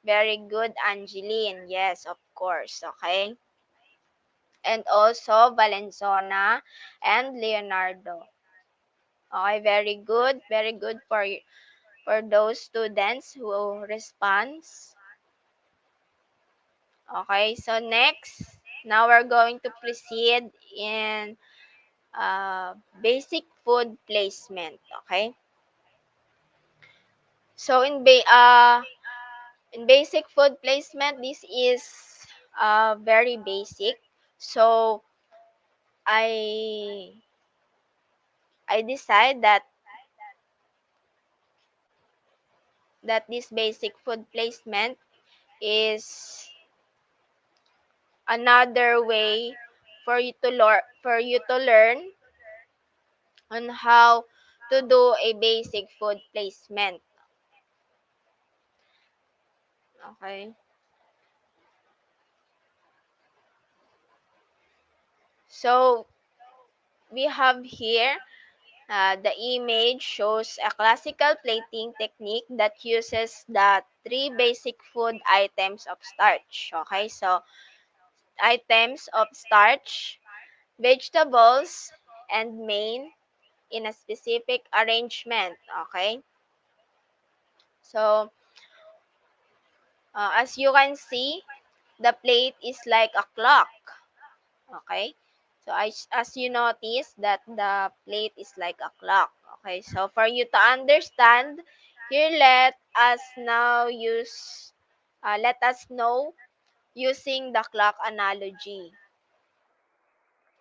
Speaker 2: Very good, Angeline. Yes, of course. Okay. And also Valenzona and Leonardo. Okay, very good. Very good for those students who responds. Okay, so next, now we're going to proceed in basic food placement. Okay. So in basic food placement, this is very basic. So I I decide that this basic food placement is another way for you to learn on how to do a basic food placement. Okay. So we have here the image shows a classical plating technique that uses the three basic food items of starch. Okay, so items of starch, vegetables, and main in a specific arrangement. Okay, so as you can see, the plate is like a clock. Okay, so as you notice that the plate is like a clock. Okay, so for you to understand, here let us know using the clock analogy.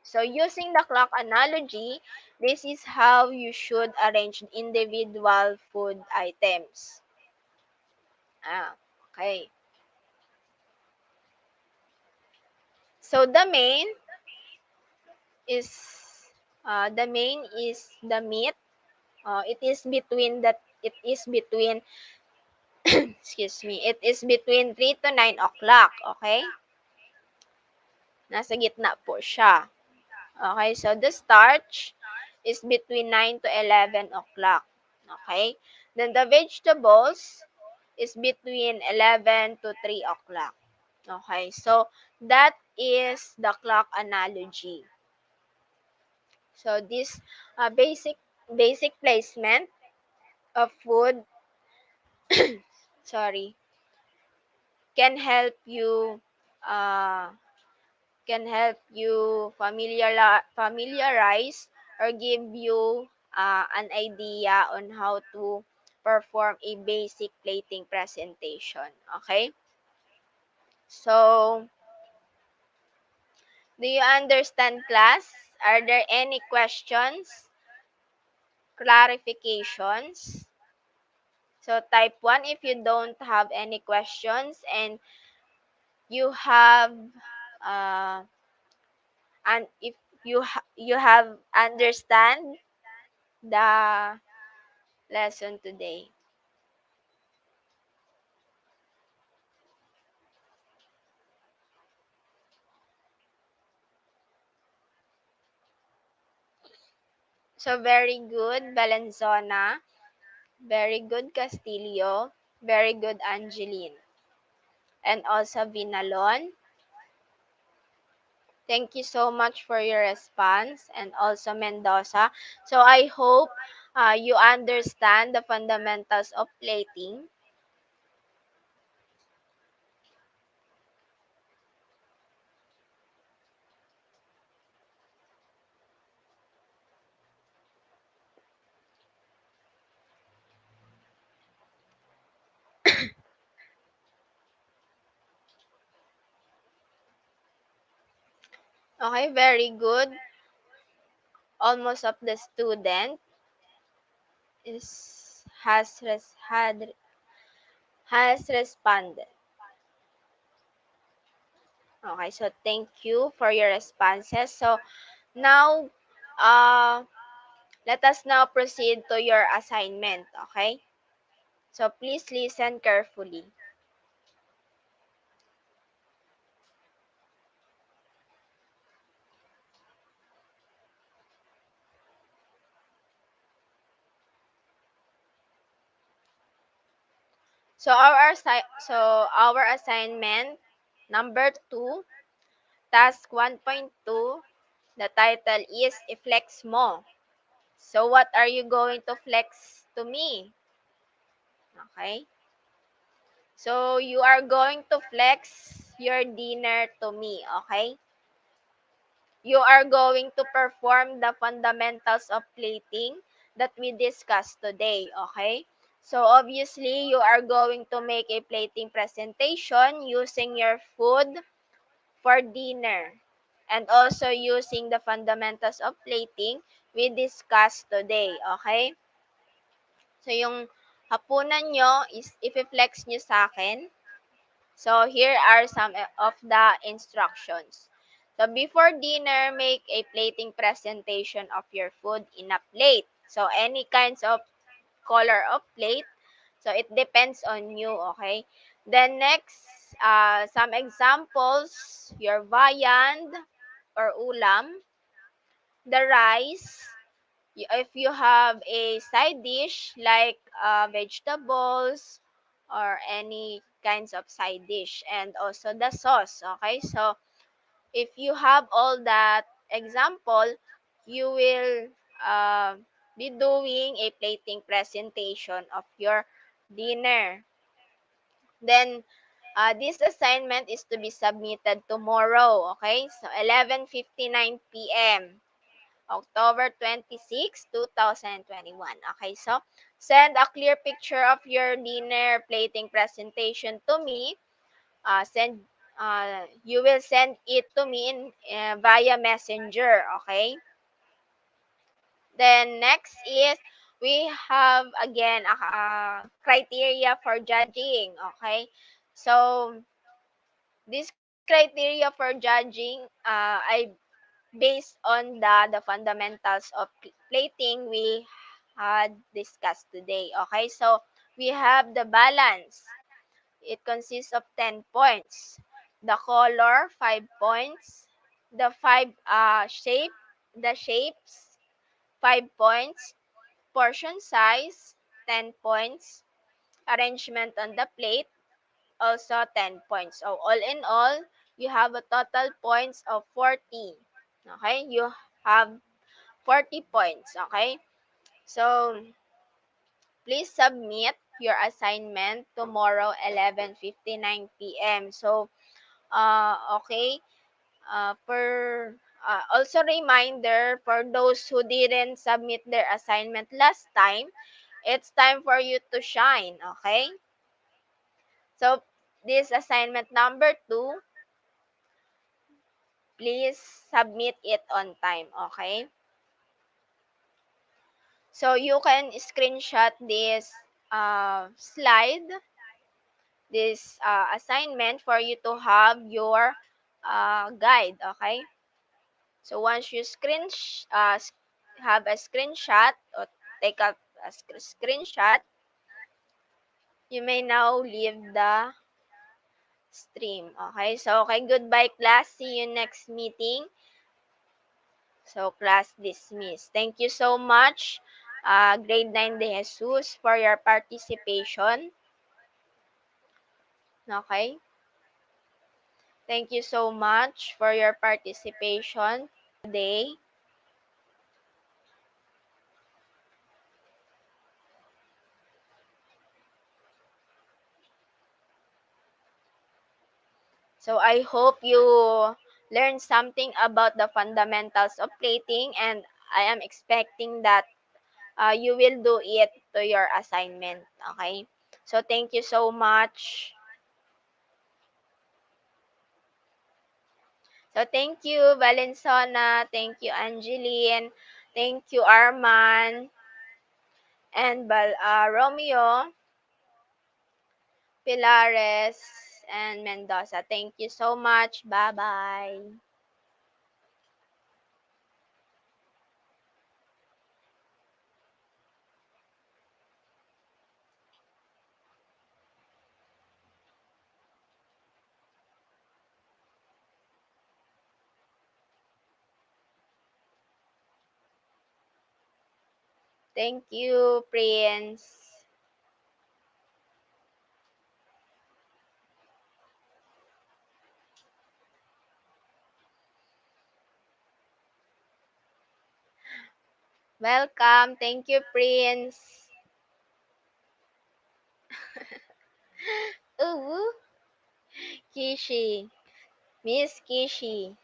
Speaker 2: So using the clock analogy, this is how you should arrange individual food items. Okay. So is the main is the meat. It is between excuse me. It is between 3 to 9 o'clock, okay? Nasa gitna po siya. Okay, so the starch is between 9 to 11 o'clock. Okay? Then the vegetables is between 11 to 3 o'clock. Okay, so that is the clock analogy. So this basic placement of food sorry can help you uh, familiarize or give you an idea on how to perform a basic plating presentation. Okay? So, do you understand, class? Are there any questions, clarifications? So, type 1 if you don't have any questions and you have uh, and if you have understand the lesson today. So very good, Valenzuela. Very good, Castillo. Very good, Angeline. And also Vinalon. Thank you so much for your response. And also Mendoza. So I hope you understand the fundamentals of plating. Okay, very good. Almost of the student is has responded. Okay, so thank you for your responses. So now, uh, let us now proceed to your assignment. Okay, so please listen carefully. So our assignment number 2, task 1.2. The title is "I-flex mo." So what are you going to flex to me? Okay. So you are going to flex your dinner to me, okay? You are going to perform the fundamentals of plating that we discussed today, okay? So obviously, you are going to make a plating presentation using your food for dinner and also using the fundamentals of plating we discussed today, okay? So yung hapunan nyo is i-flex nyo sa akin. So here are some of the instructions. So before dinner, make a plating presentation of your food in a plate. So any kinds of color of plate. So it depends on you, okay? Then next, some examples, your viand or ulam, the rice, if you have a side dish like vegetables or any kinds of side dish, and also the sauce, okay? So if you have all that example, you will uh, be doing a plating presentation of your dinner. Then this assignment is to be submitted tomorrow, okay? So 11:59 p.m. October 26, 2021. Okay, so send a clear picture of your dinner plating presentation to me. You will send it to me via Messenger. Okay. Then next is we have again a criteria for judging. Okay, so this criteria for judging, I based on the fundamentals of plating we had discussed today. Okay, so we have the balance. It consists of 10 points. The color, 5 points. The shapes, 5 points. Portion size, 10 points. Arrangement on the plate, also 10 points. So all in all, you have a total points of 40. Okay, you have 40 points. Okay, so please submit your assignment tomorrow 11:59 p.m. So okay, also reminder for those who didn't submit their assignment last time, it's time for you to shine. Okay, so this assignment number 2, please submit it on time, okay? So you can screenshot this slide, this assignment for you to have your guide, okay? So once you have a screenshot or take a screenshot, you may now leave the stream, okay? So okay, goodbye class. See you next meeting. So class dismissed. Thank you so much. grade 9 De Jesus, for your participation. Okay? Thank you so much for your participation today. So I hope you learned something about the fundamentals of plating, and I am expecting that you will do it to your assignment. Okay? So thank you so much. So thank you, Valensona. Thank you, Angeline. Thank you, Arman. And Romeo, Pilares, and Mendoza. Thank you so much. Bye-bye. Thank you, Prince. Welcome. Thank you, Prince. Ooh, Kishi. Miss Kishi.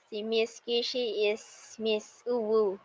Speaker 2: Si Miss Kishi is Miss Uwu.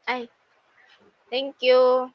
Speaker 2: Ay, thank you.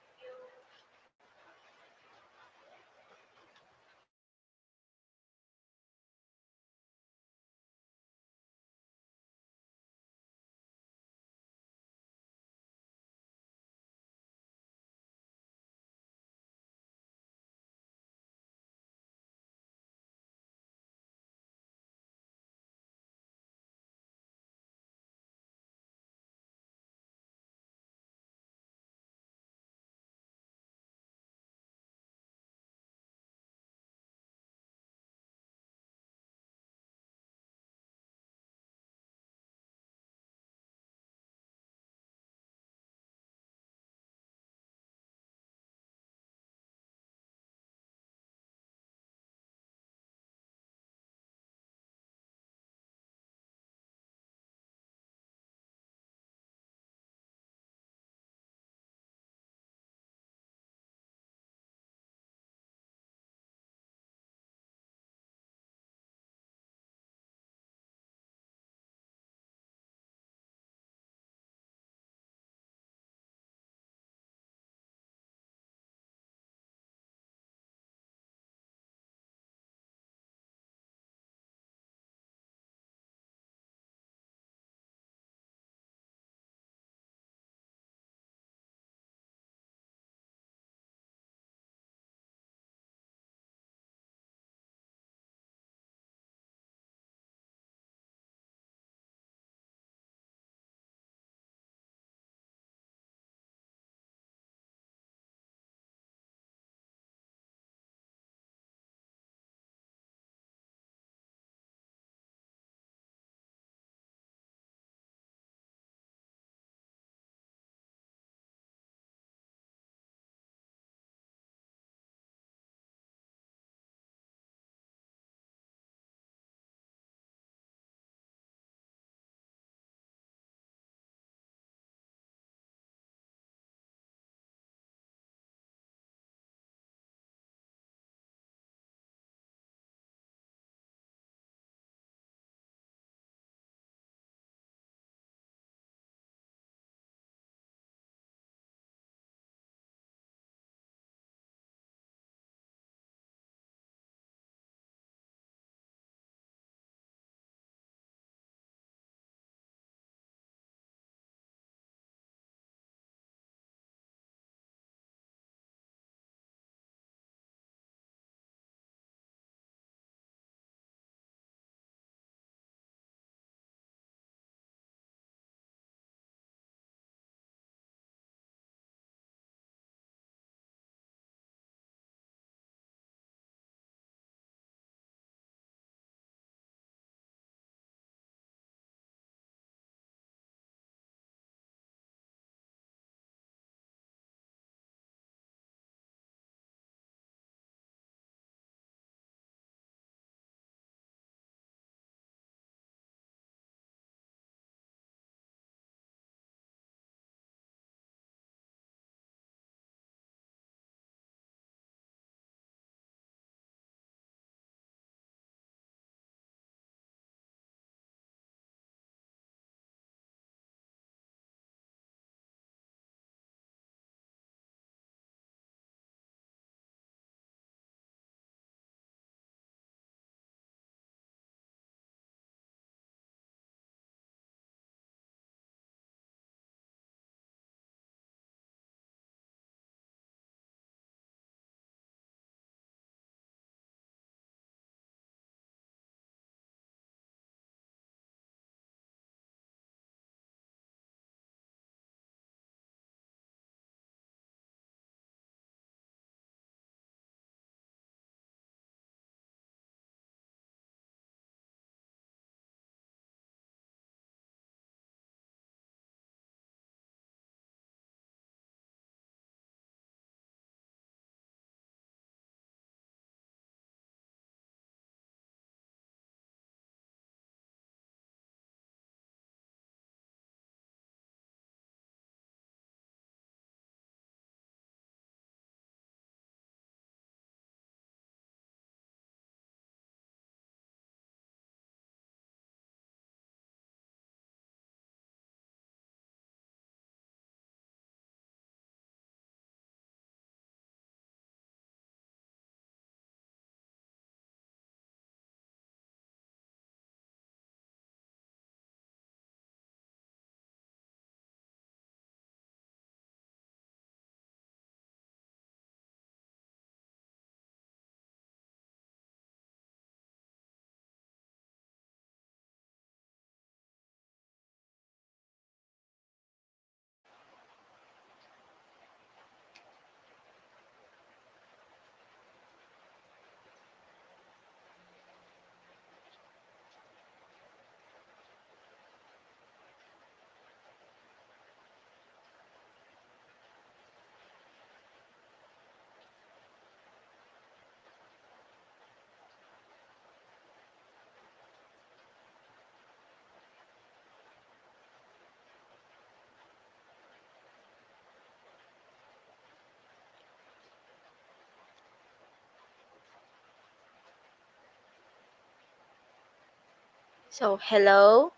Speaker 2: So, hello.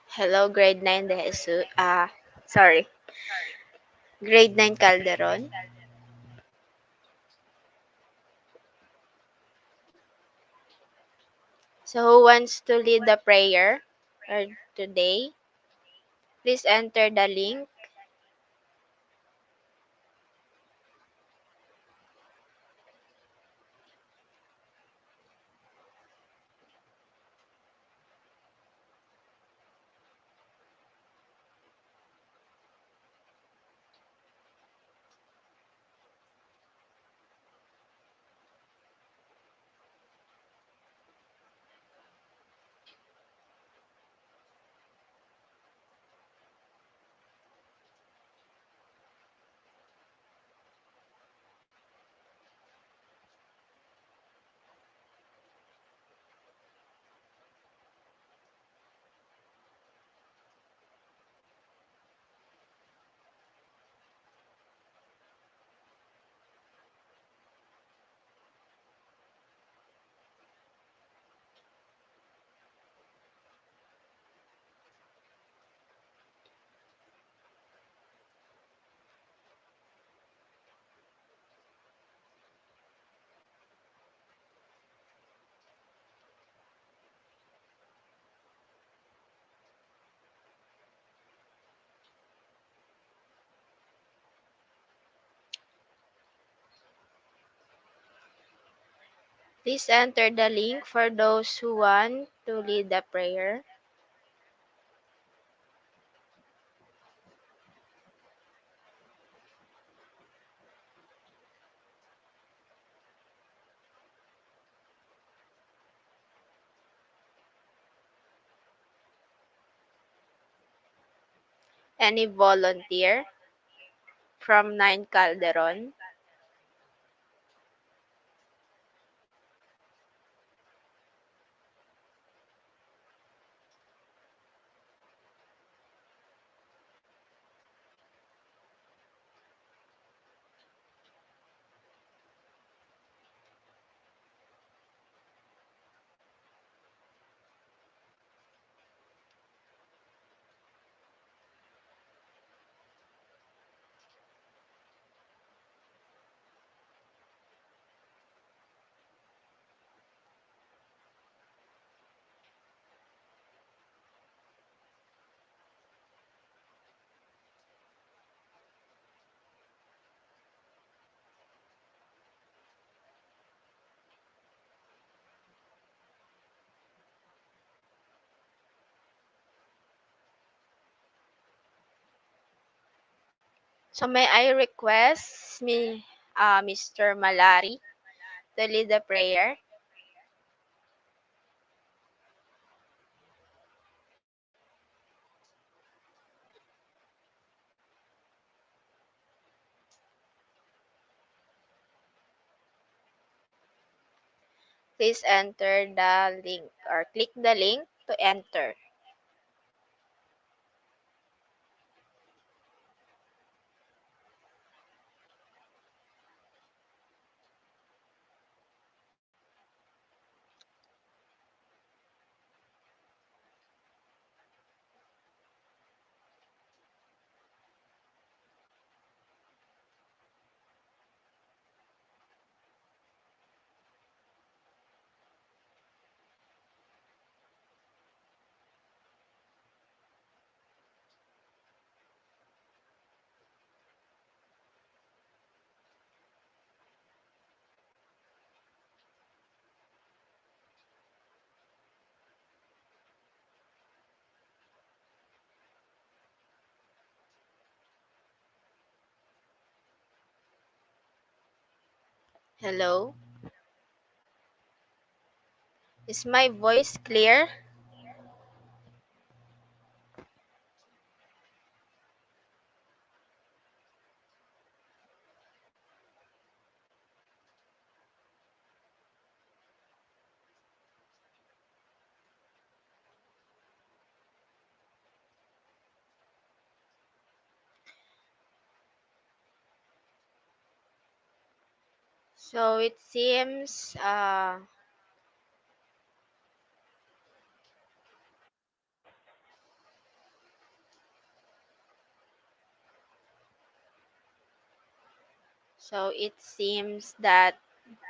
Speaker 2: Hello, grade 9 de Jesus. Sorry. Grade 9 Calderon. So, who wants to lead the prayer or today? Please enter the link. Please enter the link for those who want to lead the prayer. Any volunteer from 9 Calderon? So may I request Mr. Malari to lead the prayer? Please enter the link or click the link to enter. Hello? Is my voice clear? So it seems that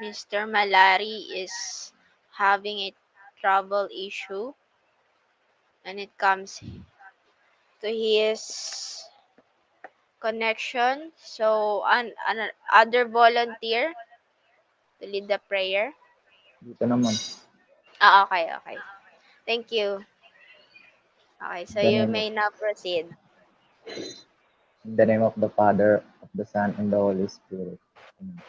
Speaker 2: Mr. Malari is having a trouble issue when it comes to his connection. So an other volunteer to lead the prayer.
Speaker 5: Dito naman.
Speaker 2: Okay, okay. Thank you. Okay, so
Speaker 5: In the
Speaker 2: you
Speaker 5: name of
Speaker 2: may now proceed.
Speaker 5: in the name of the Father, of the Son, and the Holy Spirit. Amen.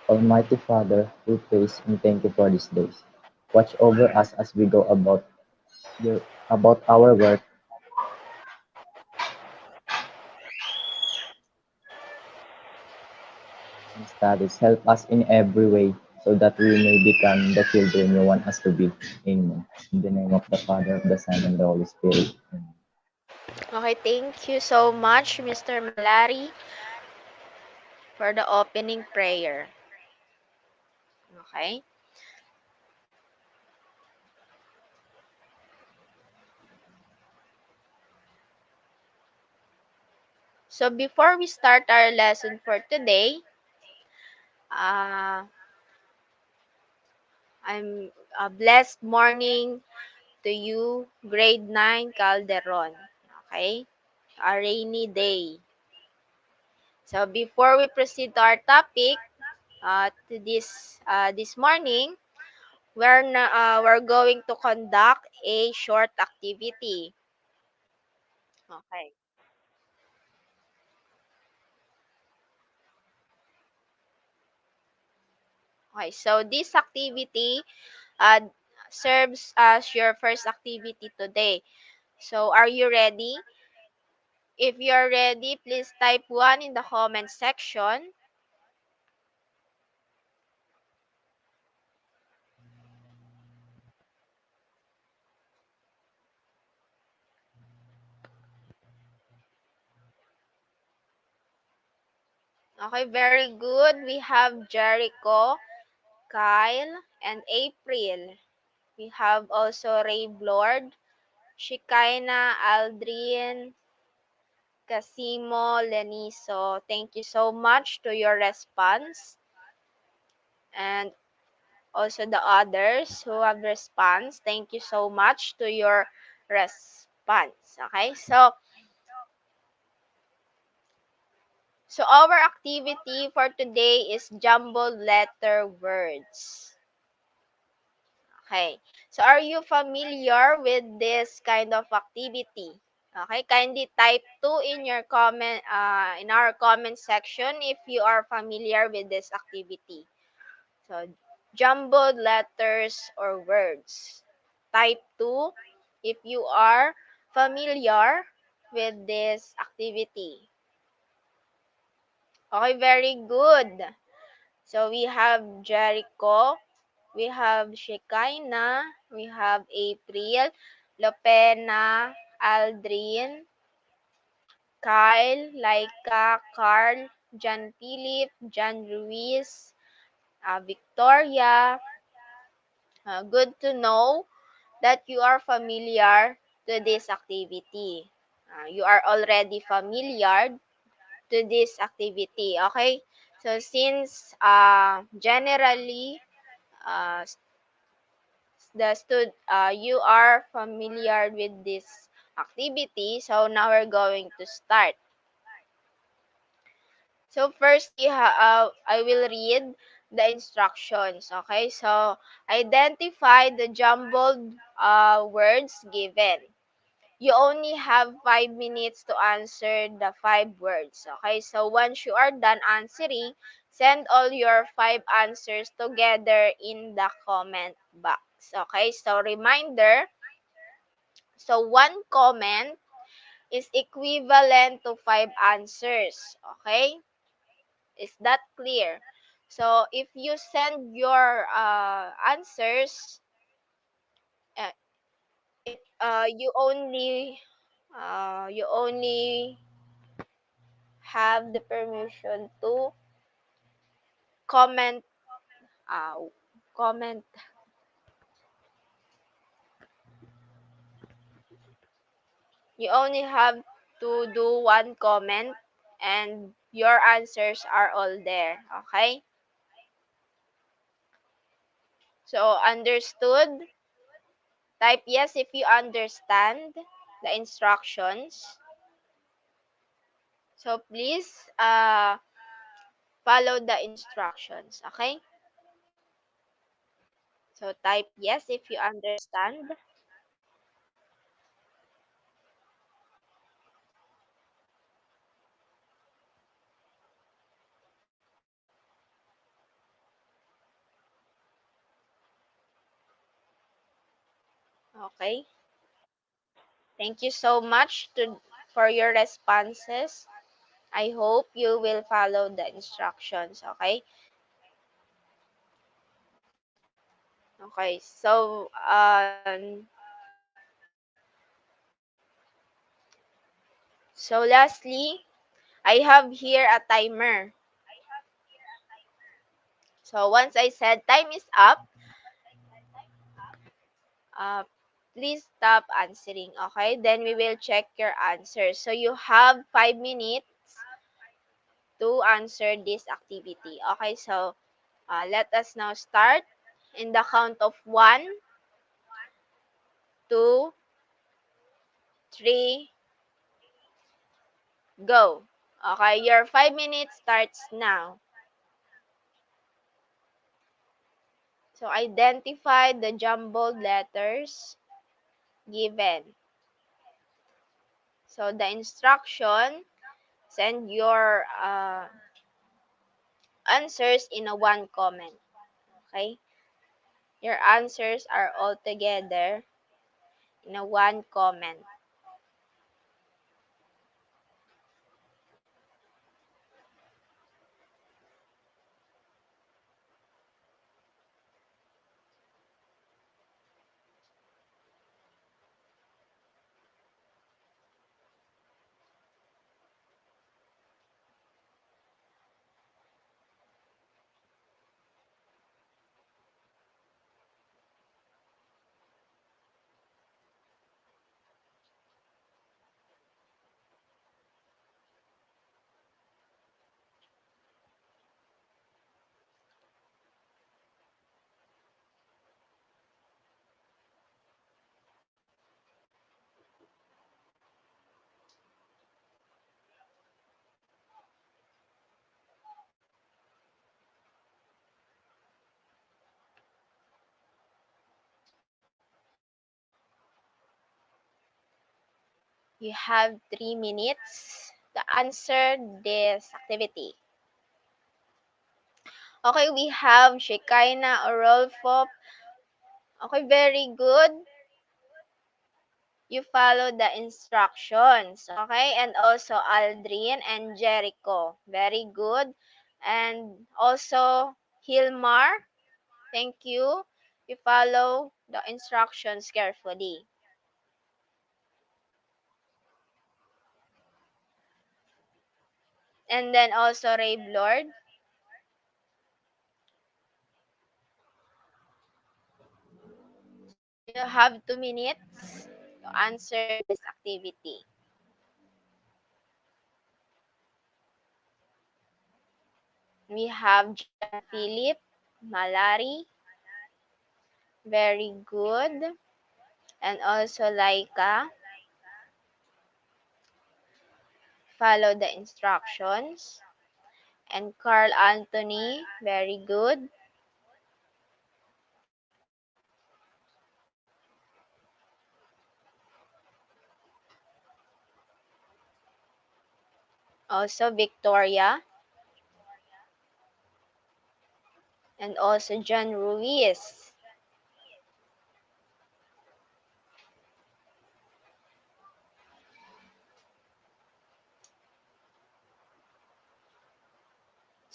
Speaker 5: Almighty Father, we praise and thank you for these days. Watch over us as we go your about our work and studies. Help us in every way so that we may become the children you want us to be. Amen. In the name of the Father, of the Son, and the Holy Spirit. Amen.
Speaker 2: Okay, thank you so much, Mr. Malari, for the opening prayer. Okay. So before we start our lesson for today, uh, I'm a blessed morning to you, grade 9 Calderon. Okay? A rainy day. So before we proceed to our topic, to this morning, we're going to conduct a short activity. Okay. Okay. So this activity uh, serves as your first activity today. So are you ready? If you're ready, please type 1 in the comment section. Okay, very good. We have Jericho, Kyle, and April. We have also Ray Blord, Shikaina, Aldrin, Casimo, Leniso. Thank you so much to your response. And also the others who have response. Thank you so much to your response. Okay, so our activity for today is jumbled letter words. Okay. So are you familiar with this kind of activity? Okay, kindly type 2 in your comment in our comment section if you are familiar with this activity. So jumbled letters or words. Type 2 if you are familiar with this activity. Okay, very good. So we have Jericho, we have Shekinah, we have April, Lopena, Aldrin, Kyle, Laika, Carl, John Philip, John Ruiz, Victoria. Good to know that you are familiar to this activity. You are already familiar to this activity, okay? So since generally uh, you are familiar with this activity, so now we're going to start. So first I will read the instructions. Okay, so identify the jumbled words given. You only have 5 minutes to answer the 5 words. Okay, so once you are done answering, send all your 5 answers together in the comment box. Okay, so reminder, so one comment is equivalent to 5 answers. Okay, is that clear? So if you send your answers, uh, it you only have the permission to comment, uh, comment. You only have to do one comment and your answers are all there. Okay? So, understood? Type yes if you understand the instructions. So, please follow the instructions. Okay? So, type yes if you understand. Okay? Thank you so much for your responses. I hope you will follow the instructions. Okay? Okay. So, so lastly, I have here a timer. So once I said time is up, uh, please stop answering. Okay? Then we will check your answers. So you have 5 minutes to answer this activity. Okay? So let us now start in the count of 1, 2, 3, go. Okay? Your 5 minutes starts now. So identify the jumbled letters given. So the instruction, send your answers in a one comment. Okay? Your answers are all together in a one comment. You have 3 minutes to answer this activity. Okay, we have Shekinah Orolfo. Okay, very good. You follow the instructions. Okay, and also Aldrin and Jericho. Very good. And also Hilmar. Thank you. You follow the instructions carefully. And then also Rave Lord. So you have 2 minutes to answer this activity. We have John Philip Malari. Very good. And also Laika. Follow the instructions. And Carl Anthony. Very good. Also Victoria. And also John Ruiz.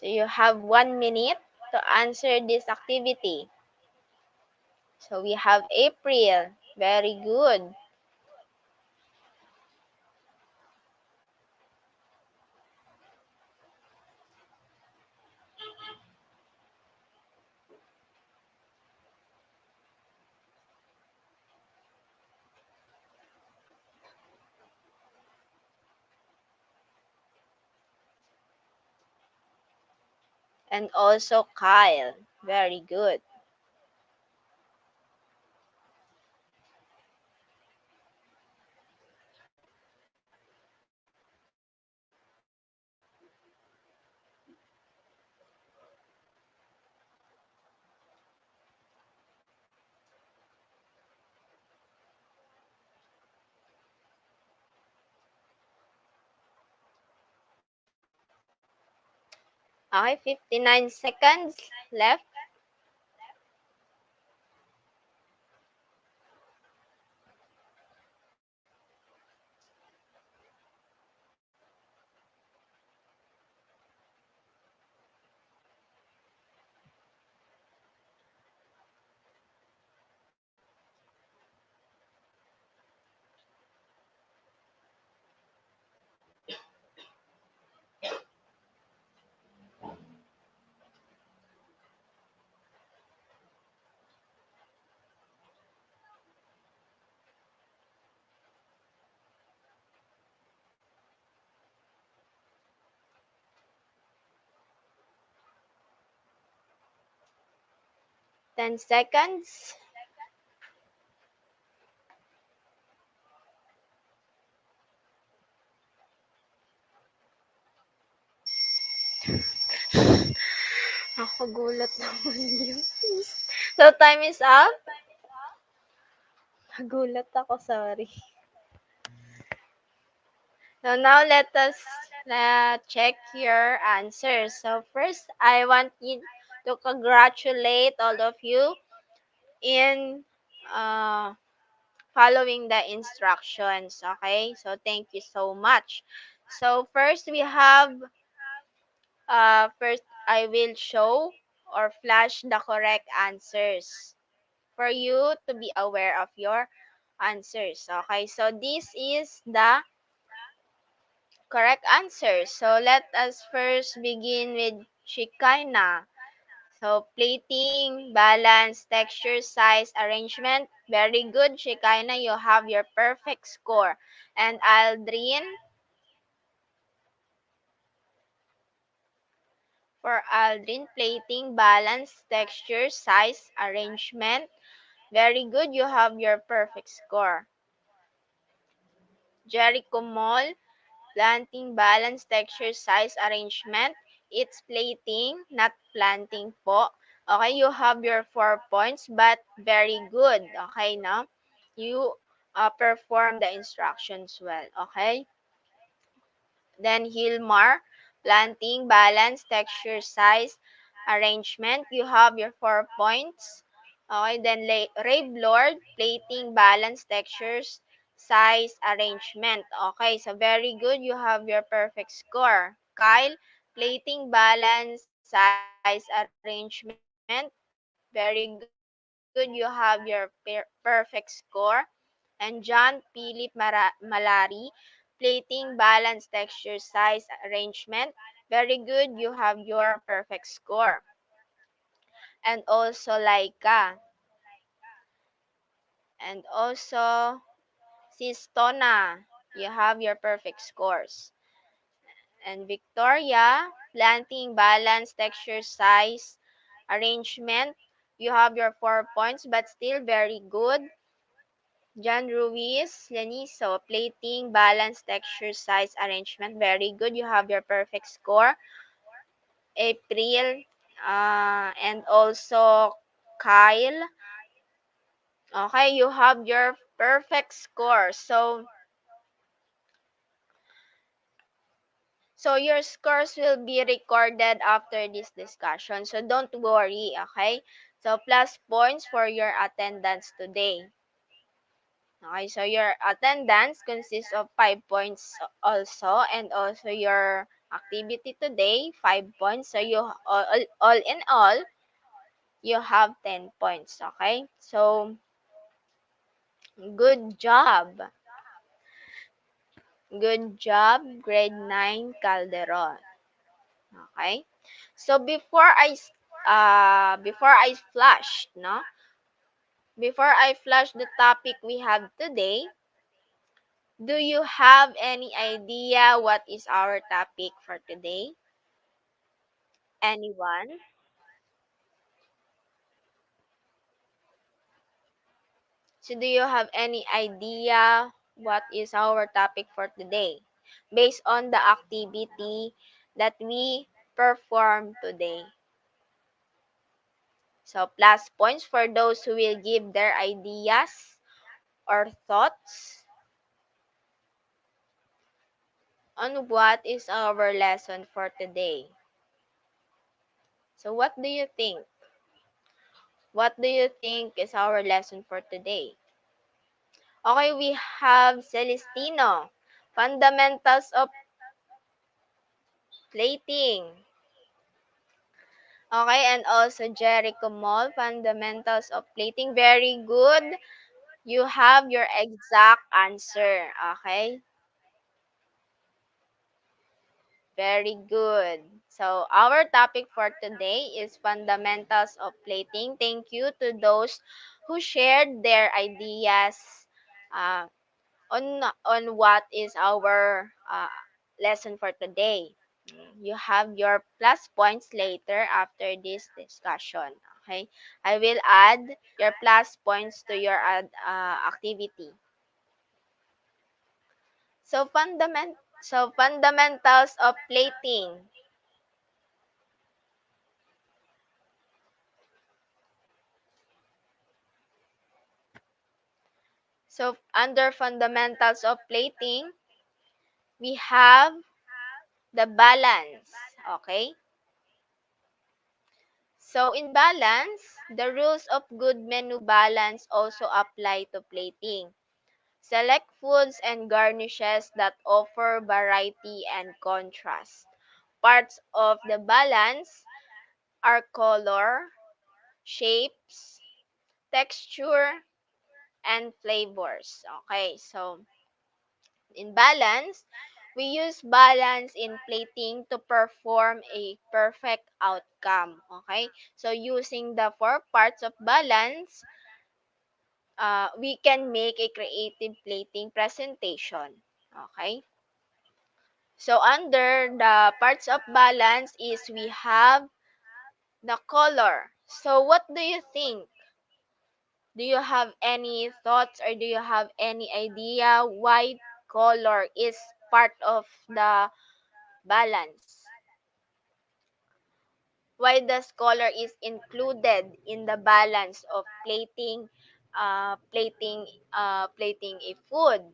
Speaker 2: So you have 1 minute to answer this activity. So we have April. Very good. And also Kyle. Very good. Okay, 59 seconds left. Ten seconds. Nakagulat naman yun. So, time is up. Nagulat ako, sorry. So, now let us check your answers. So, first, I want you to congratulate all of you in uh, following the instructions. Okay? So, thank you so much. So, first, we have first, I will show or flash the correct answers for you to be aware of your answers. Okay, so this is the correct answer. So let us first begin with Shikaina. So plating, balance, texture, size, arrangement. Very good, Shikaina. You have your perfect score. And Aldrin, for Aldrin, plating, balance, texture, size, arrangement. Very good. You have your perfect score. Jericho Mall, planting, balance, texture, size, arrangement. It's plating, not planting po. Okay, you have your 4 points, but very good. Okay, now you perform the instructions well. Okay. Then Hilmar, planting, balance, texture, size, arrangement. You have your 4 points. Okay, then Rave Lord, plating, balance, textures, size, arrangement. Okay, so very good. You have your perfect score. Kyle, plating, balance, size, arrangement. Very good. You have your perfect score. And John Philip Malari, plating, balance, texture, size, arrangement. Very good. You have your perfect score. And also Laika. And also Sistona. You have your perfect scores. And Victoria, planting, balance, texture, size, arrangement. You have your 4 points, but still very good. John Ruiz, Leniso, plating, balance, texture, size, arrangement. Very good. You have your perfect score. April, and also Kyle. Okay, you have your perfect score. So your scores will be recorded after this discussion. So don't worry, okay? So plus points for your attendance today. Okay, so your attendance consists of 5 points also, and also your activity today 5 points. So you all in all you have 10 points, okay? So good job. Good job, grade 9 Calderon. Okay? So before I flash, no? Before I flash the topic we have today, do you have any idea what is our topic for today? Anyone? So do you have any idea what is our topic for today? Based on the activity that we perform today. So plus points for those who will give their ideas or thoughts on what is our lesson for today. So what do you think? What do you think is our lesson for today? Okay, we have Celestino. Fundamentals of plating. Okay, and also Jericho Mall, fundamentals of plating. Very good. You have your exact answer. Okay, very good. So our topic for today is fundamentals of plating. Thank you to those who shared their ideas uh, on what is our lesson for today. You have your plus points later after this discussion. Okay, I will add your plus points to your activity. So fundamentals of plating. So under fundamentals of plating, we have the balance. Okay. So in balance, the rules of good menu balance also apply to plating. Select foods and garnishes that offer variety and contrast. Parts of the balance are color, shapes, texture, and flavors. Okay, so in balance, we use balance in plating to perform a perfect outcome. Okay, so using the four parts of balance, we can make a creative plating presentation. Okay. So under the parts of balance is we have the color. So what do you think? Do you have any thoughts or do you have any idea why color is part of the balance? Why does color is included in the balance of plating a food?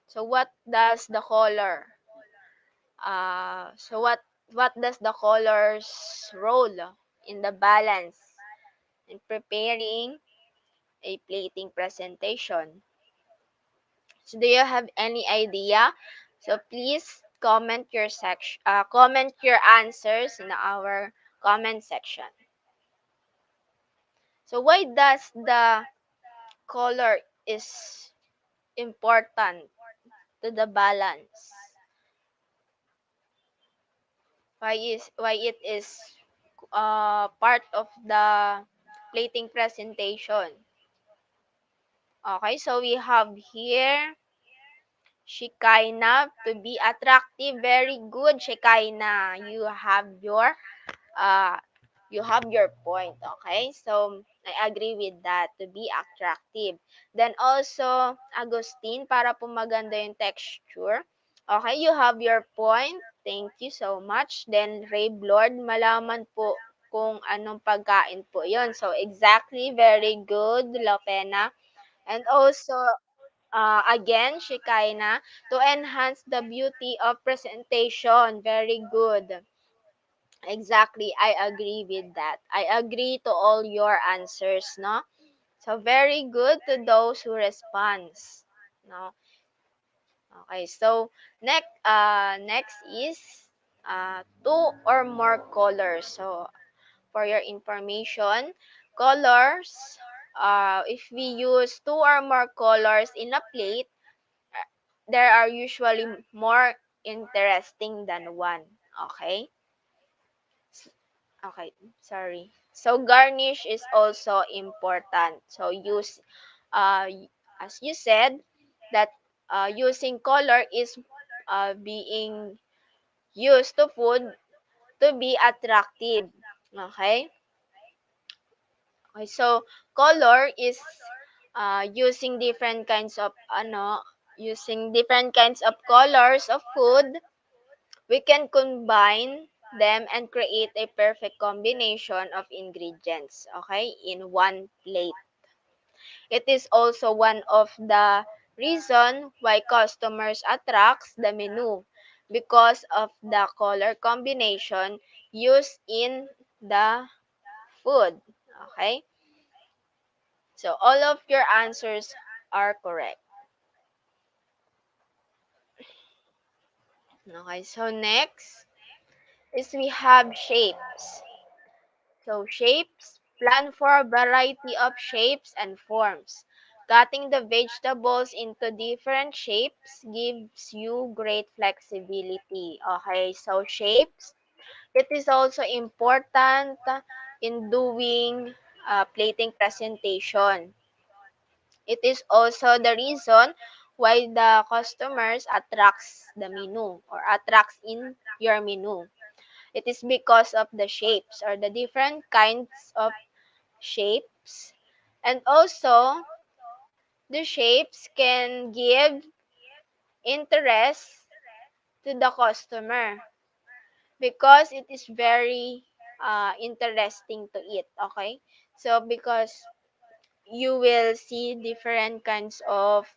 Speaker 2: So what does the color's role in the balance in preparing a plating presentation? So do you have any idea? So please comment your answers in our comment section. So why does the color is important to the balance? Why it is part of the plating presentation? Okay, so we have here Shikaina to be attractive. Very good, Shikaina. Uh you have your point. Okay, so I agree with that, to be attractive. Then also Agustin, para po maganda yung texture. Okay, you have your point. Thank you so much. Then Rave Lord, malaman po kung anong pagkain po yon. So exactly, very good, Lopena. And also, again, Shikaina, to enhance the beauty of presentation. Very good. Exactly, I agree with that. I agree to all your answers, no? So very good to those who responds, no? Okay, so next is two or more colors. So for your information, colors, if we use two or more colors in a plate, there are usually more interesting than one. Okay? Okay, sorry. So garnish is also important. So as you said, that using color is being used to food. to be attractive. Okay? Okay, so color is using different kinds of using different kinds of colors of food, we can combine them and create a perfect combination of ingredients, okay, in one plate. It is also one of the reason why customers attracts the menu because of the color combination used in the food. Okay? So all of your answers are correct. Okay, so next is we have shapes. So shapes, plan for a variety of shapes and forms. Cutting the vegetables into different shapes gives you great flexibility. Okay, so shapes. It is also important in doing plating presentation. It is also the reason why the customers attracts the menu or attracts in your menu. It is because of the shapes or the different kinds of shapes. And also, the shapes can give interest to the customer because it is very interesting to eat. Okay? So, because you will see different kinds of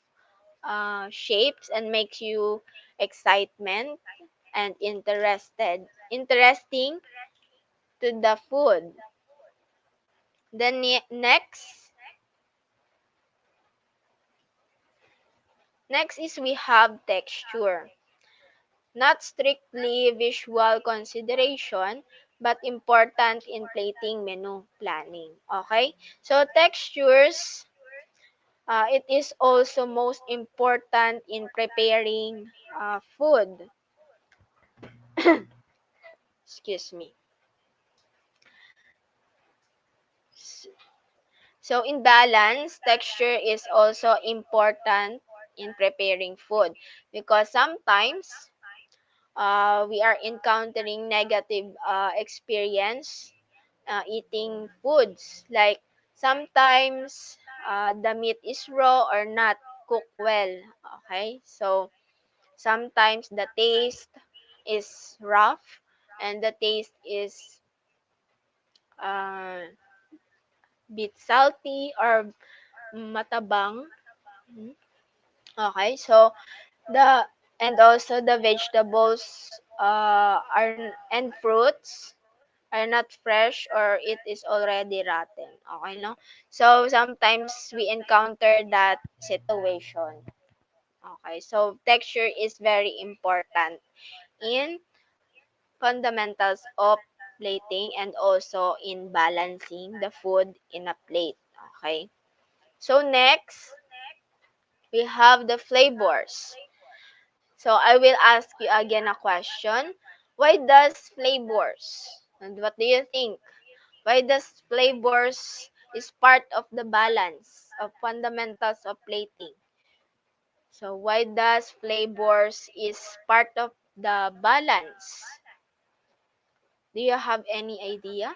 Speaker 2: shapes and makes you excitement and interesting to the food. Then next is we have texture. Not strictly visual consideration, but important in plating menu planning. Okay? So textures, it is also most important in preparing food. Excuse me. S- So in balance, texture is also important in preparing food because sometimes we are encountering negative experience eating foods. Like sometimes the meat is raw or not cooked well. Okay, so sometimes the taste is rough and the taste is uh, bit salty or matabang. Mhm. Okay, so the and also the vegetables and fruits are not fresh or it is already rotten. Okay, no? So, sometimes we encounter that situation. Okay, so texture is very important in fundamentals of plating and also in balancing the food in a plate. Okay, so next, we have the flavors. So, I will ask you again a question. Why does flavors? And what do you think? Why does flavors is part of the balance of fundamentals of plating? So why does flavors is part of the balance? Do you have any idea?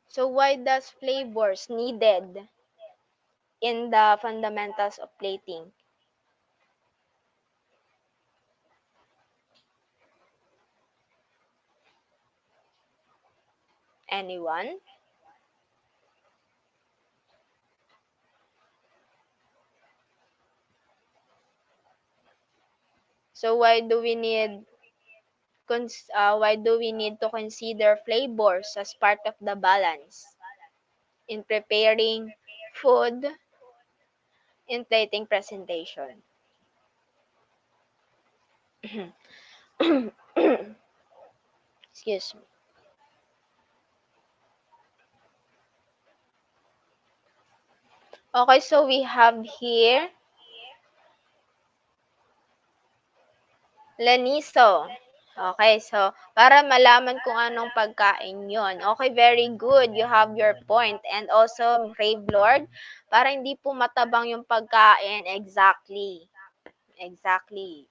Speaker 2: So why does flavors needed in the fundamentals of plating? Anyone? So why do we need to consider flavors as part of the balance in preparing food in plating presentation? Excuse me. Okay, so we have here Laniso. Okay, so para malaman kung anong pagkain yon. Okay, very good. You have your point. And also, Brave Lord, para hindi po matabang yung pagkain. Exactly. Exactly.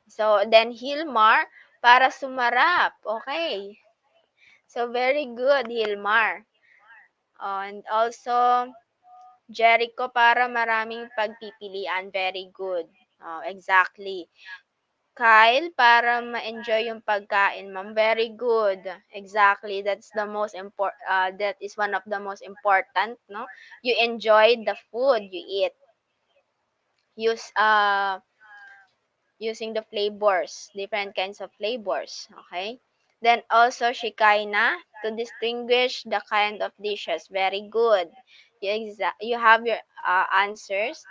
Speaker 2: So, then Hilmar, para sumarap. Okay. So, very good, Hilmar. And also, Jericho, para maraming pagpipilian. Very good. Exactly. Kyle, para ma-enjoy yung pagkain, ma'am. Very good. Exactly. That is one of the most important, no? You enjoy the food you eat. Use using the flavors, different kinds of flavors, okay? Then also shikaina, to distinguish the kind of dishes. Very good. You have your answers.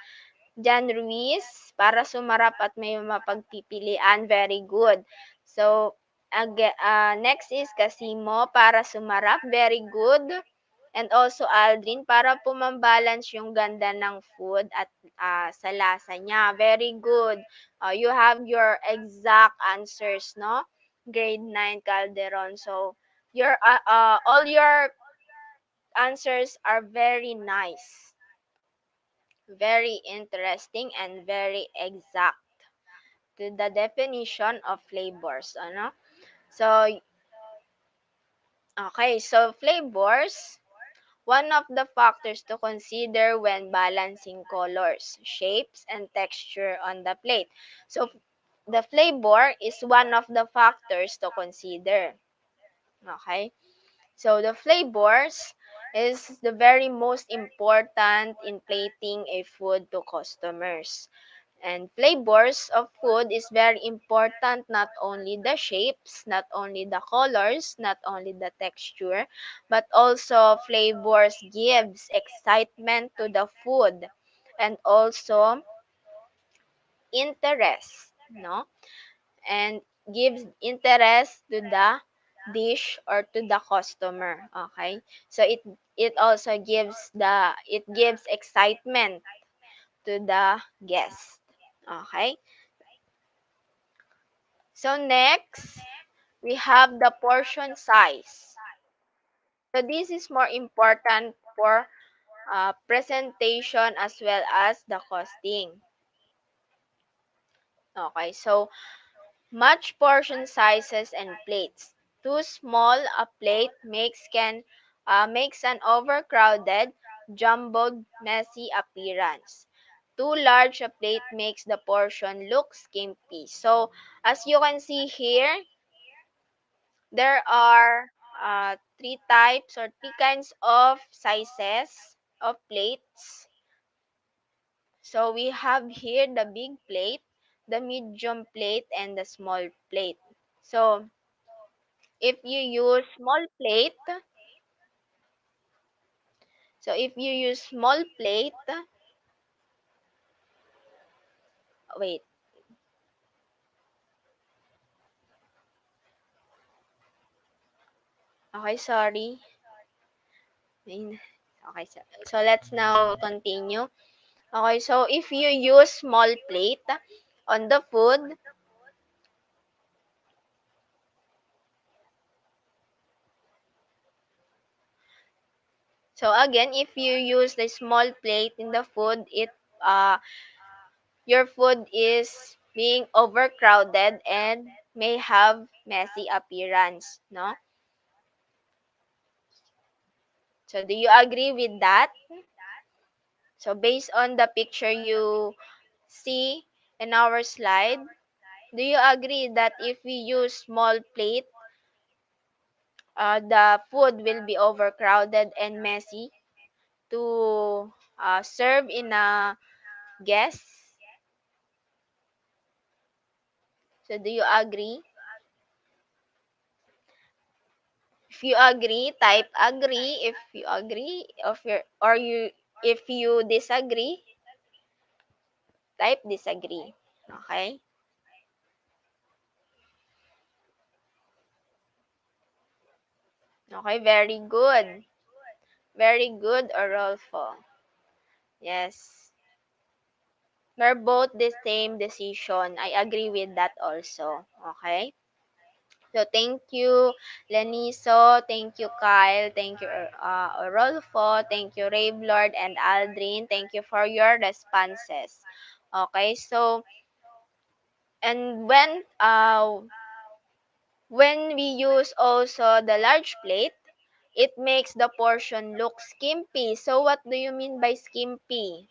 Speaker 2: Jan Ruiz, para sumarap at may mapagpipilian. Very good. So, next is Casimo, para sumarap. Very good. And also Aldrin, para po mambalance yung ganda ng food at sa lasa niya. Very good. You have your exact answers, no? Grade 9 Calderon. So, all your answers are very nice, very interesting, and very exact to the definition of flavors, ano? So, okay, so flavors, one of the factors to consider when balancing colors, shapes, and texture on the plate. So, the flavor is one of the factors to consider. Okay? So, the flavors is the very most important in plating a food to customers. And flavors of food is very important, not only the shapes, not only the colors, not only the texture, but also flavors gives excitement to the food and also interest, no? And gives interest to the dish or to the customer, okay? So it also gives excitement to the guest. Okay? So next, we have the portion size. So this is more important for presentation as well as the costing. Okay, so match portion sizes and plates. Too small a plate makes an overcrowded, jumbled, messy appearance. Too large a plate makes the portion look skimpy. So as you can see here, there are three kinds of sizes of plates. So we have here the big plate, the medium plate, and the small plate. So if you use small plate, if you use small plate, wait, okay, sorry. Okay, so let's now continue. Okay, so if you use small plate on the food, so again, if you use the small plate in the food, uh your food is being overcrowded and may have messy appearance, no? So do you agree with that? So based on the picture you see in our slide, do you agree that if we use small plate, the food will be overcrowded and messy to serve in a guest? So do you agree? If you agree, type agree. If you agree, if you disagree, type disagree. Okay? Okay, very good. Very good, Orolfo. Yes. We're both the same decision. I agree with that also. Okay? So, thank you, Leniso. Thank you, Kyle. Thank you, Orolfo. Thank you, Lord and Aldrin. Thank you for your responses. Okay, so And when we use also the large plate, it makes the portion look skimpy. So what do you mean by skimpy?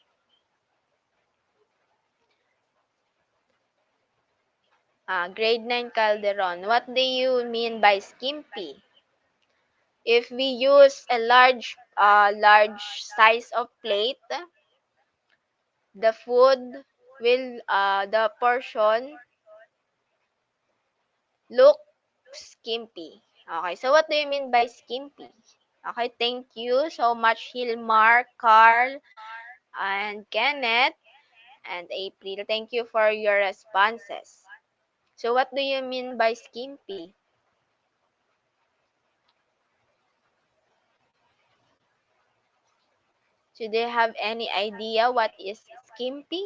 Speaker 2: Grade 9 Calderon. What do you mean by skimpy? If we use a large size of plate, the food the portion look skimpy. Okay, so what do you mean by skimpy? Okay, thank you so much, Hilmar, Carl, and Kenneth, and April. Thank you for your responses. So what do you mean by skimpy? So do you have any idea what is skimpy?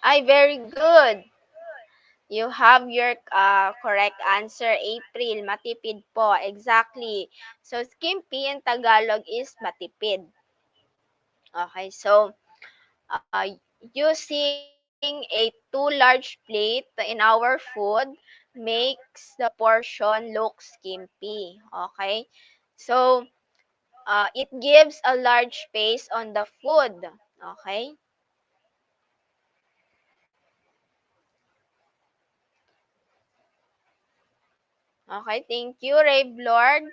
Speaker 2: Ay, very good. You have your correct answer, April. Matipid po. Exactly. So, skimpy in Tagalog is matipid. Okay, so using a too large plate in our food makes the portion look skimpy. Okay, so it gives a large space on the food. Okay. Okay, thank you, Rave Lord.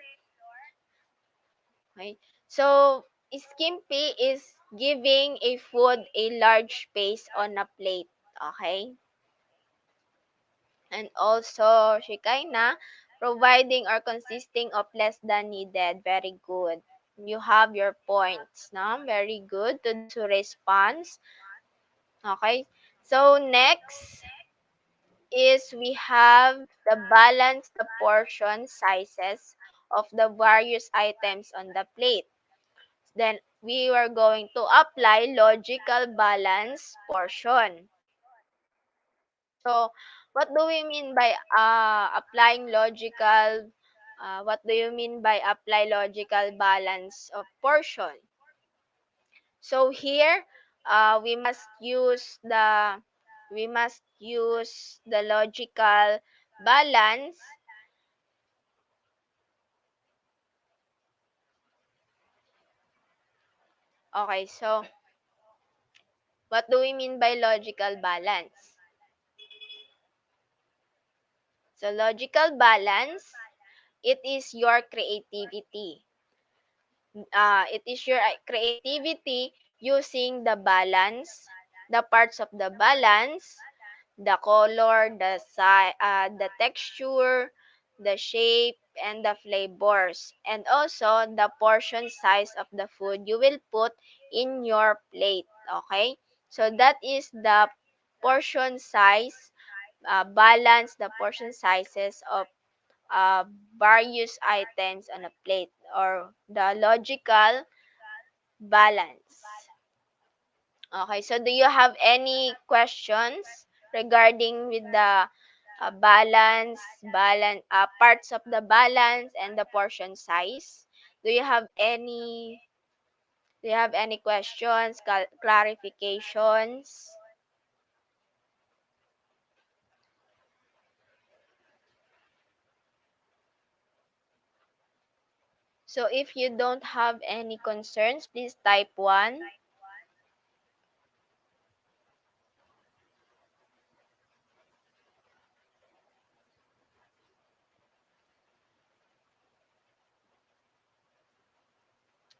Speaker 2: Okay. So, skimpy is giving a food a large space on a plate. Okay. And also, Shikaina, providing or consisting of less than needed. Very good. You have your points. No? Very good to those who response. Okay. So, next is we have the balance the portion sizes of the various items on the plate. Then we are going to apply logical balance portion. So, what do we mean by applying logical? What do you mean by apply logical balance of portion? So here, we must use the logical balance. Okay, so what do we mean by logical balance? So logical balance, it is your creativity. It is your creativity using the parts of the balance, the color, the texture, the shape, and the flavors, and also the portion size of the food you will put in your plate. Okay, so that is the portion size, balance the portion sizes of uh, various items on a plate, or the logical balance. Okay, so do you have any questions regarding with the parts of the balance and the portion size? Do you have any questions, clarifications? So if you don't have any concerns, please type 1.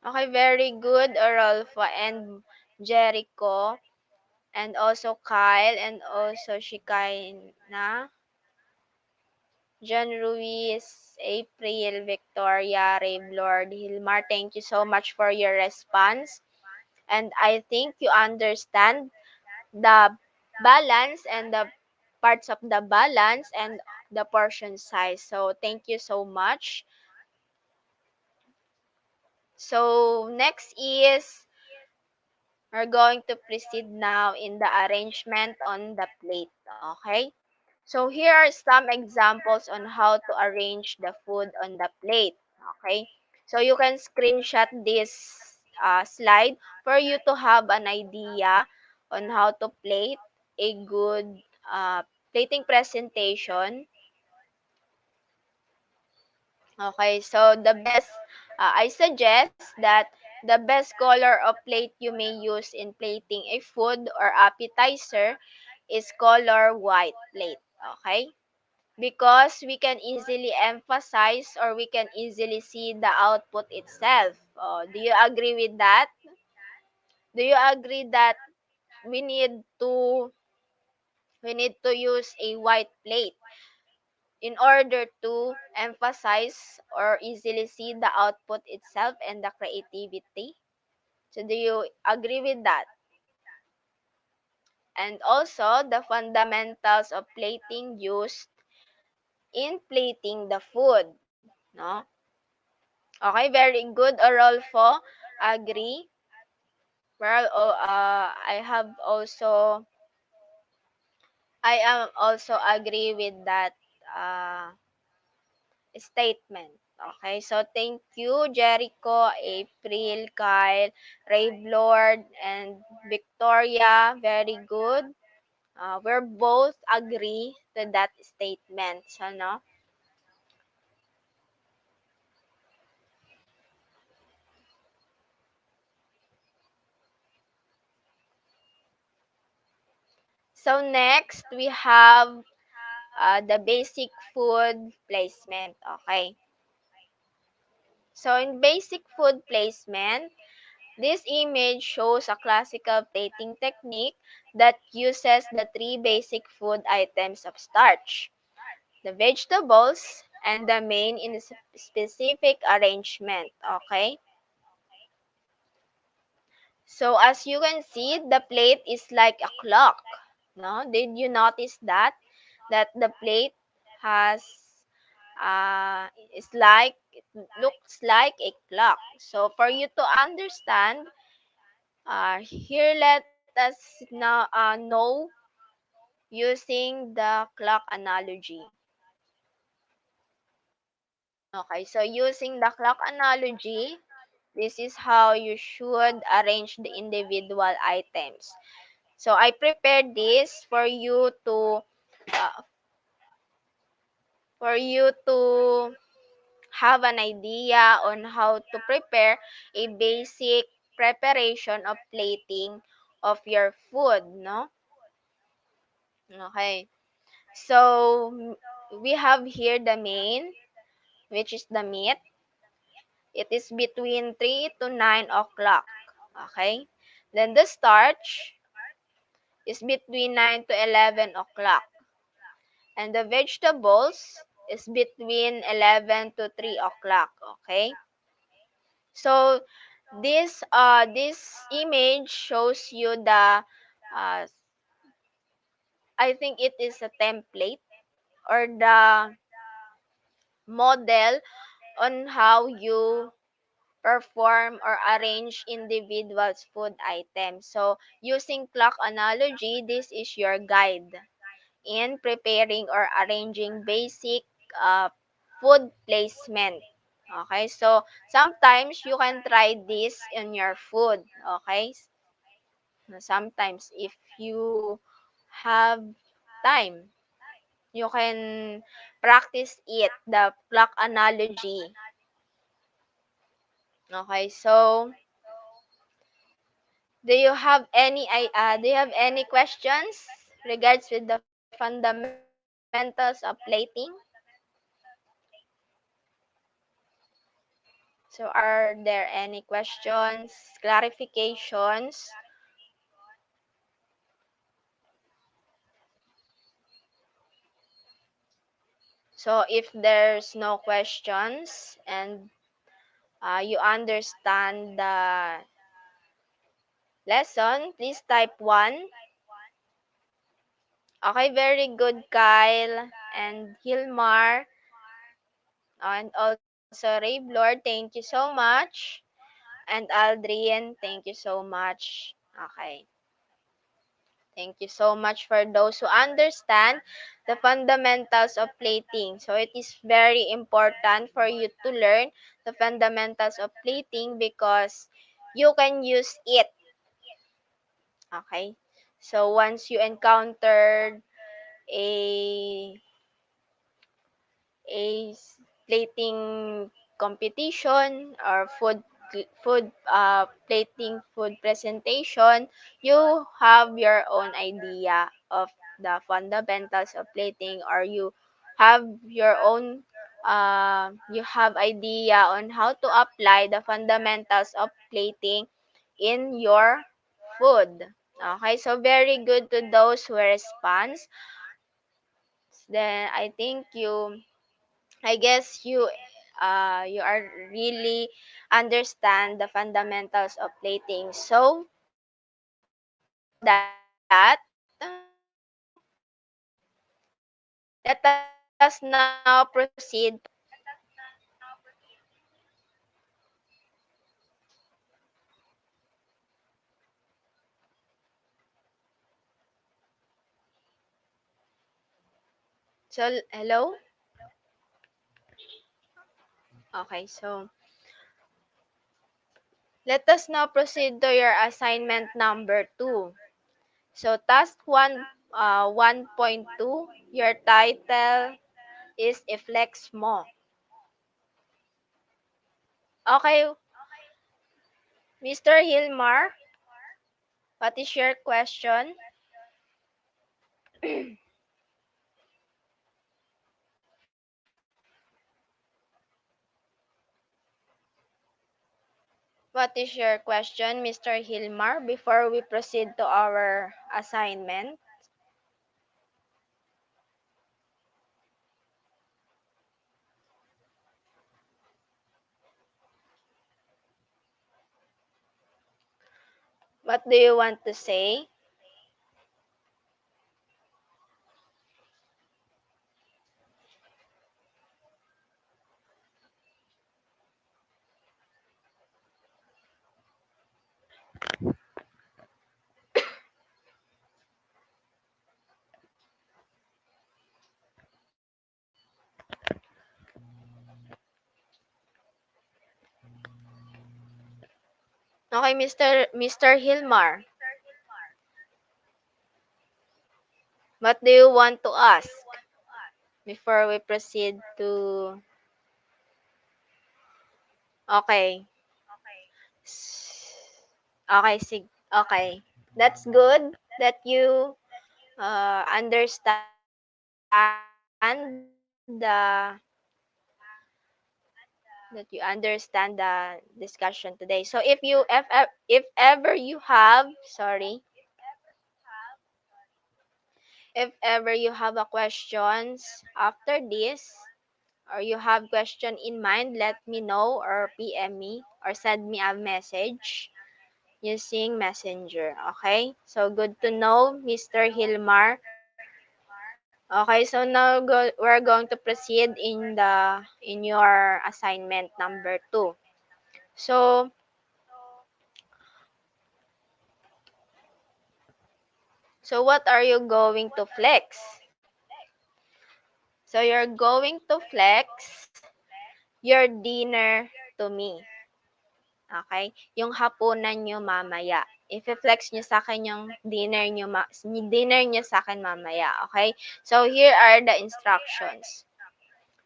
Speaker 2: Okay, very good, Arolfo and Jericho, and also Kyle, and also Shikaina, John Ruiz, April, Victoria, Rave Lord, Hilmar. Thank you so much for your response. And I think you understand the balance and the parts of the balance and the portion size. So thank you so much. So next is we're going to proceed now in the arrangement on the plate. Okay? So here are some examples on how to arrange the food on the plate. Okay? So you can screenshot this slide for you to have an idea on how to plate a good plating presentation. Okay, so I suggest that the best color of plate you may use in plating a food or appetizer is color white plate. Okay? Because we can easily emphasize or we can easily see the output itself. Do you agree with that? Do you agree that we need to we need to use a white plate in order to emphasize or easily see the output itself and the creativity? So do you agree with that? And also the fundamentals of plating used in plating the food, no? Okay, very good, Orolfo. Agree. Well, I am also agree with that uh, statement. Okay, so thank you, Jericho, April, Kyle, Rave Lord, and Victoria. Very good. We're both agree to that statement. So, no? So next, we have the basic food placement. Okay. So in basic food placement, this image shows a classical plating technique that uses the three basic food items of starch, the vegetables, and the main in a specific arrangement. Okay? So as you can see, the plate is like a clock. No? Did you notice that? That the plate has it looks like a clock. So for you to understand, here let us now know using the clock analogy. Okay, so using the clock analogy, this is how you should arrange the individual items. So I prepared this uh, for you to have an idea on how to prepare a basic preparation of plating of your food, no? Okay. So we have here the main, which is the meat. It is between 3 to 9 o'clock. Okay. Then the starch is between 9 to 11 o'clock. And the vegetables is between 11 to 3 o'clock. Okay. So this image shows you the uh, I think it is a template or the model on how you perform or arrange individuals food items. So using clock analogy, this is your guide in preparing or arranging basic uh, food placement. Okay, so sometimes you can try this in your food. Okay, sometimes if you have time, you can practice it, the clock analogy. Okay, so do you have any questions regards with the fundamentals of plating? So are there any questions, clarifications? So if there's no questions and you understand the lesson, please type 1. Okay, very good, Kyle and Hilmar. And also Rave Lord, thank you so much. And Aldrian, thank you so much. Okay. Thank you so much for those who understand the fundamentals of plating. So it is very important for you to learn the fundamentals of plating because you can use it. Okay? So once you encountered a plating competition or plating food presentation, you have your own idea of the fundamentals of plating, or you have your own you have idea on how to apply the fundamentals of plating in your food. Okay, so very good to those who responds. Then I guess you are really understand the fundamentals of plating. So with that, let us now proceed to so hello. Okay, so let us now proceed to your assignment number 2. So task 1.2, your title is "Iflex Mo." Okay, Mr. Hilmar, what is your question? What is your question, Mr. Hilmar, before we proceed to our assignment? What do you want to say? Okay, Mr. Hilmar, what do you want to ask before we proceed to... Okay. Okay, okay. That's good that you understand the discussion today. So if ever you have, sorry, if ever you have a questions after this, or you have question in mind, let me know or PM me or send me a message using Messenger. Okay? So good to know, Mr. Hilmar. Okay, so now we're going to proceed in your assignment number 2. So what are you going to flex? So you're going to flex your dinner to me. Okay? Yung hapunan nyo mamaya. I-flex nyo sa akin yung dinner nyo sa akin mamaya. Okay? So here are the instructions.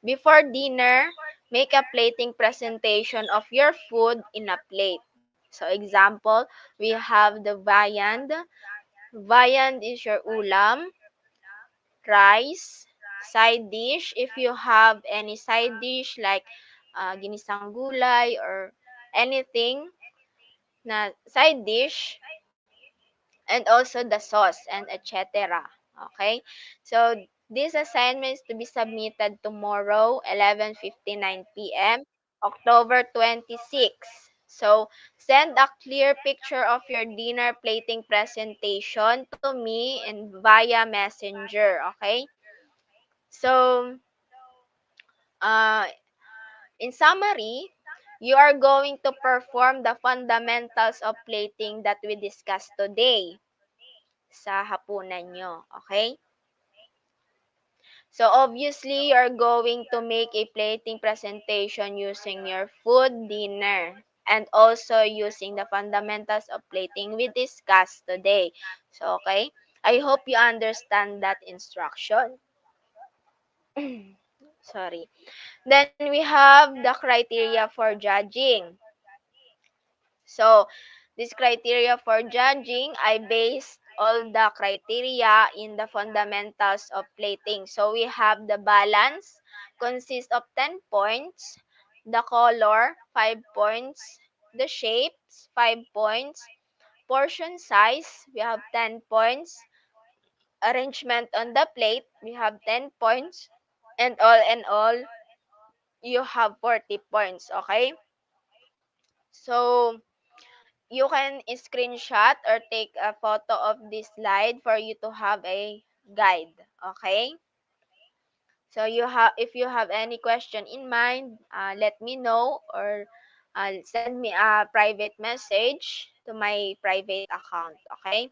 Speaker 2: Before dinner, make a plating presentation of your food in a plate. So example, we have the viand. Viand is your ulam, rice, side dish. If you have any side dish like ginisang gulay or anything na side dish, and also the sauce and etc. Okay? So this assignment is to be submitted tomorrow, 11:59 p.m., October 26. So send a clear picture of your dinner plating presentation to me and via Messenger. Okay? So uh, in summary, you are going to perform the fundamentals of plating that we discussed today sa hapunan nyo. Okay? So obviously, you're going to make a plating presentation using your food dinner. and also using the fundamentals of plating we discussed today. So, okay, I hope you understand that instruction. Sorry. Then we have the criteria for judging. So, this criteria for judging, I based all the criteria in the fundamentals of plating. So, we have the balance, consists of 10 points, the color, 5 points, the shapes, 5 points, portion size, we have 10 points, arrangement on the plate, we have 10 points, and all in all, you have 40 points, okay? So, you can screenshot or take a photo of this slide for you to have a guide, okay? So if you have any question in mind, let me know or send me a private message to my private account, okay?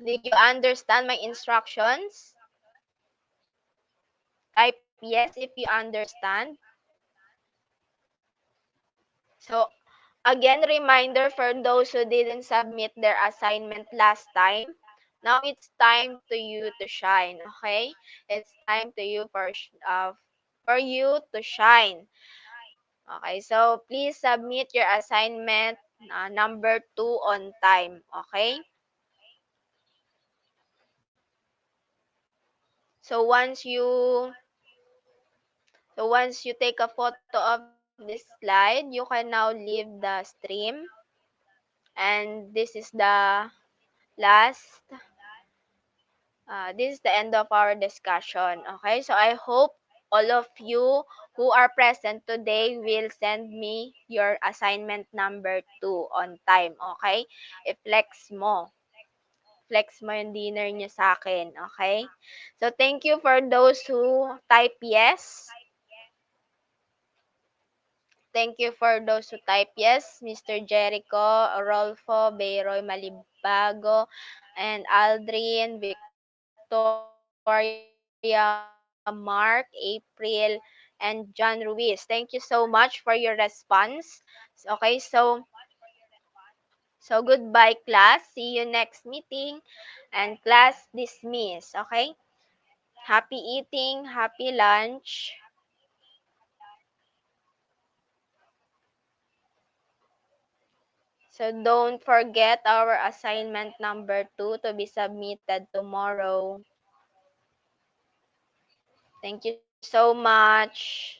Speaker 2: Did you understand my instructions? Type yes if you understand. So again, reminder for those who didn't submit their assignment last time. Now it's time to you to shine, okay? It's time to you for you to shine. Okay, so please submit your assignment number 2 on time, okay? So once you take a photo of this slide, you can now leave the stream, and last this is the end of our discussion. Okay, so I hope all of you who are present today will send me your assignment number 2 on time. Okay, i-flex mo. Flex mo yung dinner nyo sa akin. Okay, so thank you for those who type yes. Thank you for those who type yes, Mr. Jericho, Rolfo, Bayroy Malibago, and Aldrin, Victoria, Mark, April, and John Ruiz. Thank you so much for your response. Okay, so goodbye class. See you next meeting and class dismiss. Okay? Happy eating, happy lunch. So don't forget our assignment number 2 to be submitted tomorrow. Thank you so much.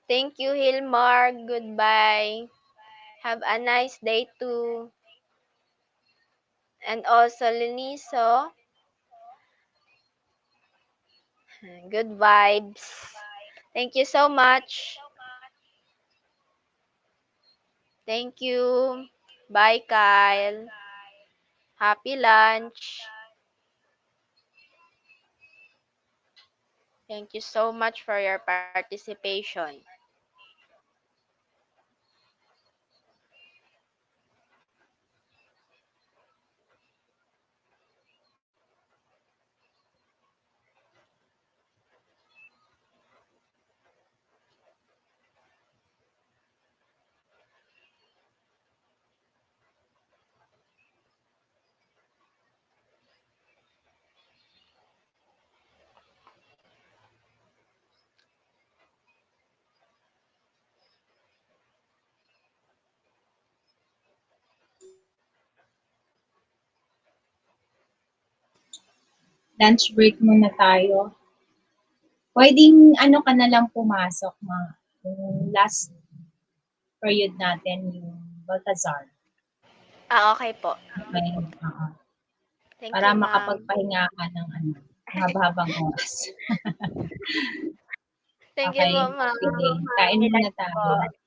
Speaker 2: Thank you, Hilmar. Goodbye. Have a nice day too. And also, Leniso, good vibes. Thank you so much. Thank you. Bye, Kyle. Happy lunch. Thank you so much for your participation.
Speaker 6: Lunch break muna tayo. Pwedeng ano ka na lang pumasok, yung last period natin, yung Baltazar.
Speaker 2: Okay po.
Speaker 6: Okay,
Speaker 2: Thank
Speaker 6: para
Speaker 2: you, ma'am.
Speaker 6: makapagpahinga ka ng mahaba-habang oras.
Speaker 2: Thank you
Speaker 6: Okay,
Speaker 2: po, ma'am.
Speaker 6: sige. Kain muna
Speaker 2: Relax po.
Speaker 6: tayo.